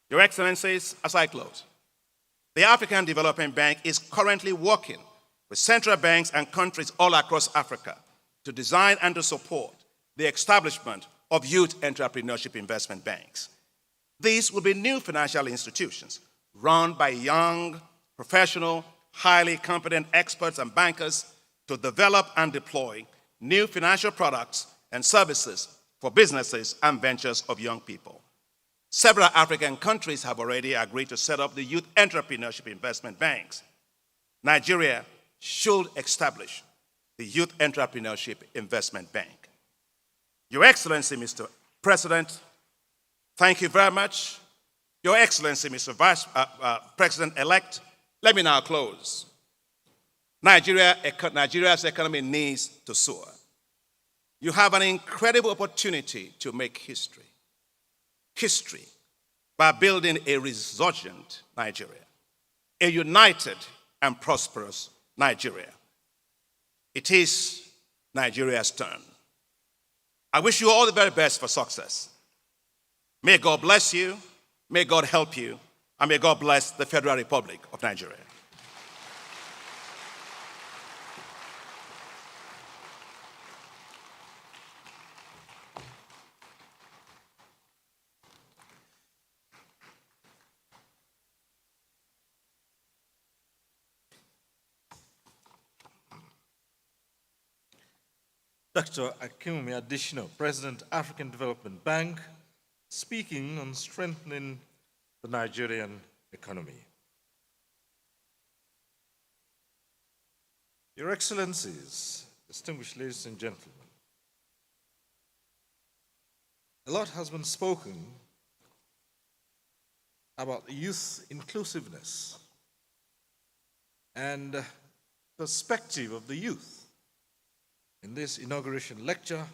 Your Excellencies, as I close, the African Development Bank is currently working with central banks and countries all across Africa to design and to support the establishment of youth entrepreneurship investment banks. These will be new financial institutions run by young, professional, highly competent experts and bankers to develop and deploy new financial products and services for businesses and ventures of young people. Several African countries have already agreed to set up the youth entrepreneurship investment banks. Nigeria should establish the Youth Entrepreneurship Investment Bank. Your Excellency, Mr. President, thank you very much. Your Excellency, Mr. Vice President-elect, let me now close. Nigeria's economy needs to soar. You have an incredible opportunity to make history. History by building a resurgent Nigeria, a united and prosperous Nigeria. It is Nigeria's turn. I wish you all the very best for success. May God bless you, may God help you, and may God bless the Federal Republic of Nigeria. Dr. Akinwumi Adesina, President, African Development Bank, speaking on strengthening the Nigerian economy. Your Excellencies, distinguished ladies and gentlemen, a lot has been spoken about youth inclusiveness and perspective of the youth. In this inauguration lecture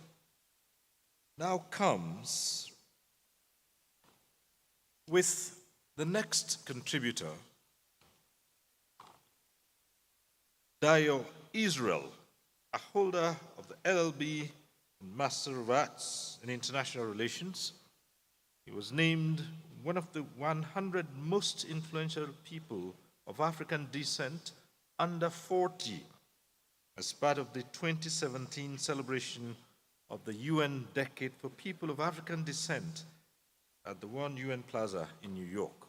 now comes with the next contributor, Dayo Israel, a holder of the LLB and Master of Arts in International Relations. He was named one of the 100 most influential people of African descent under 40 as part of the 2017 celebration of the UN Decade for People of African Descent at the One UN Plaza in New York.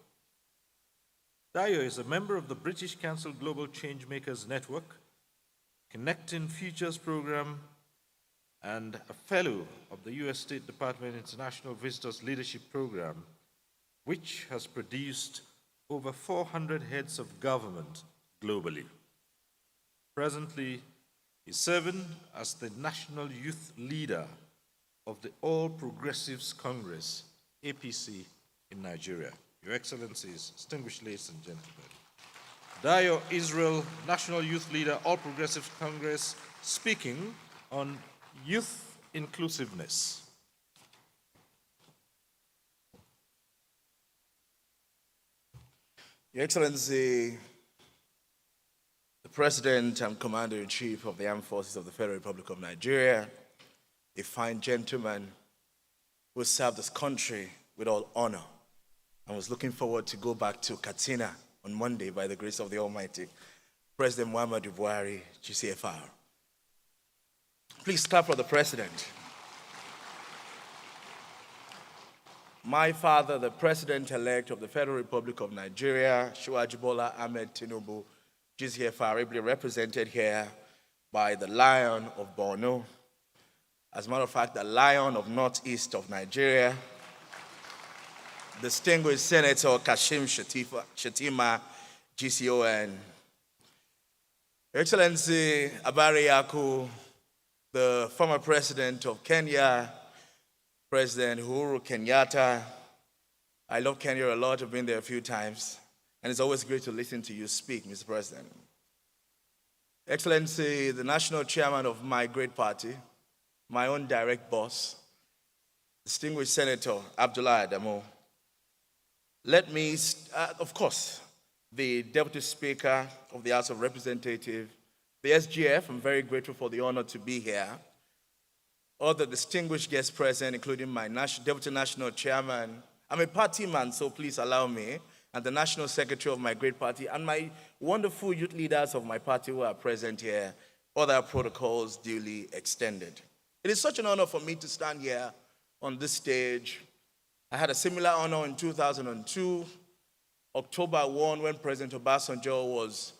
Dayo is a member of the British Council Global Changemakers Network, Connecting Futures Program, and a fellow of the US State Department International Visitors Leadership Program, which has produced over 400 heads of government globally. Presently, he's serving as the National Youth Leader of the All Progressives Congress, APC, in Nigeria. Your Excellencies, distinguished ladies and gentlemen, Dayo Israel, National Youth Leader, All Progressives Congress, speaking on youth inclusiveness. Your Excellency, the President and Commander-in-Chief of the Armed Forces of the Federal Republic of Nigeria, a fine gentleman who served this country with all honor and was looking forward to go back to Katsina on Monday by the grace of the Almighty, President Muhammadu Buhari, GCFR. Please clap for the President. My father, the President-elect of the Federal Republic of Nigeria, Asiwaju Bola Ahmed Tinubu, GCFR, ably represented here by the Lion of Borno. As a matter of fact, the Lion of Northeast of Nigeria, distinguished Senator Kashim Shettima, GCON. Your Excellency Abari Yaku, the former President of Kenya, President Uhuru Kenyatta, I love Kenya a lot. I've been there a few times. And it's always great to listen to you speak, Mr. President. Excellency, the national chairman of my great party, my own direct boss, distinguished Senator Abdullah Adamo, let me, of course, the Deputy Speaker of the House of Representatives, the SGF, I'm very grateful for the honor to be here. All the distinguished guests present, including my Deputy National Chairman. I'm a party man, so please allow me, and the National Secretary of my great party, and my wonderful youth leaders of my party who are present here, other protocols duly extended. It is such an honor for me to stand here on this stage. I had a similar honor in 2002, October 1, when President Obasanjo was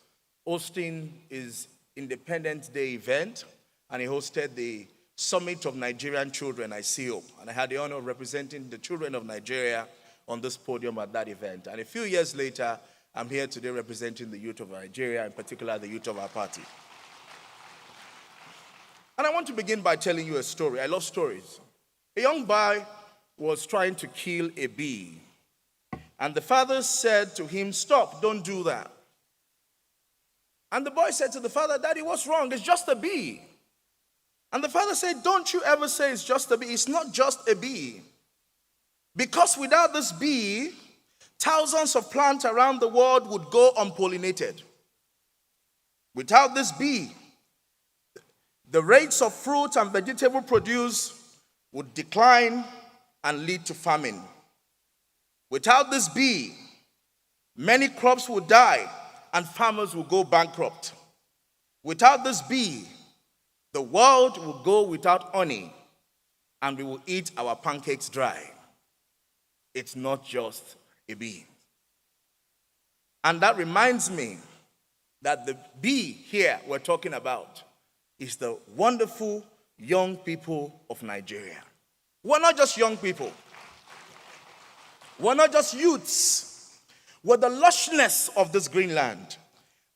hosting his Independence Day event, and he hosted the Summit of Nigerian Children, ICO, and I had the honor of representing the children of Nigeria on this podium at that event. And a few years later, I'm here today representing the youth of Nigeria, in particular the youth of our party. And I want to begin by telling you a story. I love stories. A young boy was trying to kill a bee, and the father said to him, "Stop, don't do that." And the boy said to the father, "Daddy, what's wrong? It's just a bee." And the father said, "Don't you ever say it's just a bee. It's not just a bee. Because without this bee, thousands of plants around the world would go unpollinated. Without this bee, the rates of fruit and vegetable produce would decline and lead to famine. Without this bee, many crops would die and farmers will go bankrupt. Without this bee, the world will go without honey and we will eat our pancakes dry. It's not just a bee." And that reminds me that the bee here we're talking about is the wonderful young people of Nigeria. We're not just young people. We're not just youths. We're the lushness of this green land.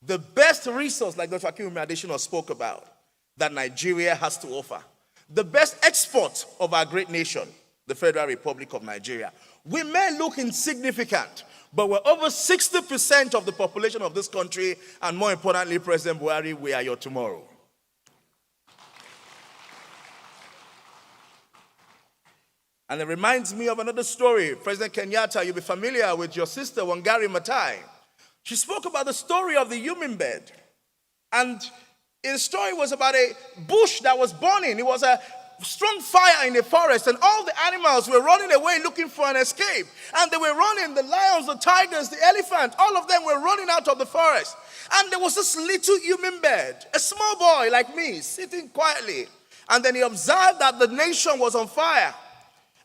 The best resource, like Dr. Akinwumi Adesina spoke about, that Nigeria has to offer. The best export of our great nation, the Federal Republic of Nigeria. We may look insignificant, but we're over 60% of the population of this country, and more importantly, President Buhari, we are your tomorrow. And it reminds me of another story. President Kenyatta, you'll be familiar with your sister, Wangari Maathai. She spoke about the story of the human bed. And the story was about a bush that was burning. It was a strong fire in the forest, and all the animals were running away looking for an escape. And they were running, the lions, the tigers, the elephant, all of them were running out of the forest. And there was this little human bed, a small boy like me, sitting quietly. And then he observed that the nation was on fire.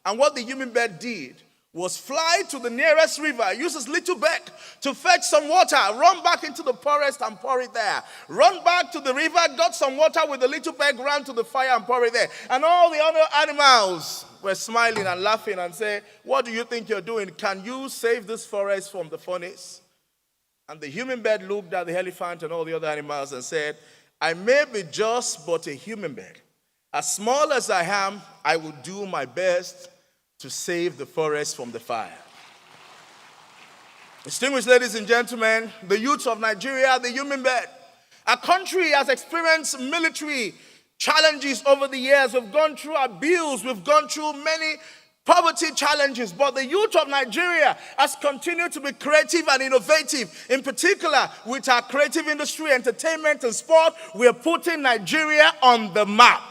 And what the human bed did was fly to the nearest river, use his little beak to fetch some water, run back into the forest and pour it there. Run back to the river, got some water with the little beak, ran to the fire and pour it there. And all the other animals were smiling and laughing and saying, "What do you think you're doing? Can you save this forest from the furnace?" And the human bed looked at the elephant and all the other animals and said, "I may be just but a human bed. As small as I am, I will do my best to save the forest from the fire." Distinguished ladies and gentlemen, the youth of Nigeria, the human bed. Our country has experienced military challenges over the years. We've gone through abuse. We've gone through many poverty challenges. But the youth of Nigeria has continued to be creative and innovative. In particular, with our creative industry, entertainment, and sport, we are putting Nigeria on the map.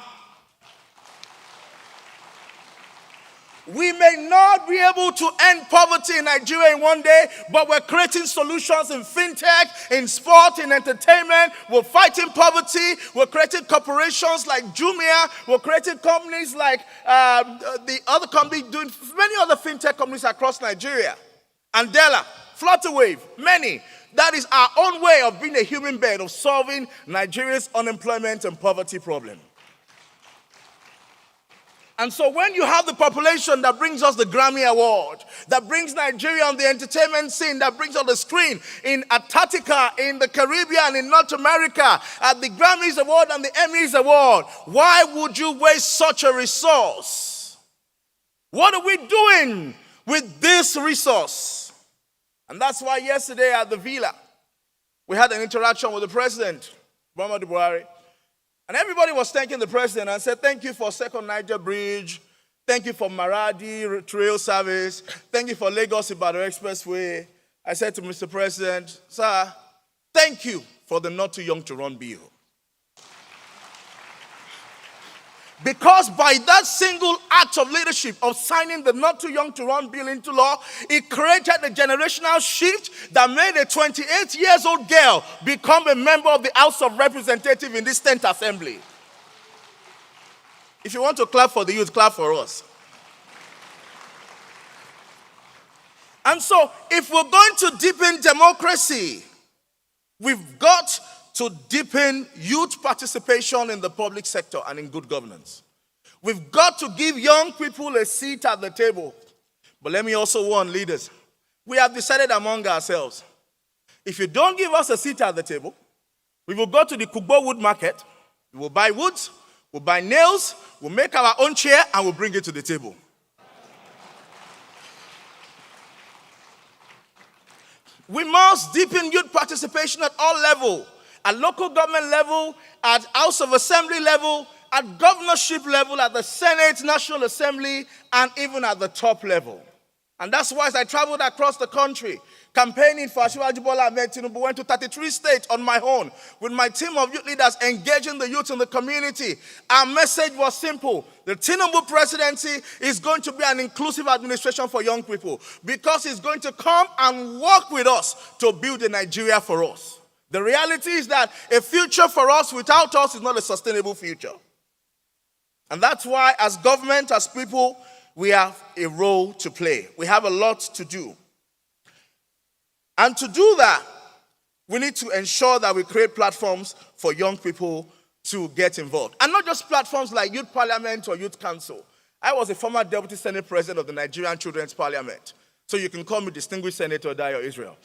We may not be able to end poverty in Nigeria in one day, but we're creating solutions in fintech, in sport, in entertainment. We're fighting poverty. We're creating corporations like Jumia. We're creating companies like the other company doing many other fintech companies across Nigeria. Andela, Flutterwave, many. That is our own way of being a human being, of solving Nigeria's unemployment and poverty problem. And so when you have the population that brings us the Grammy Award, that brings Nigeria on the entertainment scene, that brings on the screen in Antarctica, in the Caribbean, in North America, at the Grammys Award and the Emmys Award, why would you waste such a resource? What are we doing with this resource. And that's why yesterday at the villa, we had an interaction with the president, Muhammadu Buhari. And everybody was thanking the president and said, thank you for Second Niger Bridge. Thank you for Maradi Trail Service. Thank you for Lagos-Ibadan Expressway. I said to Mr. President, sir, thank you for the Not Too Young to Run bill. Because by that single act of leadership of signing the Not Too Young to Run bill into law, it created a generational shift that made a 28-year-old girl become a member of the House of Representatives in this 10th assembly. If you want to clap for the youth, clap for us. And so, if we're going to deepen democracy, we've got to deepen youth participation in the public sector and in good governance. We've got to give young people a seat at the table. But let me also warn leaders. We have decided among ourselves, if you don't give us a seat at the table, we will go to the Kugbo wood market, we will buy woods, we'll buy nails, we'll make our own chair, and we'll bring it to the table. We must deepen youth participation at all levels. At local government level, at House of Assembly level, at governorship level, at the Senate, National Assembly, and even at the top level. And that's why as I traveled across the country, campaigning for Asiwaju Bola Ahmed Tinubu, went to 33 states on my own, with my team of youth leaders engaging the youth in the community. Our message was simple. The Tinubu presidency is going to be an inclusive administration for young people, because it's going to come and work with us to build a Nigeria for us. The reality is that a future for us without us is not a sustainable future. And that's why as government, as people, we have a role to play. We have a lot to do. And to do that, we need to ensure that we create platforms for young people to get involved. And not just platforms like Youth Parliament or Youth Council. I was a former Deputy Senate President of the Nigerian Children's Parliament. So you can call me Distinguished Senator Dayo Israel.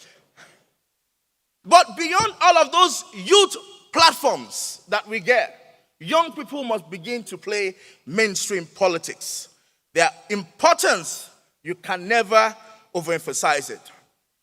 But beyond all of those youth platforms that we get, young people must begin to play mainstream politics. Their importance, you can never overemphasize it.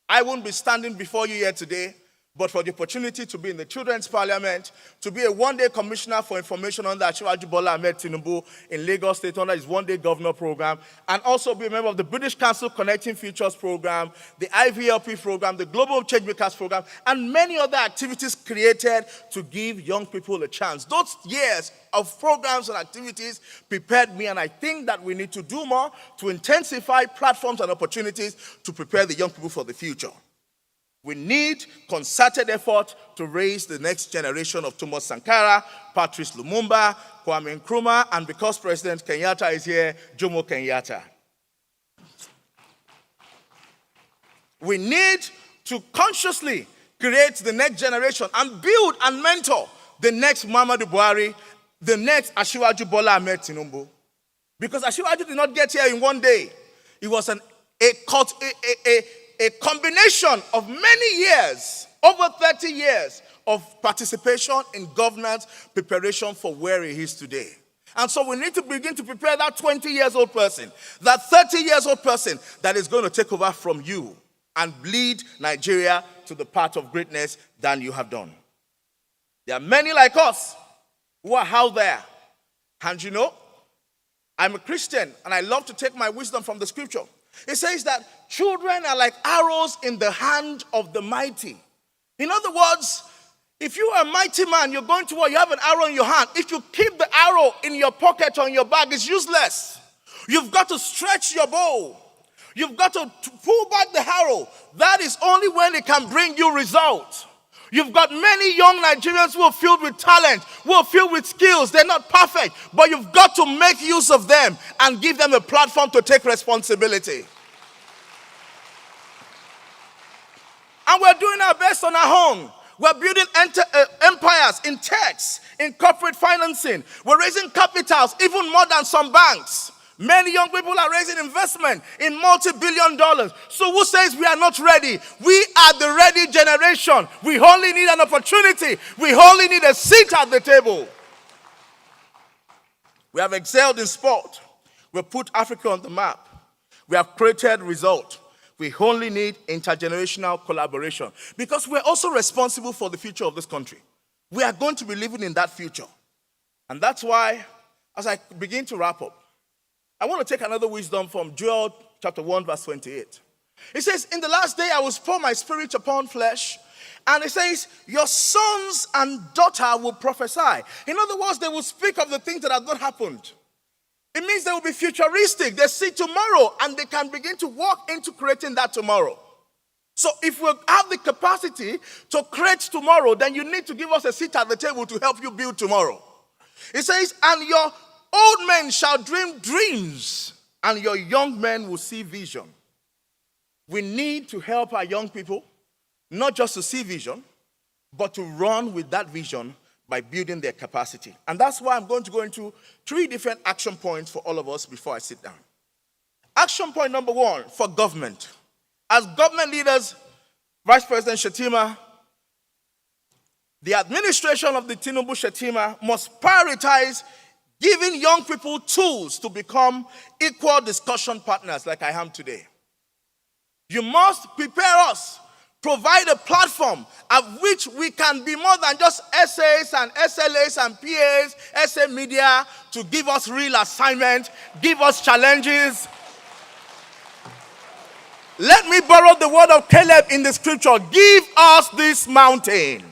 I won't be standing before you here today, but for the opportunity to be in the Children's Parliament, to be a one-day commissioner for information under Asiwaju Bola Ahmed Tinubu in Lagos State under his one-day governor program, and also be a member of the British Council Connecting Futures program, the IVLP program, the Global Changemakers program, and many other activities created to give young people a chance. Those years of programs and activities prepared me, and I think that we need to do more to intensify platforms and opportunities to prepare the young people for the future. We need concerted effort to raise the next generation of Thomas Sankara, Patrice Lumumba, Kwame Nkrumah, and because President Kenyatta is here, Jomo Kenyatta. We need to consciously create the next generation and build and mentor the next Muhammadu Buhari, the next Asiwaju Bola Ahmed Tinubu. Because Asiwaju did not get here in one day. It was a combination of many years, over 30 years of participation in governance preparation for where he is today. And so we need to begin to prepare that 20-year-old person, that 30-year-old person that is going to take over from you and lead Nigeria to the path of greatness than you have done. There are many like us who are out there. And you know, I'm a Christian and I love to take my wisdom from the scripture. It says that children are like arrows in the hand of the mighty. In other words, if you are a mighty man, you're going to war, you have an arrow in your hand. If you keep the arrow in your pocket or in your bag, it's useless. You've got to stretch your bow. You've got to pull back the arrow. That is only when it can bring you results. You've got many young Nigerians who are filled with talent, who are filled with skills. They're not perfect, but you've got to make use of them and give them a platform to take responsibility. And we're doing our best on our own. We're building empires in techs, in corporate financing. We're raising capitals, even more than some banks. Many young people are raising investment in multi-billion dollars. So who says we are not ready? We are the ready generation. We only need an opportunity. We only need a seat at the table. We have excelled in sport. We've put Africa on the map. We have created result. We only need intergenerational collaboration because we're also responsible for the future of this country. We are going to be living in that future. And that's why, as I begin to wrap up, I want to take another wisdom from Joel chapter 1, verse 28. It says, in the last day I will pour my spirit upon flesh. And it says, your sons and daughter will prophesy. In other words, they will speak of the things that have not happened. It means they will be futuristic. They see tomorrow and they can begin to walk into creating that tomorrow. So if we have the capacity to create tomorrow, then you need to give us a seat at the table to help you build tomorrow. It says, and your old men shall dream dreams, and your young men will see vision. We need to help our young people, not just to see vision, but to run with that vision by building their capacity. And that's why I'm going to go into 3 different action points for all of us before I sit down. Action point number 1 for government. As government leaders, Vice President Shettima, the administration of the Tinubu Shettima must prioritize giving young people tools to become equal discussion partners like I am today. You must prepare us, provide a platform at which we can be more than just essays and SLAs and PAs, essay media, to give us real assignment, give us challenges. Let me borrow the word of Caleb in the scripture. Give us this mountain.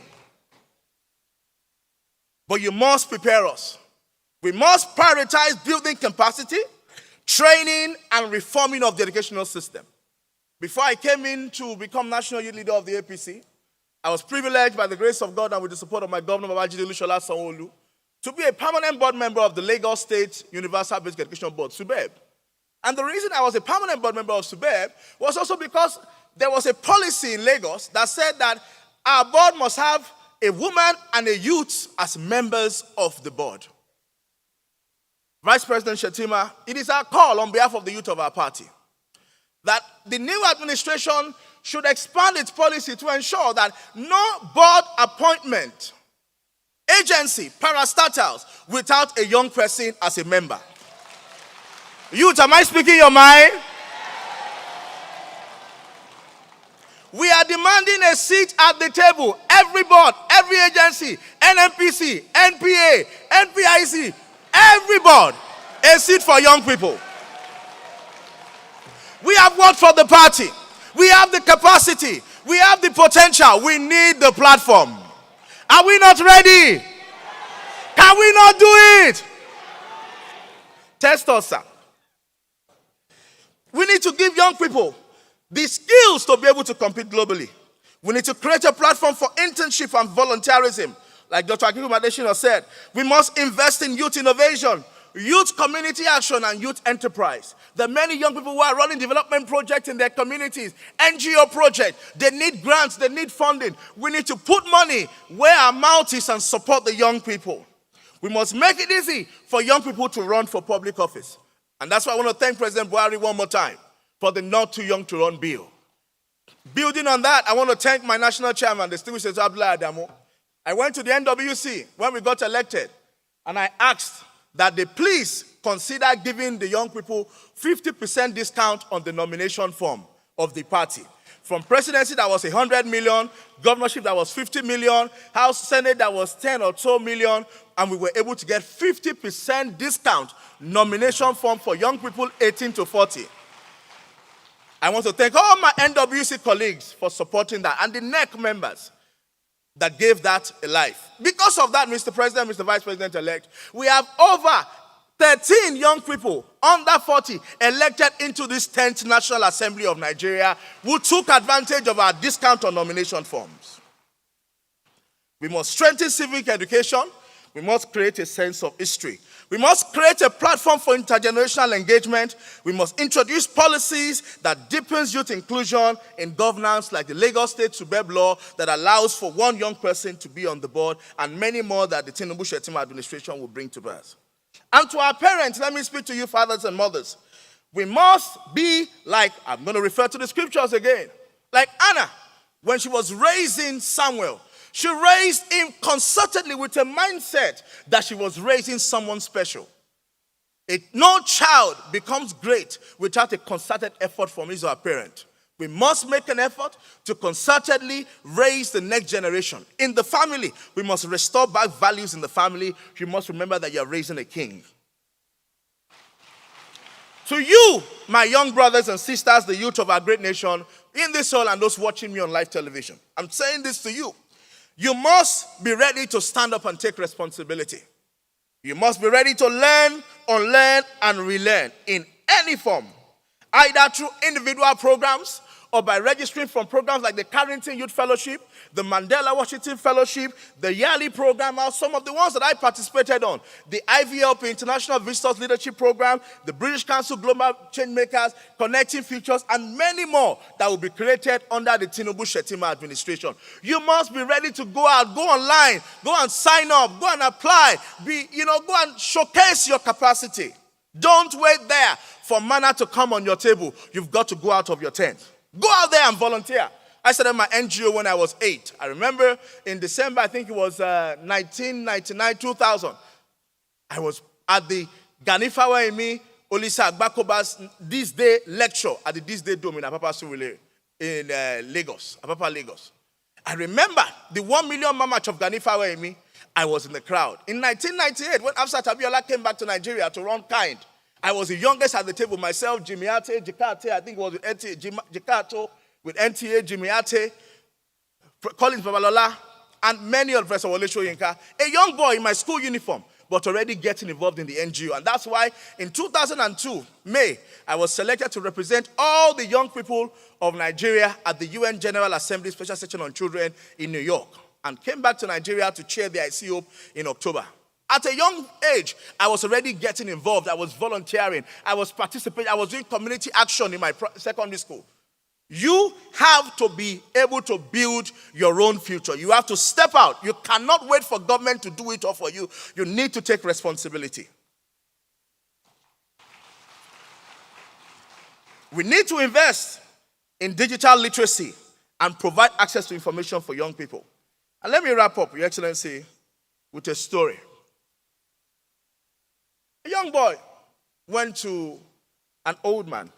But you must prepare us. We must prioritize building capacity, training, and reforming of the educational system. Before I came in to become national youth leader of the APC, I was privileged by the grace of God and with the support of my governor, Babajide Olusola Sanwo-Olu, to be a permanent board member of the Lagos State Universal Basic Education Board, SUBEB. And the reason I was a permanent board member of SUBEB was also because there was a policy in Lagos that said that our board must have a woman and a youth as members of the board. Vice President Shettima, it is our call on behalf of the youth of our party that the new administration should expand its policy to ensure that no board appointment, agency, parastatals, without a young person as a member. Youth, am I speaking your mind? We are demanding a seat at the table. Every board, every agency, NNPC, NPA, NPIC, every board, a seat for young people. We have worked for the party. We have the capacity. We have the potential. We need the platform. Are we not ready? Can we not do it? Test us, sir. We need to give young people the skills to be able to compete globally. We need to create a platform for internship and volunteerism. Like Dr. Akiku Madeshina said, we must invest in youth innovation, youth community action, and youth enterprise. There are many young people who are running development projects in their communities, NGO projects. They need grants, they need funding. We need to put money where our mouth is and support the young people. We must make it easy for young people to run for public office. And that's why I want to thank President Buhari one more time for the Not Too Young to Run bill. Building on that, I want to thank my national chairman, distinguished Senator Abdullahi Adamu. I went to the NWC when we got elected, and I asked that they please consider giving the young people 50% discount on the nomination form of the party. From presidency, that was 100 million, governorship, that was 50 million, House, Senate, that was 10 or so million, and we were able to get 50% discount nomination form for young people 18 to 40. I want to thank all my NWC colleagues for supporting that, and the NEC members that gave that a life. Because of that, Mr. President, Mr. Vice President-elect, we have over 13 young people under 40 elected into this 10th National Assembly of Nigeria who took advantage of our discount on nomination forms. We must strengthen civic education. We must create a sense of history. We must create a platform for intergenerational engagement. We must introduce policies that deepens youth inclusion in governance, like the Lagos State SUBEB law that allows for one young person to be on the board, and many more that the Tinubu Shettima administration will bring to bear. And to our parents, let me speak to you fathers and mothers. We must be like, I'm going to refer to the scriptures again, like Anna, when she was raising Samuel. She raised him concertedly with a mindset that she was raising someone special. No child becomes great without a concerted effort from his or her parent. We must make an effort to concertedly raise the next generation. In the family, we must restore back values in the family. You must remember that you are raising a king. To you, my young brothers and sisters, the youth of our great nation, in this hall and those watching me on live television, I'm saying this to you. You must be ready to stand up and take responsibility. You must be ready to learn, unlearn, and relearn in any form, either through individual programs or by registering from programs like the Carrington Youth Fellowship, the Mandela Washington Fellowship, the yearly program, or some of the ones that I participated on, the IVLP International Visitors Leadership Program, the British Council Global Changemakers, Connecting Futures, and many more that will be created under the Tinubu-Shettima administration. You must be ready to go out, go online, go and sign up, go and apply, go and showcase your capacity. Don't wait there for manna to come on your table. You've got to go out of your tent. Go out there and volunteer. I started my NGO when I was 8. I remember in December, I think it was 1999, 2000. I was at the Ganifawa Emi Olisa Agbakoba's This Day lecture at the This Day Dome in Apapa Surulere in Lagos, Apapa, Lagos. I remember the 1 million march of Ganifawa Emi. I was in the crowd. In 1998, when Afsat Abiola came back to Nigeria to run Kind, I was the youngest at the table. Myself, Jimmy Ate, Jikate, I think it was with NTA, Jikato, with NTA, Jimmy Ate, Collins Babalola, and many of Professor Wole Soyinka. A young boy in my school uniform, but already getting involved in the NGO. And that's why in 2002, May, I was selected to represent all the young people of Nigeria at the UN General Assembly Special Session on Children in New York, and came back to Nigeria to chair the ICO in October. At a young age, I was already getting involved. I was volunteering. I was participating. I was doing community action in my secondary school. You have to be able to build your own future. You have to step out. You cannot wait for government to do it all for you. You need to take responsibility. We need to invest in digital literacy and provide access to information for young people. And let me wrap up, Your Excellency, with a story. A young boy went to an old man.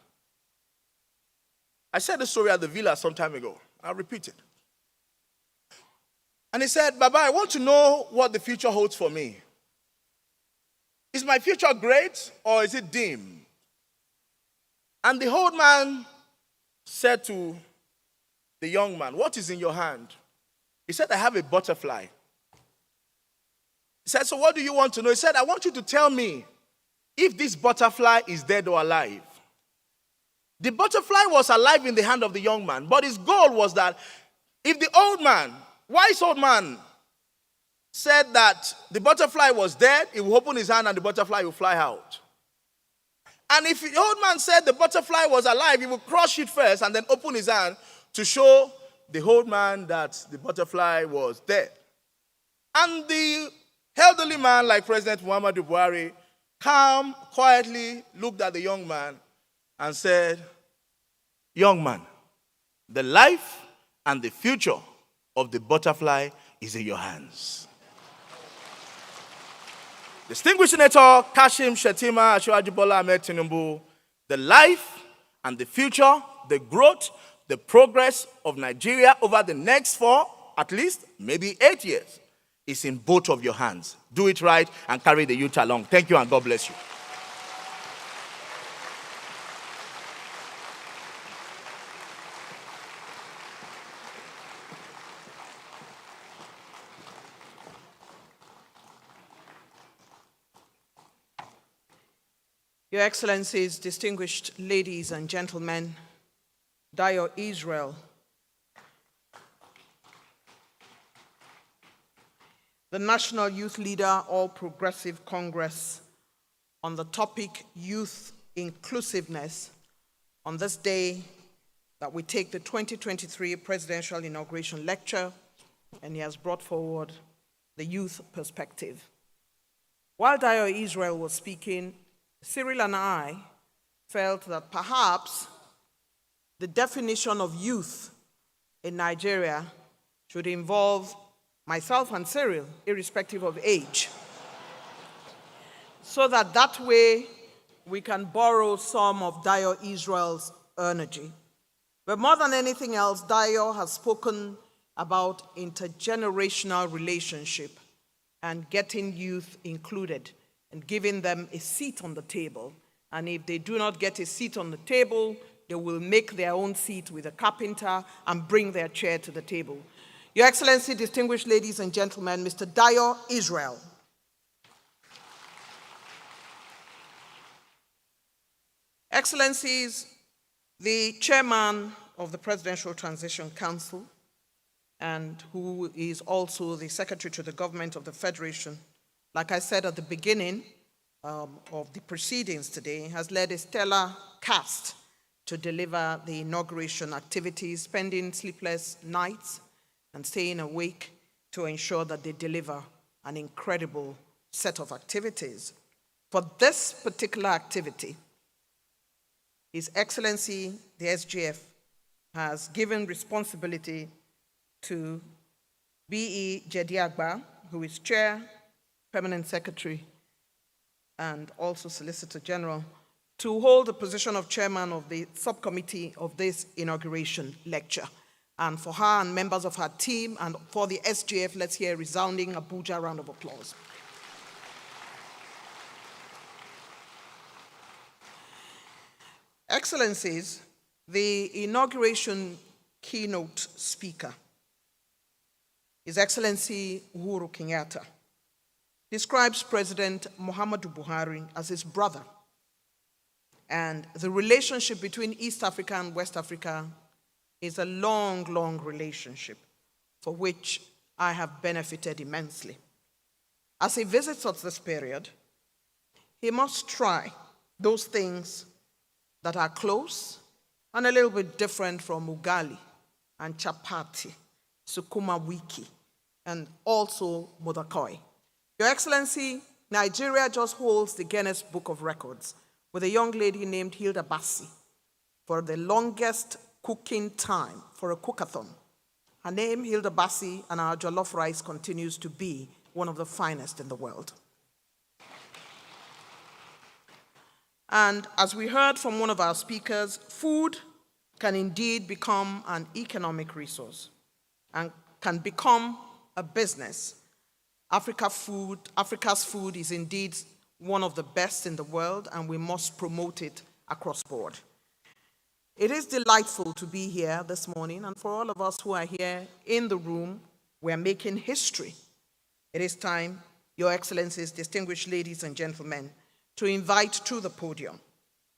I said the story at the villa some time ago. I'll repeat it. And he said, Baba, I want to know what the future holds for me. Is my future great or is it dim? And the old man said to the young man, what is in your hand? He said, I have a butterfly. He said, so what do you want to know? He said, I want you to tell me if this butterfly is dead or alive. The butterfly was alive in the hand of the young man, but his goal was that if the old man, wise old man, said that the butterfly was dead, he will open his hand and the butterfly will fly out. And if the old man said the butterfly was alive, he would crush it first and then open his hand to show the old man that the butterfly was dead. And the elderly man, like President Muhammadu Buhari, calm, quietly looked at the young man and said, young man, the life and the future of the butterfly is in your hands. Distinguished Senator Kashim Shettima Asiwaju Bola Ahmed Tinubu, the life and the future, the growth, the progress of Nigeria over the next 4, at least, maybe 8 years, is in both of your hands. Do it right and carry the youth along. Thank you and God bless you. Your Excellencies, distinguished ladies and gentlemen, Dio Israel, the National Youth Leader, All Progressive Congress, on the topic Youth Inclusiveness, on this day that we take the 2023 Presidential Inauguration Lecture, and he has brought forward the youth perspective. While Dio Israel was speaking, Cyril and I felt that perhaps the definition of youth in Nigeria should involve myself and Cyril, irrespective of age, so that way we can borrow some of Dio Israel's energy. But more than anything else, Dio has spoken about intergenerational relationship and getting youth included and giving them a seat on the table. And if they do not get a seat on the table, they will make their own seat with a carpenter and bring their chair to the table. Your Excellency, distinguished ladies and gentlemen, Mr. Dio Israel. Excellencies, the chairman of the Presidential Transition Council, and who is also the Secretary to the Government of the Federation, like I said at the beginning of the proceedings today, has led a stellar cast to deliver the inauguration activities, spending sleepless nights and staying awake to ensure that they deliver an incredible set of activities. For this particular activity, His Excellency, the SGF, has given responsibility to B.E. Jediagba, who is Chair, Permanent Secretary, and also Solicitor General, to hold the position of Chairman of the subcommittee of this inauguration lecture. And for her and members of her team, and for the SGF, let's hear a resounding Abuja round of applause. Excellencies, the inauguration keynote speaker, His Excellency Uhuru Kenyatta, describes President Muhammadu Buhari as his brother. And the relationship between East Africa and West Africa is a long, long relationship for which I have benefited immensely. As he visits us this period, he must try those things that are close and a little bit different from ugali and chapati, sukuma wiki, and also modakoi. Your Excellency, Nigeria just holds the Guinness Book of Records with a young lady named Hilda Bassi for the longest cooking time for a cookathon. Her name, Hilda Bassi, and our jollof rice continues to be one of the finest in the world. And as we heard from one of our speakers, food can indeed become an economic resource and can become a business. Africa's food is indeed one of the best in the world, and we must promote it across board. It is delightful to be here this morning, and for all of us who are here in the room, we are making history. It is time, Your Excellencies, distinguished ladies and gentlemen, to invite to the podium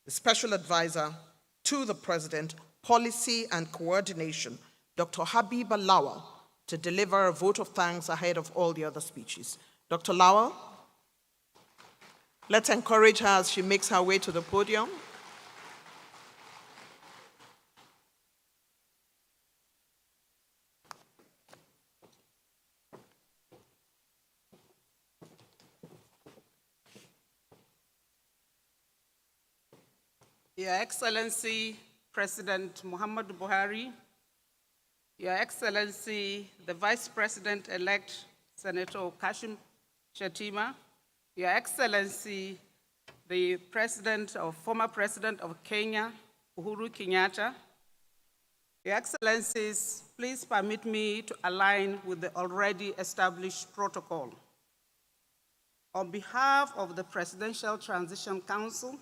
the Special Advisor to the President, Policy and Coordination, Dr. Habiba Lawal, to deliver a vote of thanks ahead of all the other speeches. Dr. Lawal, let's encourage her as she makes her way to the podium. Your Excellency, President Muhammadu Buhari, Your Excellency, the Vice President-elect, Senator Kashim Shettima, Your Excellency, the former President of Kenya, Uhuru Kenyatta, Your Excellencies, please permit me to align with the already established protocol. On behalf of the Presidential Transition Council,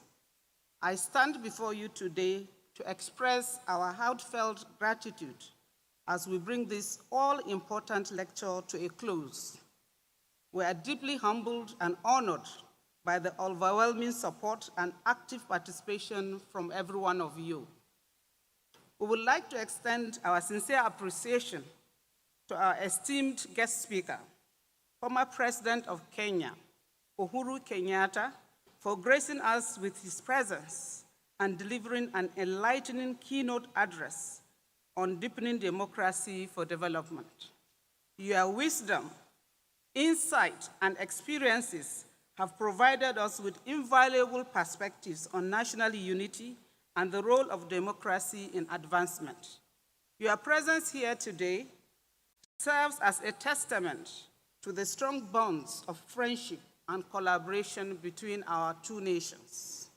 I stand before you today to express our heartfelt gratitude as we bring this all-important lecture to a close. We are deeply humbled and honored by the overwhelming support and active participation from every one of you. We would like to extend our sincere appreciation to our esteemed guest speaker, former President of Kenya, Uhuru Kenyatta, for gracing us with his presence and delivering an enlightening keynote address on deepening democracy for development. Your wisdom, insight, and experiences have provided us with invaluable perspectives on national unity and the role of democracy in advancement. Your presence here today serves as a testament to the strong bonds of friendship and collaboration between our two nations.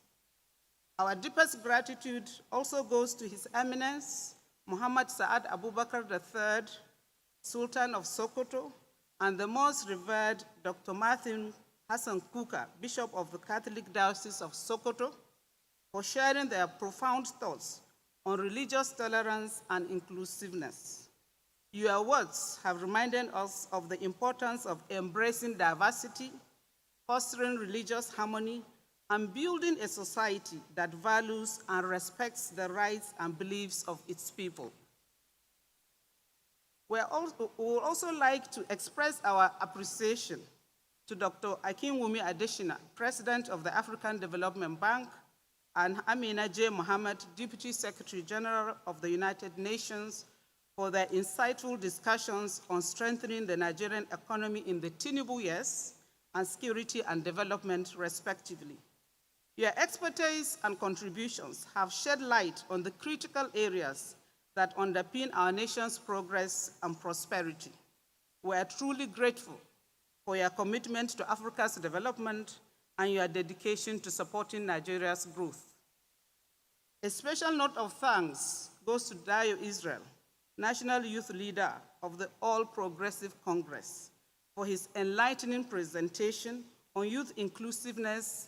Our deepest gratitude also goes to His Eminence, Muhammad Saad Abubakar III, Sultan of Sokoto, and the most revered Dr. Martin Hassan Kuka, Bishop of the Catholic Diocese of Sokoto, for sharing their profound thoughts on religious tolerance and inclusiveness. Your words have reminded us of the importance of embracing diversity, fostering religious harmony, and building a society that values and respects the rights and beliefs of its people. We would also like to express our appreciation to Dr. Akinwumi Adesina, President of the African Development Bank, and Amina J. Mohammed, Deputy Secretary General of the United Nations, for their insightful discussions on strengthening the Nigerian economy in the Tinubu years and security and development, respectively. Your expertise and contributions have shed light on the critical areas that underpin our nation's progress and prosperity. We are truly grateful for your commitment to Africa's development and your dedication to supporting Nigeria's growth. A special note of thanks goes to Dio Israel, National Youth Leader of the All Progressive Congress, for his enlightening presentation on youth inclusiveness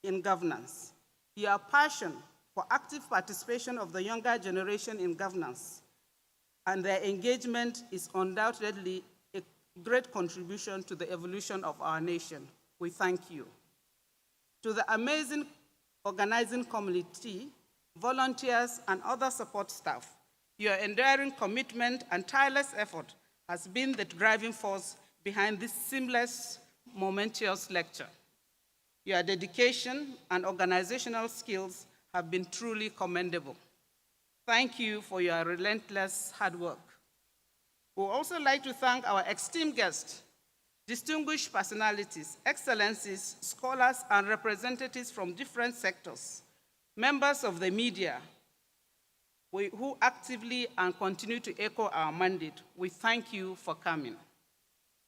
in governance. Your passion for active participation of the younger generation in governance and their engagement is undoubtedly a great contribution to the evolution of our nation. We thank you. To the amazing organizing committee, volunteers, and other support staff, your enduring commitment and tireless effort has been the driving force behind this seamless, momentous lecture. Your dedication and organizational skills have been truly commendable. Thank you for your relentless hard work. We would also like to thank our esteemed guests, distinguished personalities, excellencies, scholars, and representatives from different sectors, members of the media, who actively and continue to echo our mandate. We thank you for coming.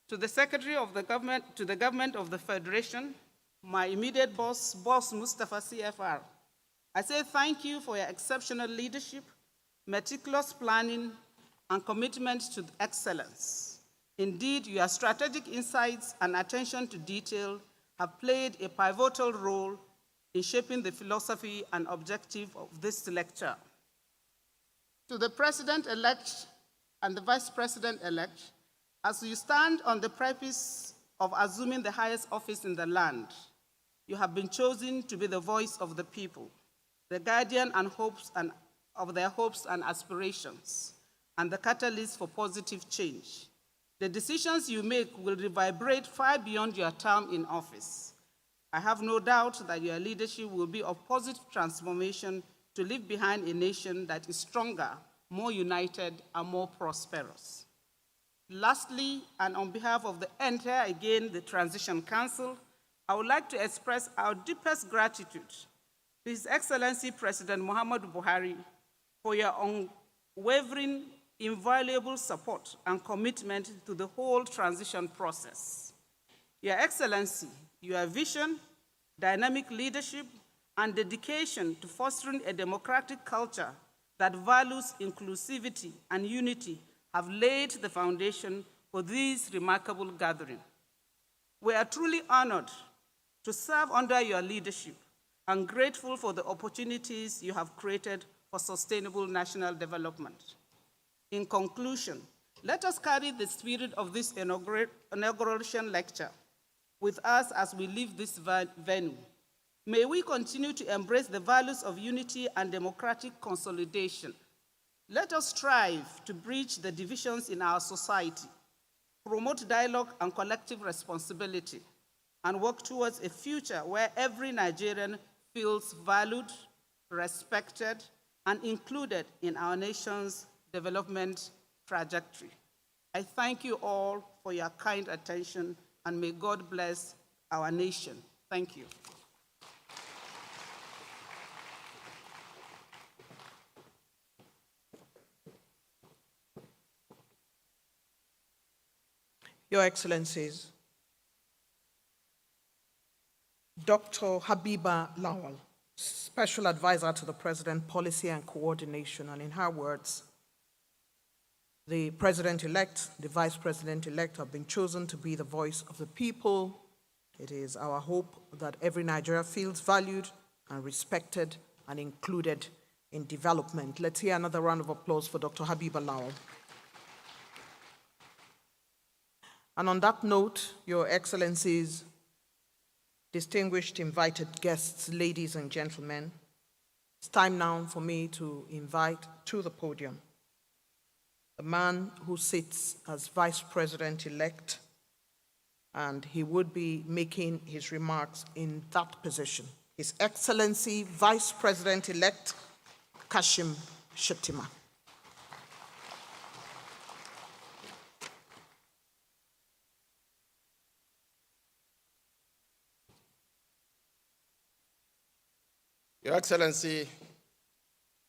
To the Secretary of the Government, to the Government of the Federation, my immediate boss Mustafa CFR, I say thank you for your exceptional leadership, meticulous planning, and commitment to excellence. Indeed, your strategic insights and attention to detail have played a pivotal role in shaping the philosophy and objective of this lecture. To the President-elect and the Vice President-elect, as you stand on the precipice of assuming the highest office in the land, you have been chosen to be the voice of the people, the guardian of their hopes and aspirations, and the catalyst for positive change. The decisions you make will reverberate far beyond your term in office. I have no doubt that your leadership will be of positive transformation to leave behind a nation that is stronger, more united, and more prosperous. Lastly, and on behalf of the entire, the Transition Council, I would like to express our deepest gratitude to His Excellency President Muhammadu Buhari for your unwavering, invaluable support and commitment to the whole transition process. Your Excellency, your vision, dynamic leadership, and dedication to fostering a democratic culture that values inclusivity and unity have laid the foundation for this remarkable gathering. We are truly honored to serve under your leadership and grateful for the opportunities you have created for sustainable national development. In conclusion, let us carry the spirit of this inauguration lecture with us as we leave this venue. May we continue to embrace the values of unity and democratic consolidation. Let us strive to bridge the divisions in our society, promote dialogue and collective responsibility, and work towards a future where every Nigerian feels valued, respected, and included in our nation's development trajectory. I thank you all for your kind attention, and may God bless our nation. Thank you. Your Excellencies, Dr. Habiba Lawal, Special Advisor to the President, Policy and Coordination, and in her words, the President-elect, the Vice President-elect have been chosen to be the voice of the people. It is our hope that every Nigerian feels valued and respected and included in development. Let's hear another round of applause for Dr. Habiba Lawal. And on that note, Your Excellencies, distinguished invited guests, ladies and gentlemen, it's time now for me to invite to the podium the man who sits as Vice President-elect, and he would be making his remarks in that position. His Excellency Vice President-elect Kashim Shettima. Your Excellency,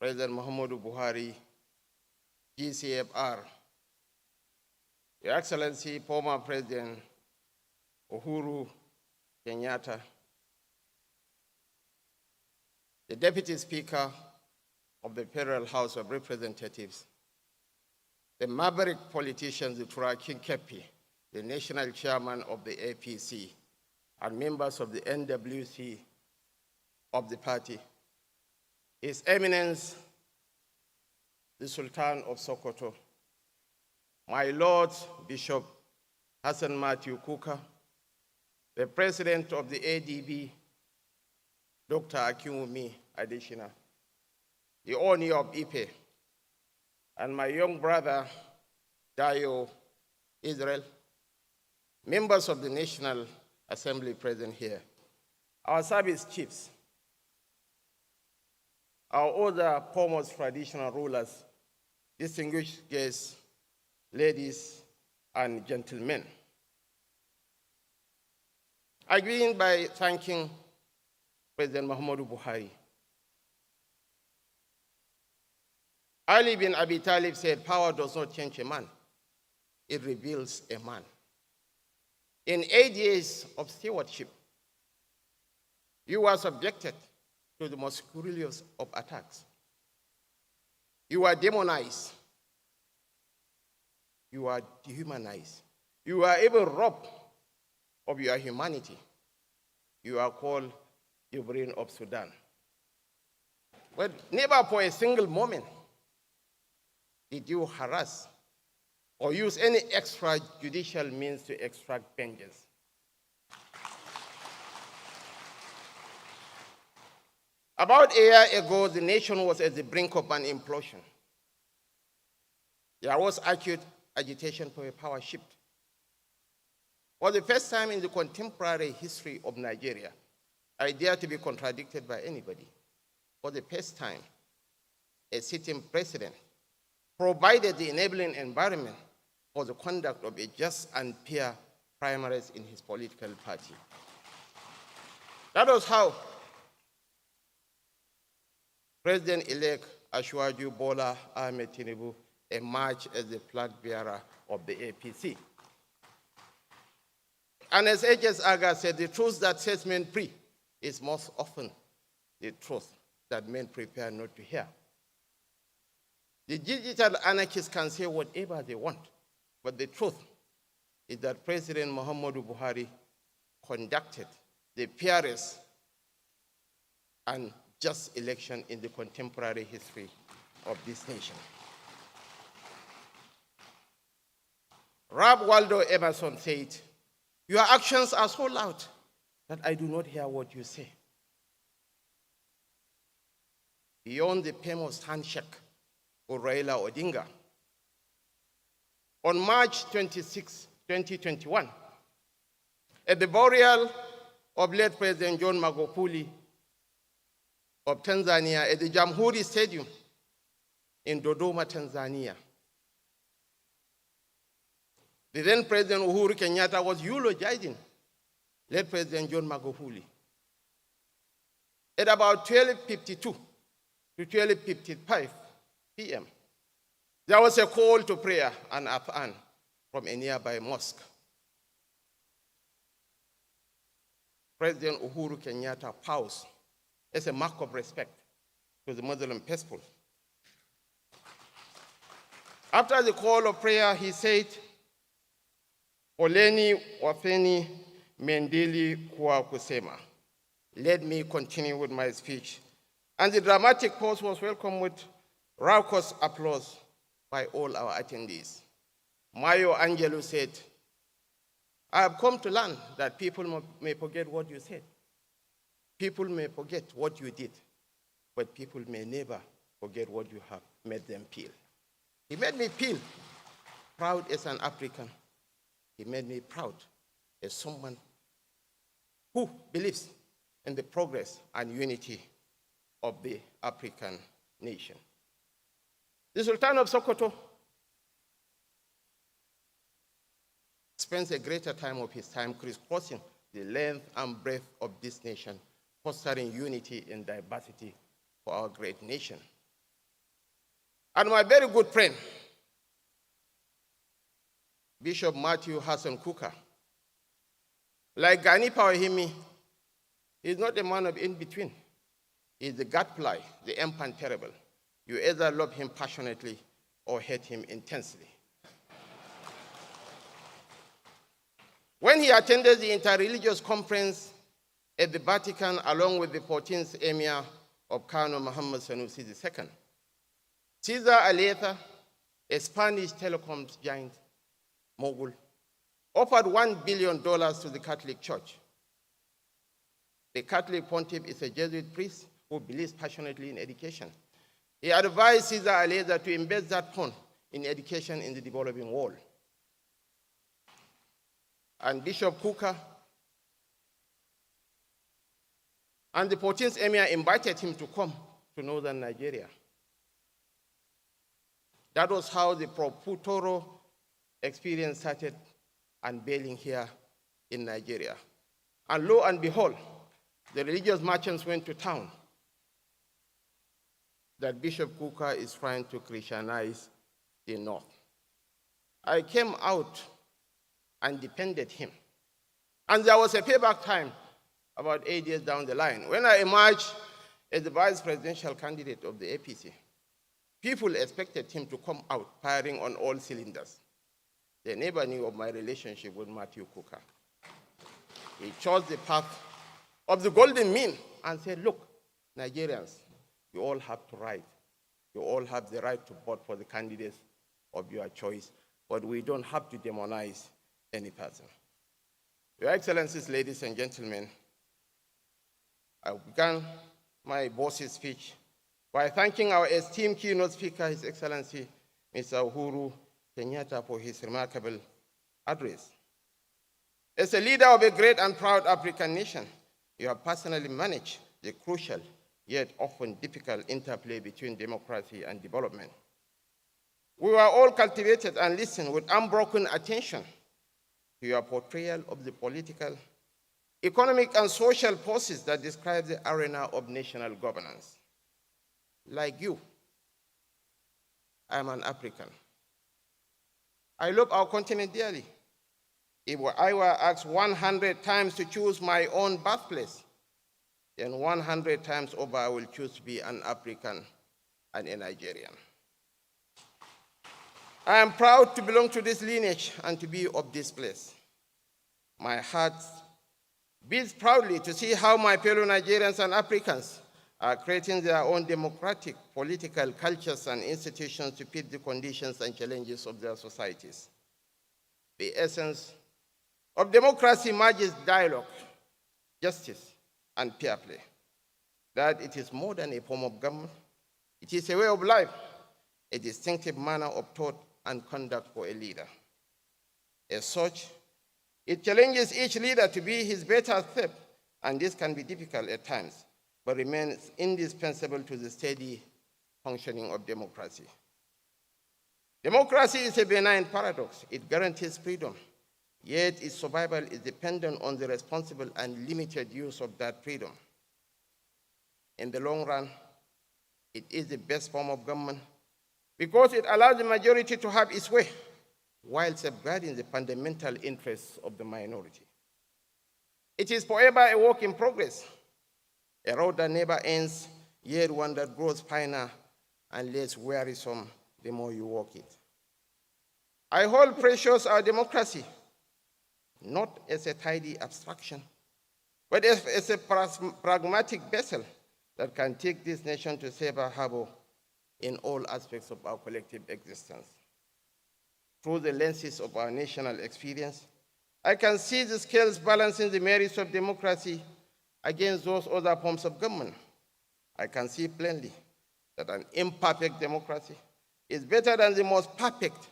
President Muhammadu Buhari, GCFR, Your Excellency, former President Uhuru Kenyatta, the Deputy Speaker of the Federal House of Representatives, the maverick politicians, the Turaki Kepi, the National Chairman of the APC, and members of the NWC of the party, His Eminence, the Sultan of Sokoto, my Lord Bishop Hassan Matthew Kuka, the President of the ADB, Dr. Akinwumi Adesina, the Oni of Ipe, and my young brother, Dayo Israel, members of the National Assembly present here, our service chiefs, our other foremost traditional rulers, distinguished guests, ladies and gentlemen. I begin by thanking President Muhammadu Buhari. Ali bin Abi Talib said, "Power does not change a man, it reveals a man." In 8 years of stewardship, you were subjected to the most scurrilous of attacks. You are demonized. You are dehumanized. You are even robbed of your humanity. You are called the brain of Sudan. But never for a single moment did you harass or use any extrajudicial means to extract vengeance. About a year ago, the nation was at the brink of an implosion. There was acute agitation for a power shift. For the first time in the contemporary history of Nigeria, I dare to be contradicted by anybody. For the first time, a sitting president provided the enabling environment for the conduct of a just and fair primaries in his political party. That was how President-elect Ashwaju Bola Ahmed Tinubu emerged as the flag bearer of the APC. And as H.S. Aga said, the truth that sets men free is most often the truth that men prepare not to hear. The digital anarchists can say whatever they want, but the truth is that President Muhammadu Buhari conducted the fairest and just election in the contemporary history of this nation. Ralph Waldo Emerson said, "Your actions are so loud that I do not hear what you say." Beyond the famous handshake with Raila Odinga, on March 26, 2021, at the burial of late President John Magufuli of Tanzania at the Jamhuri Stadium in Dodoma, Tanzania, the then President Uhuru Kenyatta was eulogizing late President John Magufuli. At about 12:52 to 12:55 p.m., there was a call to prayer and adhan from a nearby mosque. President Uhuru Kenyatta paused as a mark of respect to the Muslim people. After the call of prayer, he said, Oleni wafeni mendili kwa kusema. Let me continue with my speech. And the dramatic pause was welcomed with raucous applause by all our attendees. Mayo Angelo said, I have come to learn that people may forget what you said. People may forget what you did, but people may never forget what you have made them feel. He made me feel proud as an African. He made me proud as someone who believes in the progress and unity of the African nation. The Sultan of Sokoto spends a greater time of his time crisscrossing the length and breadth of this nation, fostering unity and diversity for our great nation. And my very good friend, Bishop Matthew Hassan Kuka, like Gani Pawahimi, he's not a man of in-between. He's the gadfly, the infant terrible. You either love him passionately or hate him intensely. When he attended the interreligious conference at the Vatican along with the 14th Emir of Kano, Muhammad Sanusi II, Cesar Aleta, a Spanish telecoms giant mogul, offered $1 billion to the Catholic Church. The Catholic pontiff is a Jesuit priest who believes passionately in education. He advised Cesar Aleta to invest that fund in education in the developing world. And Bishop Kuka and the 14th Emir invited him to come to northern Nigeria. That was how the Proputoro experience started unveiling here in Nigeria. And lo and behold, the religious merchants went to town that Bishop Kuka is trying to Christianize the North. I came out and defended him. And there was a payback time about 8 years down the line. When I emerged as the vice presidential candidate of the APC, people expected him to come out firing on all cylinders. They never knew of my relationship with Matthew Kuka. He chose the path of the golden mean and said, look, Nigerians, you all have to write. You all have the right to vote for the candidates of your choice, but we don't have to demonize any person. Your Excellencies, ladies and gentlemen, I began my boss's speech by thanking our esteemed keynote speaker, His Excellency, Mr. Uhuru Kenyatta, for his remarkable address. As a leader of a great and proud African nation, you have personally managed the crucial yet often difficult interplay between democracy and development. We were all cultivated and listened with unbroken attention to your portrayal of the political, economic, and social forces that describe the arena of national governance. Like you, I am an African. I love our continent dearly. If I were asked 100 times to choose my own birthplace, then 100 times over I will choose to be an African and a Nigerian. I am proud to belong to this lineage and to be of this place. My heart beats proudly to see how my fellow Nigerians and Africans are creating their own democratic, political cultures and institutions to fit the conditions and challenges of their societies. The essence of democracy emerges dialogue, justice, and fair play. That it is more than a form of government. It is a way of life, a distinctive manner of thought and conduct for a leader. As such, it challenges each leader to be his better self, and this can be difficult at times, but remains indispensable to the steady functioning of democracy. Democracy is a benign paradox. It guarantees freedom, yet its survival is dependent on the responsible and limited use of that freedom. In the long run, it is the best form of government because it allows the majority to have its way while safeguarding the fundamental interests of the minority. It is forever a work in progress, a road that never ends, yet one that grows finer and less wearisome the more you walk it. I hold precious our democracy, not as a tidy abstraction, but as a pragmatic vessel that can take this nation to safer harbor in all aspects of our collective existence. Through the lenses of our national experience, I can see the scales balancing the merits of democracy against those other forms of government. I can see plainly that an imperfect democracy is better than the most perfect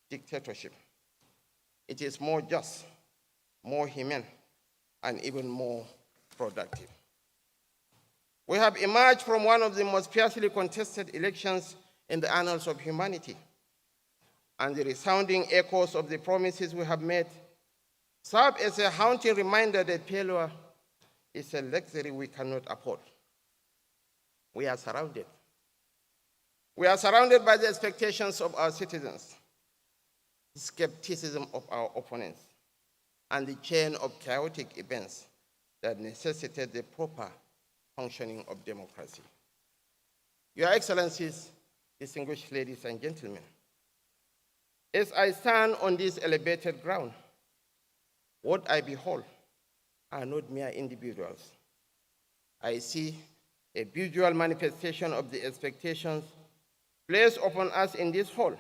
dictatorship. It is more just, more humane, and even more productive. We have emerged from one of the most fiercely contested elections in the annals of humanity, and the resounding echoes of the promises we have made serve as a haunting reminder that failure is a luxury we cannot afford. We are surrounded. We are surrounded by the expectations of our citizens, the skepticism of our opponents, and the chain of chaotic events that necessitate the proper functioning of democracy. Your Excellencies, distinguished ladies and gentlemen, as I stand on this elevated ground, what I behold are not mere individuals. I see a visual manifestation of the expectations placed upon us in this hall.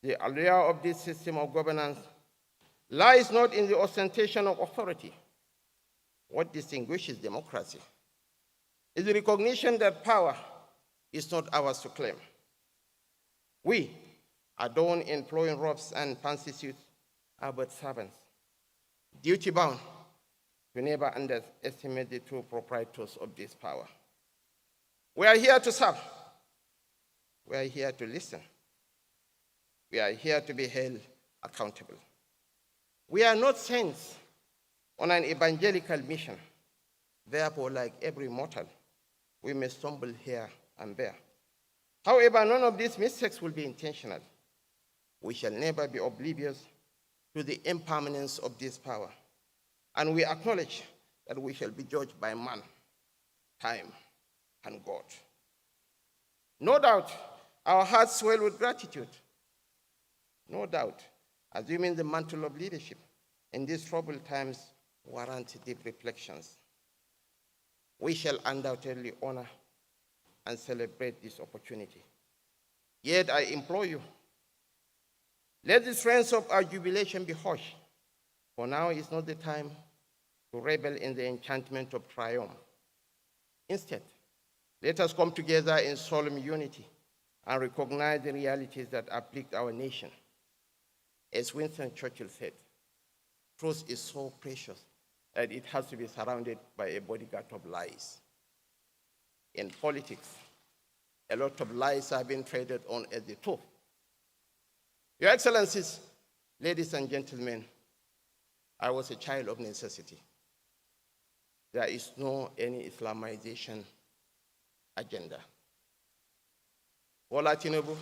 The allure of this system of governance lies not in the ostentation of authority. What distinguishes democracy is the recognition that power is not ours to claim. We, adorned in flowing robes and fancy suits, are but servants, duty-bound to never underestimate the true proprietors of this power. We are here to serve. We are here to listen. We are here to be held accountable. We are not saints on an evangelical mission. Therefore, like every mortal, we may stumble here and there. However, none of these mistakes will be intentional. We shall never be oblivious to the impermanence of this power. And we acknowledge that we shall be judged by man, time, and God. No doubt, our hearts swell with gratitude. No doubt, assuming the mantle of leadership in these troubled times warrant deep reflections. We shall undoubtedly honor and celebrate this opportunity. Yet I implore you, let the strains of our jubilation be hushed, for now is not the time to revel in the enchantment of triumph. Instead, let us come together in solemn unity and recognize the realities that afflict our nation. As Winston Churchill said, truth is so precious that it has to be surrounded by a bodyguard of lies. In politics, a lot of lies are being traded on as the truth. Your Excellencies, ladies and gentlemen, I was a child of necessity. There is no any Islamization agenda. Bola Tinubu,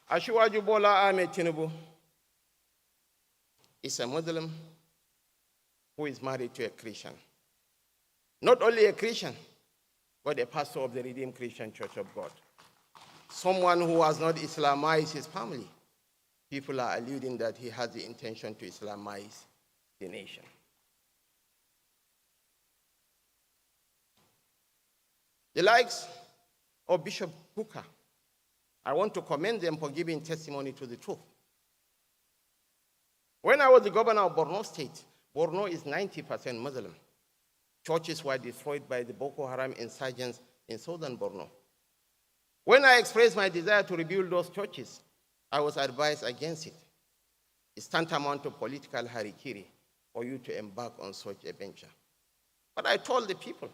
Asiwaju Bola Ahmed Tinubu is a Muslim who is married to a Christian. Not only a Christian, but a pastor of the Redeemed Christian Church of God. Someone who has not Islamized his family. People are alluding that he has the intention to Islamize the nation. The likes of Bishop Booker, I want to commend them for giving testimony to the truth. When I was the governor of Borno State, Borno is 90% Muslim. Churches were destroyed by the Boko Haram insurgents in southern Borno. When I expressed my desire to rebuild those churches, I was advised against it. It's tantamount to political harikiri for you to embark on such a venture. But I told the people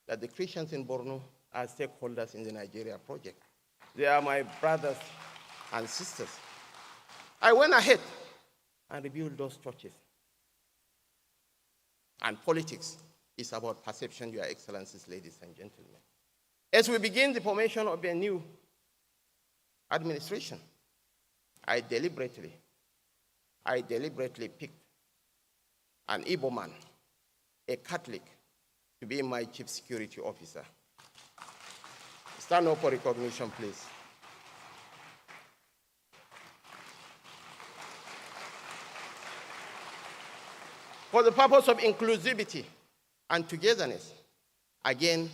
that the Christians in Borno are stakeholders in the Nigeria project. They are my brothers and sisters. I went ahead and rebuilt those churches. And politics is about perception, Your Excellencies, ladies and gentlemen. As we begin the formation of a new administration, I deliberately picked an Igbo man, a Catholic, to be my chief security officer. Stand up for recognition, please. For the purpose of inclusivity and togetherness, again,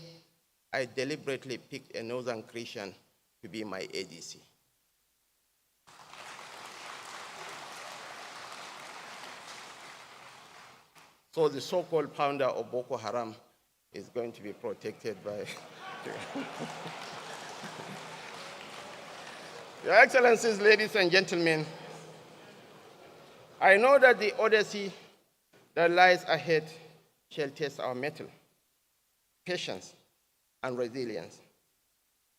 I deliberately picked a Northern Christian to be my ADC. So the so-called founder of Boko Haram is going to be protected by... Your Excellencies, ladies and gentlemen, I know that the odyssey that lies ahead shall test our mettle, patience, and resilience.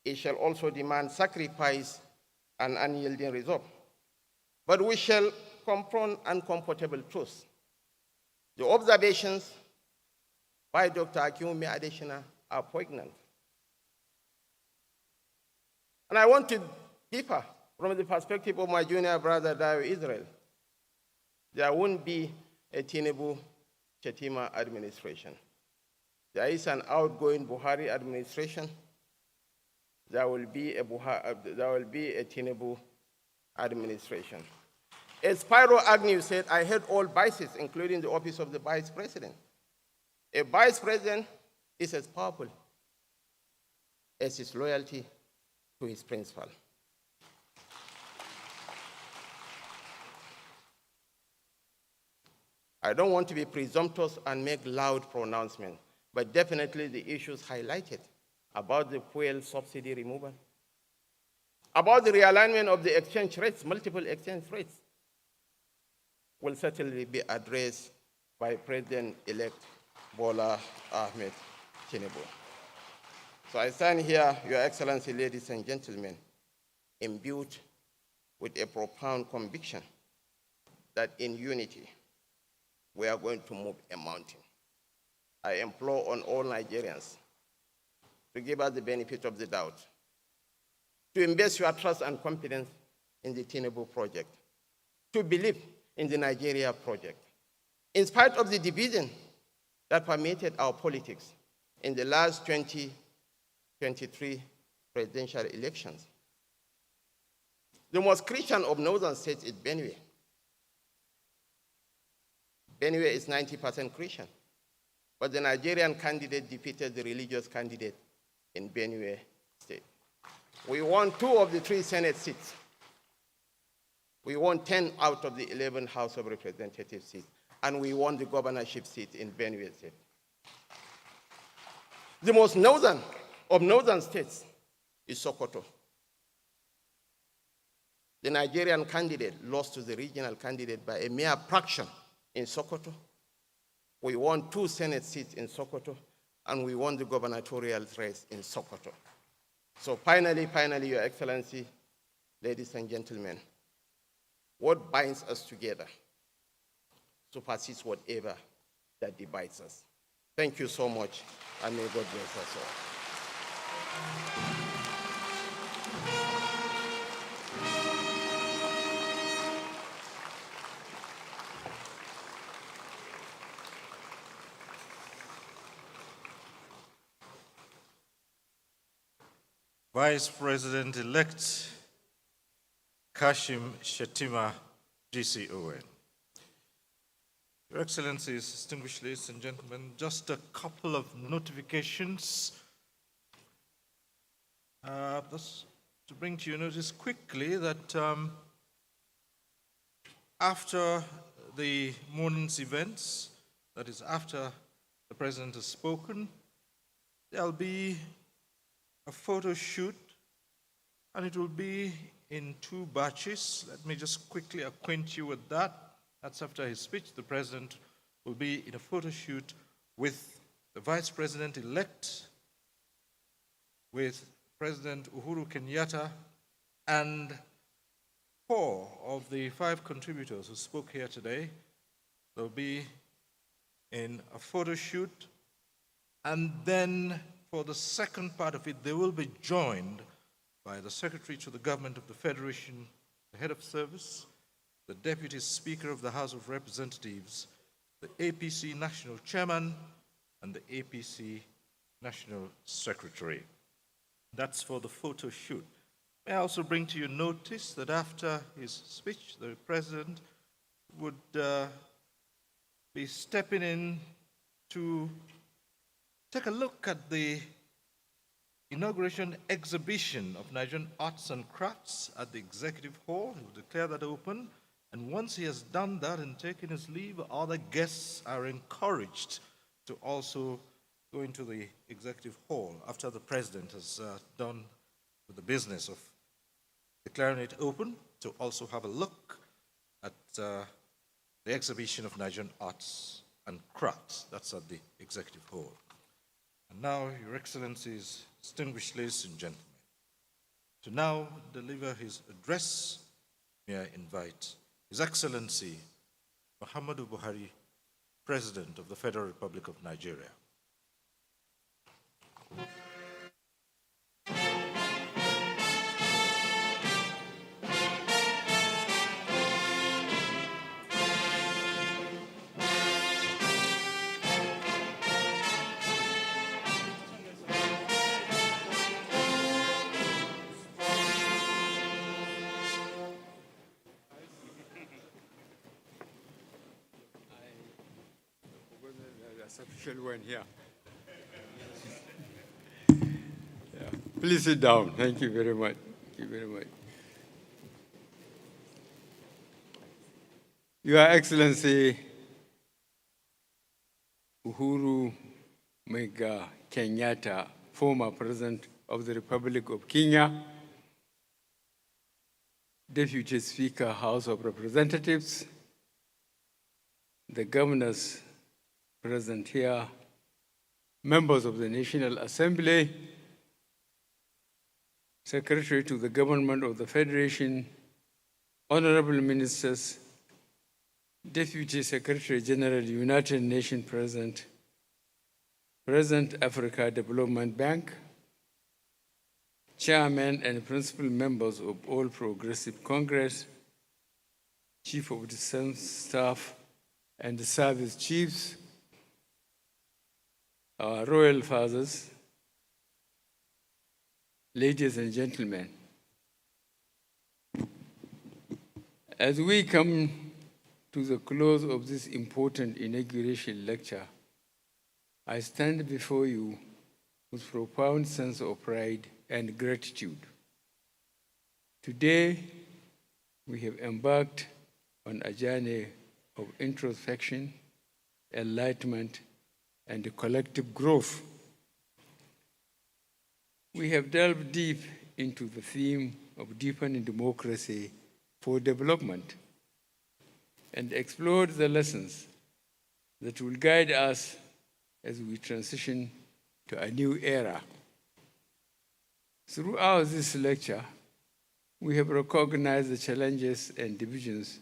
It shall also demand sacrifice and unyielding resolve. But we shall confront uncomfortable truths. The observations by Dr. Akinwumi Adesina are poignant. And I want to differ from the perspective of my junior brother, Dayo Israel. There won't be a Tinubu-Chetima administration. There is an outgoing Buhari administration. There will be a Tinubu administration. As Spyro Agnew said, I hate all vices, including the office of the vice president. A vice president is as powerful as his loyalty to his principal. I don't want to be presumptuous and make loud pronouncements, but definitely the issues highlighted about the fuel subsidy removal, about the realignment of the exchange rates, multiple exchange rates, will certainly be addressed by President-elect Bola Ahmed Tinubu. So I stand here, Your Excellency, ladies and gentlemen, imbued with a profound conviction that in unity, we are going to move a mountain. I implore on all Nigerians to give us the benefit of the doubt, to invest your trust and confidence in the Tinubu project, to believe in the Nigeria project. In spite of the division that permeated our politics in the last 2023 presidential elections, the most Christian of northern states is Benue. Benue is 90% Christian, but the Nigerian candidate defeated the religious candidate in Benue state. We won 2 of the 3 Senate seats. We won 10 out of the 11 House of Representatives seats, and we won the governorship seat in Benue state. The most northern of northern states is Sokoto. The Nigerian candidate lost to the regional candidate by a mere fraction in Sokoto. We won 2 Senate seats in Sokoto, and we won the gubernatorial race in Sokoto. So finally, Your Excellency, ladies and gentlemen, what binds us together supersedes whatever that divides us. Thank you so much, and may God bless us all. Vice President-elect Kashim Shettima, GCON. Your Excellencies, distinguished ladies and gentlemen, just a couple of notifications. Just to bring to your notice quickly that after the morning's events, that is after the President has spoken, there'll be a photo shoot, and it will be in 2 batches. Let me just quickly acquaint you with that. That's after his speech. The President will be in a photo shoot with the Vice President-elect, with President Uhuru Kenyatta, and 4 of the 5 contributors who spoke here today. They'll be in a photo shoot, and then for the second part of it, they will be joined by the Secretary to the Government of the Federation, the Head of Service, the Deputy Speaker of the House of Representatives, the APC National Chairman, and the APC National Secretary. That's for the photo shoot. May I also bring to your notice that after his speech, the President would be stepping in to take a look at the inauguration exhibition of Nigerian arts and crafts at the Executive Hall. He will declare that open. And once he has done that and taken his leave, other guests are encouraged to also go into the Executive Hall after the President has done with the business of declaring it open, to also have a look at the exhibition of Nigerian arts and crafts. That's at the Executive Hall. And now, Your Excellencies, distinguished ladies and gentlemen, to now deliver his address, may I invite His Excellency Muhammadu Buhari, President of the Federal Republic of Nigeria. Official one here. Yeah. Please sit down. Thank you very much. Thank you very much. Your Excellency Uhuru Muigai Kenyatta, former President of the Republic of Kenya, Deputy Speaker, House of Representatives, the governors present here, members of the National Assembly, Secretary to the Government of the Federation, honorable ministers, Deputy Secretary General, United Nations President, President Africa Development Bank, Chairman and principal members of All Progressive Congress, Chief of the Staff and the Service Chiefs, our royal fathers, ladies and gentlemen, as we come to the close of this important inauguration lecture, I stand before you with profound sense of pride and gratitude. Today, we have embarked on a journey of introspection, enlightenment, and collective growth. We have delved deep into the theme of deepening democracy for development and explored the lessons that will guide us as we transition to a new era. Throughout this lecture, we have recognized the challenges and divisions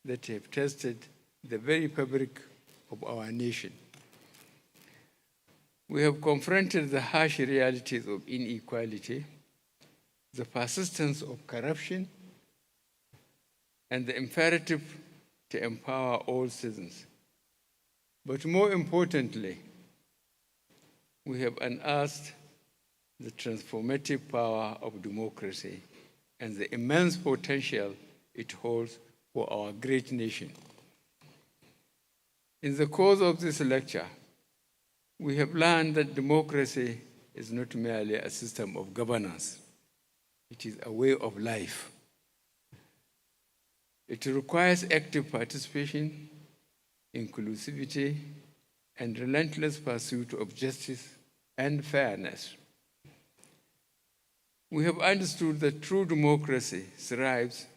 that have tested the very fabric of our nation. We have confronted the harsh realities of inequality, the persistence of corruption, and the imperative to empower all citizens. But more importantly, we have unearthed the transformative power of democracy and the immense potential it holds for our great nation. In the course of this lecture, we have learned that democracy is not merely a system of governance. It is a way of life. It requires active participation, inclusivity, and relentless pursuit of justice and fairness. We have understood that true democracy thrives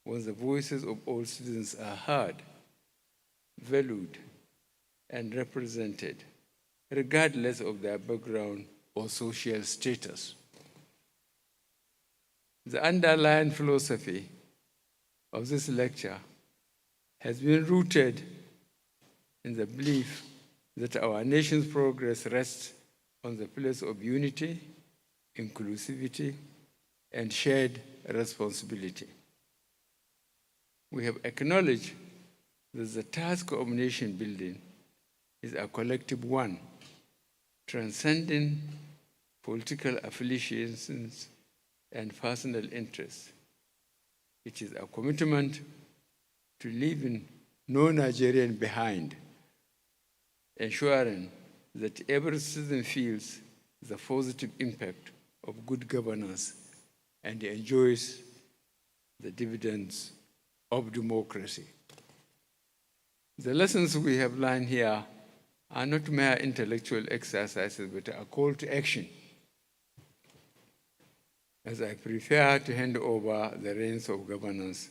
when the voices of all citizens are heard, valued, and represented, regardless of their background or social status. The underlying philosophy of this lecture has been rooted in the belief that our nation's progress rests on the pillars of unity, inclusivity, and shared responsibility. We have acknowledged that the task of nation building is a collective one, transcending political affiliations and personal interests. It is a commitment to leaving no Nigerian behind, ensuring that every citizen feels the positive impact of good governance and enjoys the dividends of democracy. The lessons we have learned here are not mere intellectual exercises, but a call to action. As I prepare to hand over the reins of governance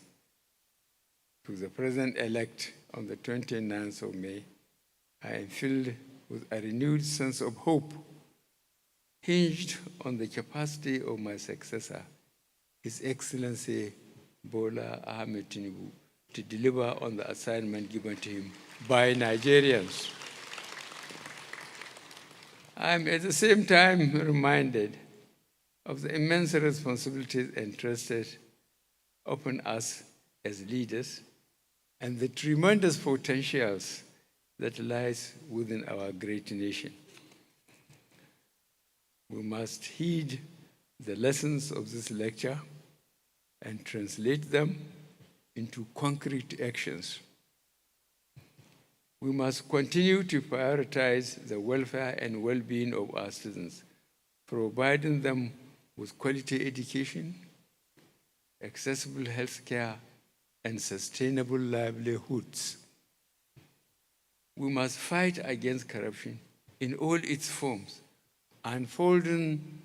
to the President-elect on the 29th of May, I am filled with a renewed sense of hope, hinged on the capacity of my successor, His Excellency Bola Ahmed Tinubu, to deliver on the assignment given to him by Nigerians. I am at the same time reminded of the immense responsibilities entrusted upon us as leaders and the tremendous potentials that lies within our great nation. We must heed the lessons of this lecture and translate them into concrete actions. We must continue to prioritize the welfare and well-being of our citizens, providing them with quality education, accessible health care, and sustainable livelihoods. We must fight against corruption in all its forms, unfolding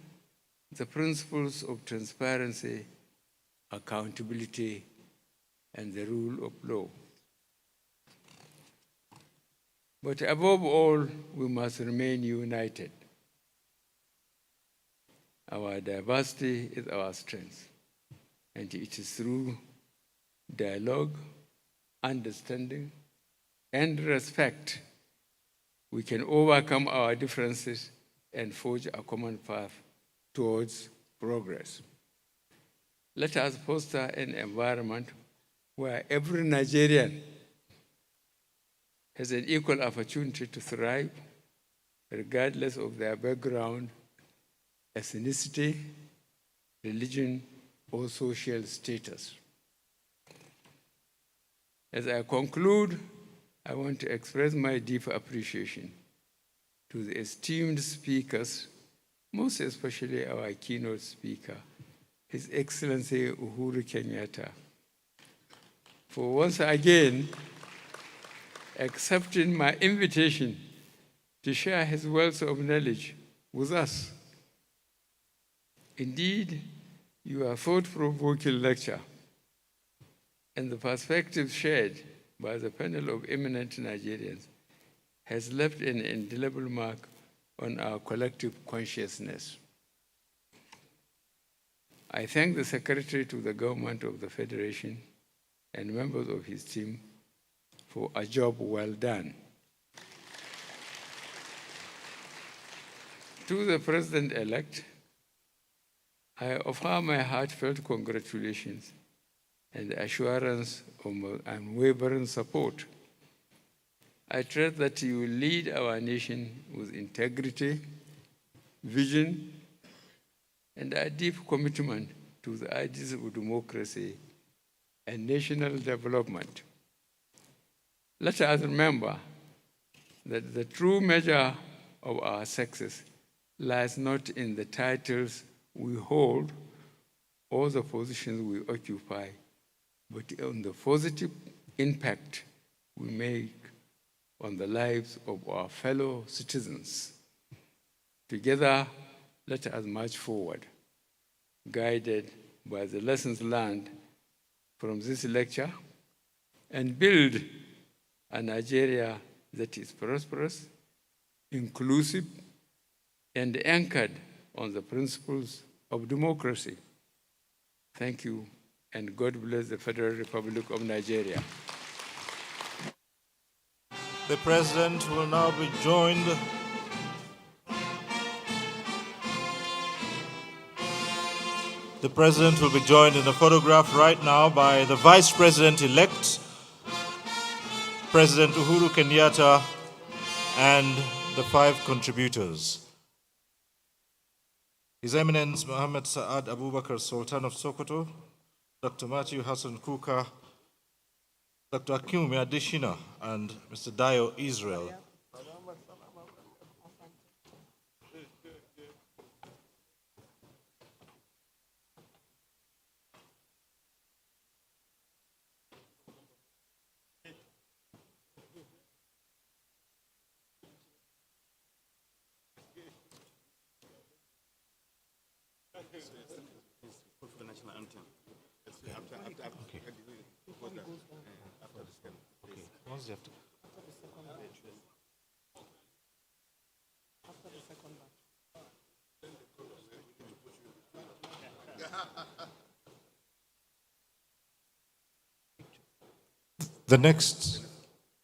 the principles of transparency, accountability, and the rule of law. But above all, we must remain united. Our diversity is our strength, and it is through dialogue, understanding, and respect we can overcome our differences and forge a common path towards progress. Let us foster an environment where every Nigerian has an equal opportunity to thrive, regardless of their background, ethnicity, religion, or social status. As I conclude, I want to express my deep appreciation to the esteemed speakers, most especially our keynote speaker, His Excellency Uhuru Kenyatta, for once again accepting my invitation to share his wealth of knowledge with us. Indeed, your thought-provoking lecture and the perspective shared by the panel of eminent Nigerians has left an indelible mark on our collective consciousness. I thank the Secretary to the Government of the Federation and members of his team for a job well done. To the President-elect, I offer my heartfelt congratulations and assurance of my unwavering support. I trust that you will lead our nation with integrity, vision, and a deep commitment to the ideals of democracy and national development. Let us remember that the true measure of our success lies not in the titles we hold or the positions we occupy, but on the positive impact we make on the lives of our fellow citizens. Together, let us march forward, guided by the lessons learned from this lecture, and build a Nigeria that is prosperous, inclusive, and anchored on the principles of democracy. Thank you, and God bless the Federal Republic of Nigeria. The President will now be joined in a photograph right now by the Vice President-elect, President Uhuru Kenyatta, and the 5 contributors. His Eminence Mohammed Saad Abubakar, Sultan of Sokoto, Dr. Matthew Hassan Kuka, Dr. Akinwumi Adeshina, and Mr. Dio Israel. The next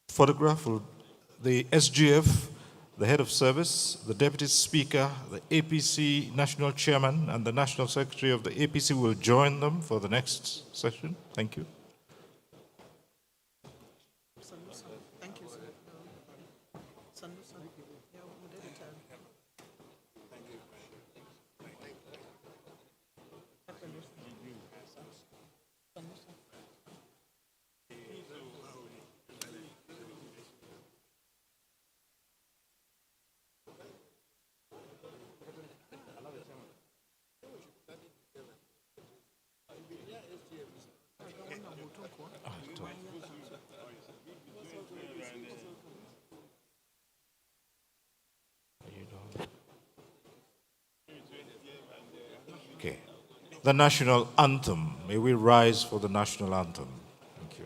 photograph will the SGF, the head of service, the deputy speaker, the APC national chairman, and the national secretary of the APC will join them for the next session. Thank you. Thank you, sir. Okay. The national anthem. May we rise for the national anthem. Thank you.